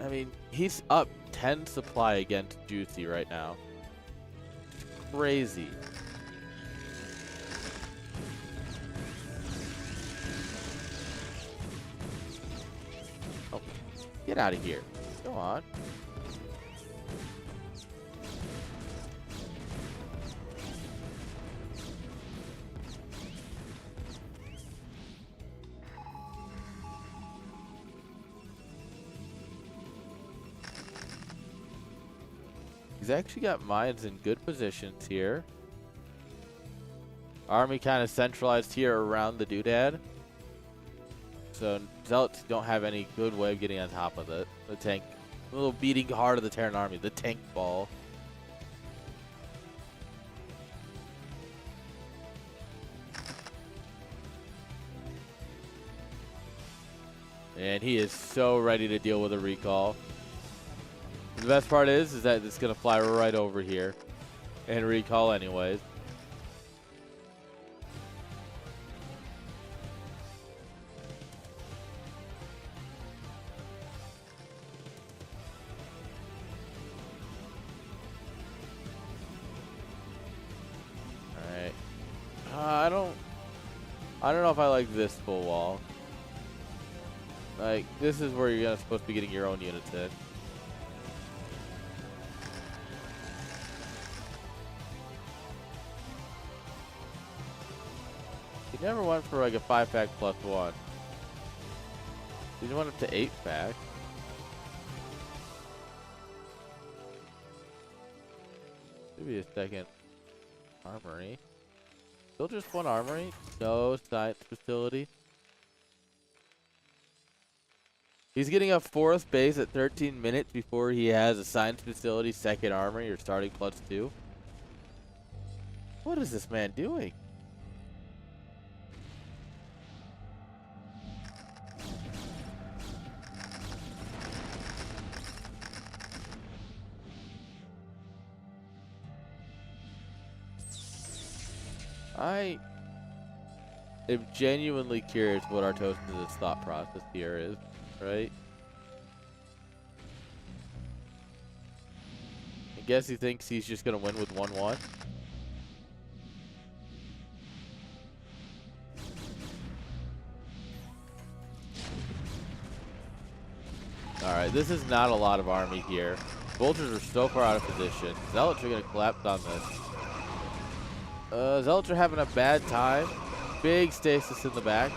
I mean, he's up 10 supply against Juicy right now. Crazy. Oh, get out of here. Go on. He's actually got mines in good positions here. Army kind of centralized here around the doodad. So Zealots don't have any good way of getting on top of it. The tank, a little beating heart of the Terran army, the tank ball. And he is so ready to deal with a recall. The best part is that it's going to fly right over here and recall anyways. Alright. I don't know if I like this full wall. Like, this is where you're supposed to be getting your own units in. He never went for like a 5-pack plus 1. He went up to 8-pack. Should be a second armory. Still just one armory. No science facility. He's getting a 4th base at 13 minutes before he has a science facility, 2nd armory, or starting +2. What is this man doing? I am genuinely curious what Artosis' thought process here is, right? I guess he thinks he's just going to win with 1-1. Alright, this is not a lot of army here. Vultures are so far out of position. Zealots are going to collapse on this. Zealots are having a bad time. Big stasis in the back.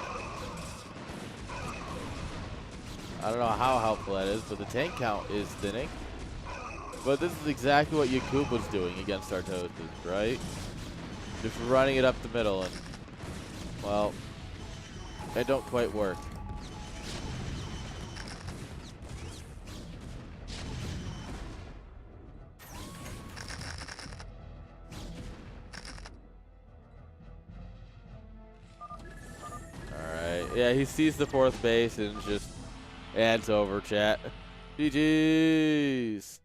I don't know how helpful that is, but the tank count is thinning. But this is exactly what Yakub was doing against Artosis, right? Just running it up the middle, and, well, it don't quite work. Yeah, he sees the 4th base and just adds over, chat. GG's.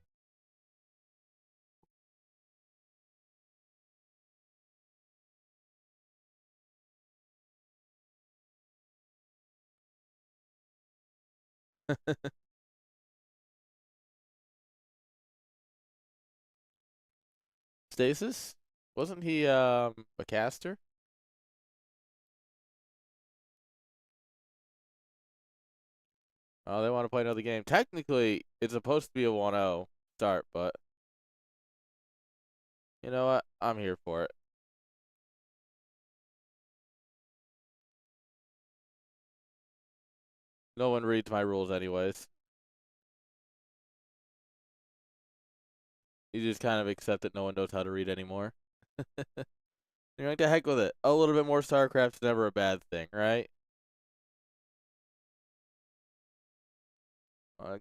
Stasis? Wasn't he a caster? Oh, they want to play another game. Technically, it's supposed to be a 1-0 start, but you know what? I'm here for it. No one reads my rules anyways. You just kind of accept that no one knows how to read anymore. You're like, to heck with it. A little bit more StarCraft's never a bad thing, right?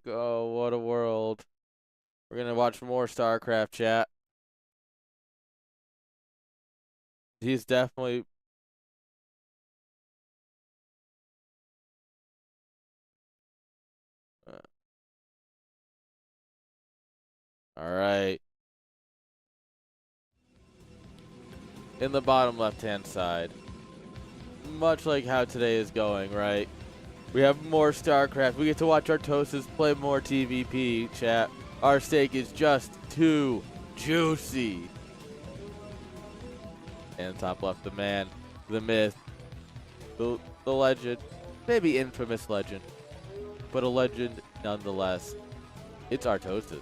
Go, what a world. We're going to watch more StarCraft chat. He's definitely... all right. In the bottom left-hand side. Much like how today is going, right? We have more StarCraft. We get to watch our Toasters play more TVP, chat. Our steak is just too juicy. And top left, the man, the myth, the legend, maybe infamous legend, but a legend nonetheless. It's our Toasters.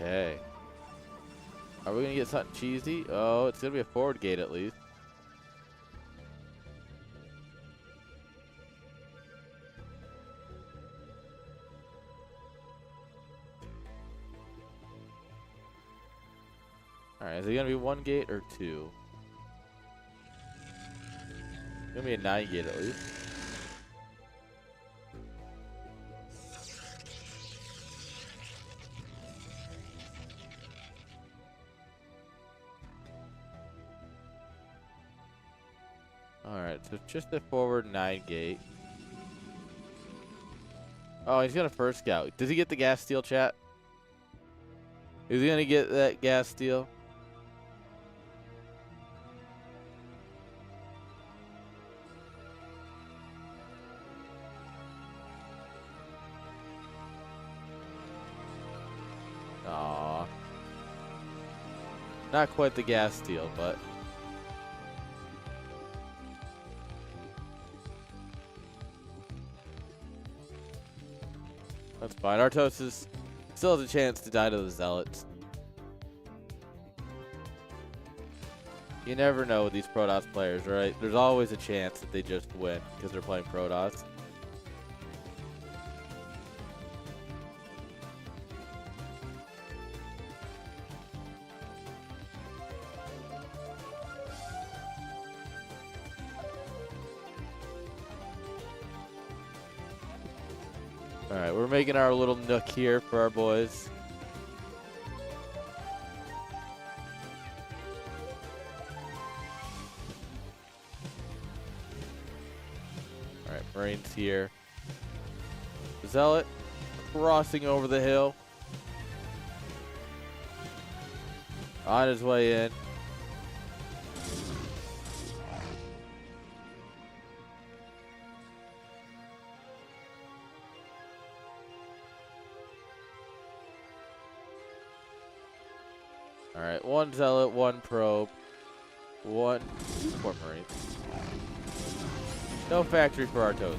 Okay. Are we going to get something cheesy? Oh, it's going to be a forward gate at least. Alright, is it going to be one gate or two? It's going to be a 9 gate at least. Alright, so just a forward 9 gate. Oh, he's going to first scout. Does he get the gas steal, chat? Is he going to get that gas steal? Aww. Not quite the gas steal, but... that's fine. Artos still has a chance to die to the Zealots. You never know with these Protoss players, right? There's always a chance that they just win because they're playing Protoss. Alright, we're making our little nook here for our boys. Alright, Marines here. Zealot crossing over the hill. On his way in. Alright, one Zealot, one Probe, one Port Marine. No factory for our Toasters.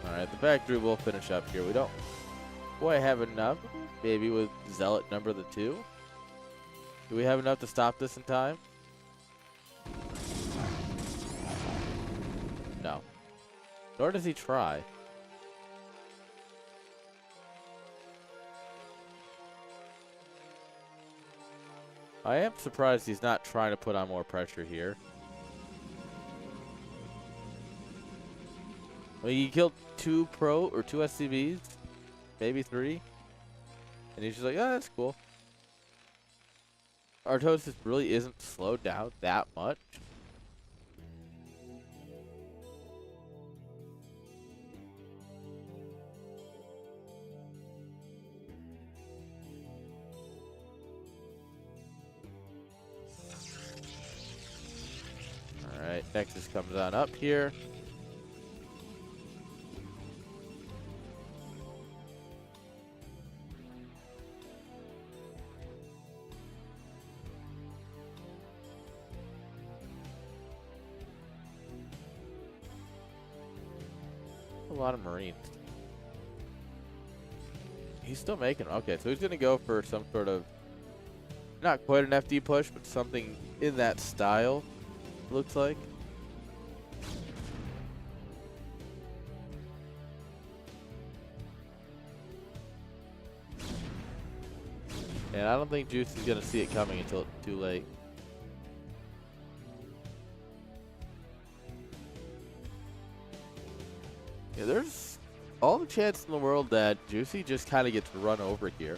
Alright, the factory will finish up here. We don't quite have enough. Maybe with Zealot number the 2. Do we have enough to stop this in time? No. Nor does he try. I am surprised he's not trying to put on more pressure here. I mean, he killed 2 Pro or 2 SCVs, maybe 3. And he's just like, oh, that's cool. Artos really isn't slowed down that much. Alright, Nexus comes on up here. A lot of Marines. He's still making them. Okay, so he's going to go for some sort of Not quite an FD push, but something in that style, looks like. And I don't think Juice is going to see it coming until it's too late. Yeah, there's all the chance in the world that Juicy just kind of gets run over here.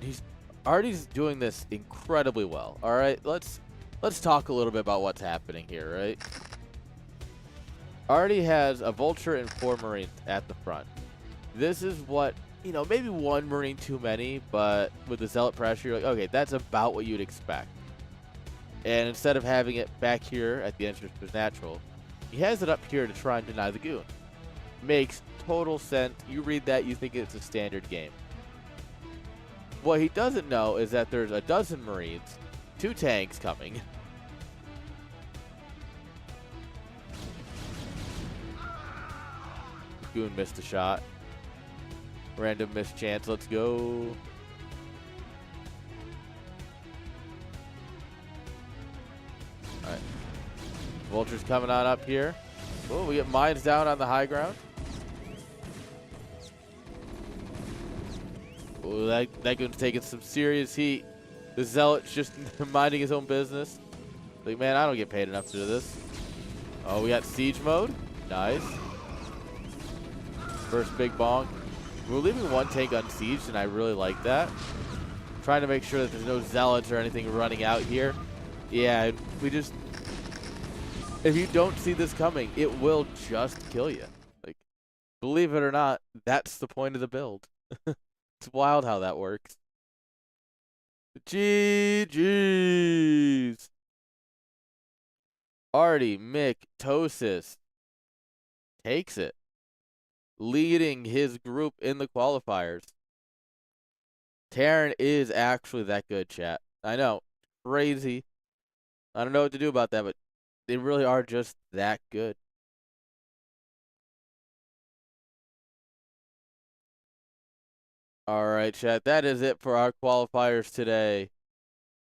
He's Artie's doing this incredibly well. All right, let's talk a little bit about what's happening here, right? Artie has a Vulture and 4 Marines at the front. This is what, you know, maybe 1 Marine too many, but with the Zealot pressure, you're like, okay, that's about what you'd expect. And instead of having it back here at the entrance to natural, he has it up here to try and deny the goon. Makes total sense. You read that, you think it's a standard game. What he doesn't know is that there's a dozen Marines, 2 tanks coming. Goon missed a shot. Random missed chance. Let's go. Alright. Vulture's coming on up here. Oh, we get mines down on the high ground. Oh, that goon's taking some serious heat. The Zealot's just minding his own business. Like, man, I don't get paid enough to do this. Oh, we got siege mode. Nice. First big bonk. We're leaving 1 tank unsieged, and I really like that. Trying to make sure that there's no Zealots or anything running out here. Yeah, we just... If you don't see this coming, it will just kill you. Like, believe it or not, that's the point of the build. It's wild how that works. GG's. Artie, Mick, Tosis takes it, leading his group in the qualifiers. Terran is actually that good, chat. I know, crazy. I don't know what to do about that, but they really are just that good. All right, chat. That is it for our qualifiers today.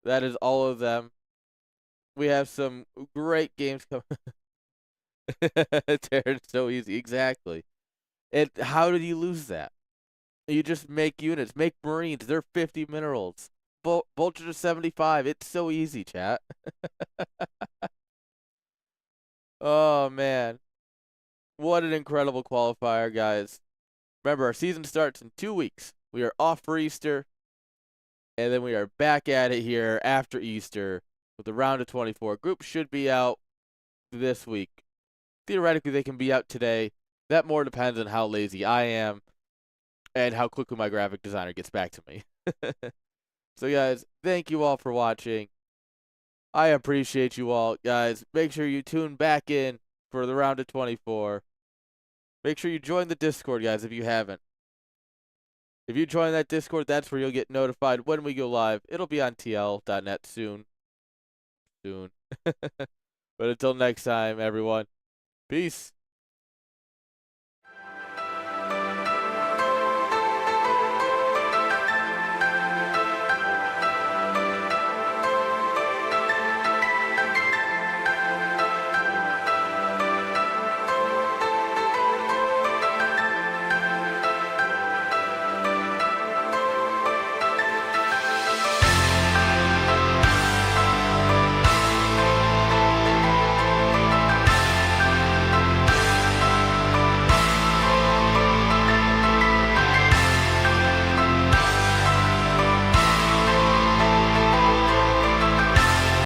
That is all of them. We have some great games coming. Terran's so easy. Exactly. And how did you lose that? You just make units. Make Marines. They're 50 minerals. Vulture to 75. It's so easy, chat. Oh, man. What an incredible qualifier, guys. Remember, our season starts in 2 weeks. We are off for Easter. And then we are back at it here after Easter with the round of 24. Group should be out this week. Theoretically, they can be out today. That more depends on how lazy I am and how quickly my graphic designer gets back to me. So, guys, thank you all for watching. I appreciate you all. Guys, make sure you tune back in for the round of 24. Make sure you join the Discord, guys, if you haven't. If you join that Discord, that's where you'll get notified when we go live. It'll be on TL.net soon. But until next time, everyone, peace.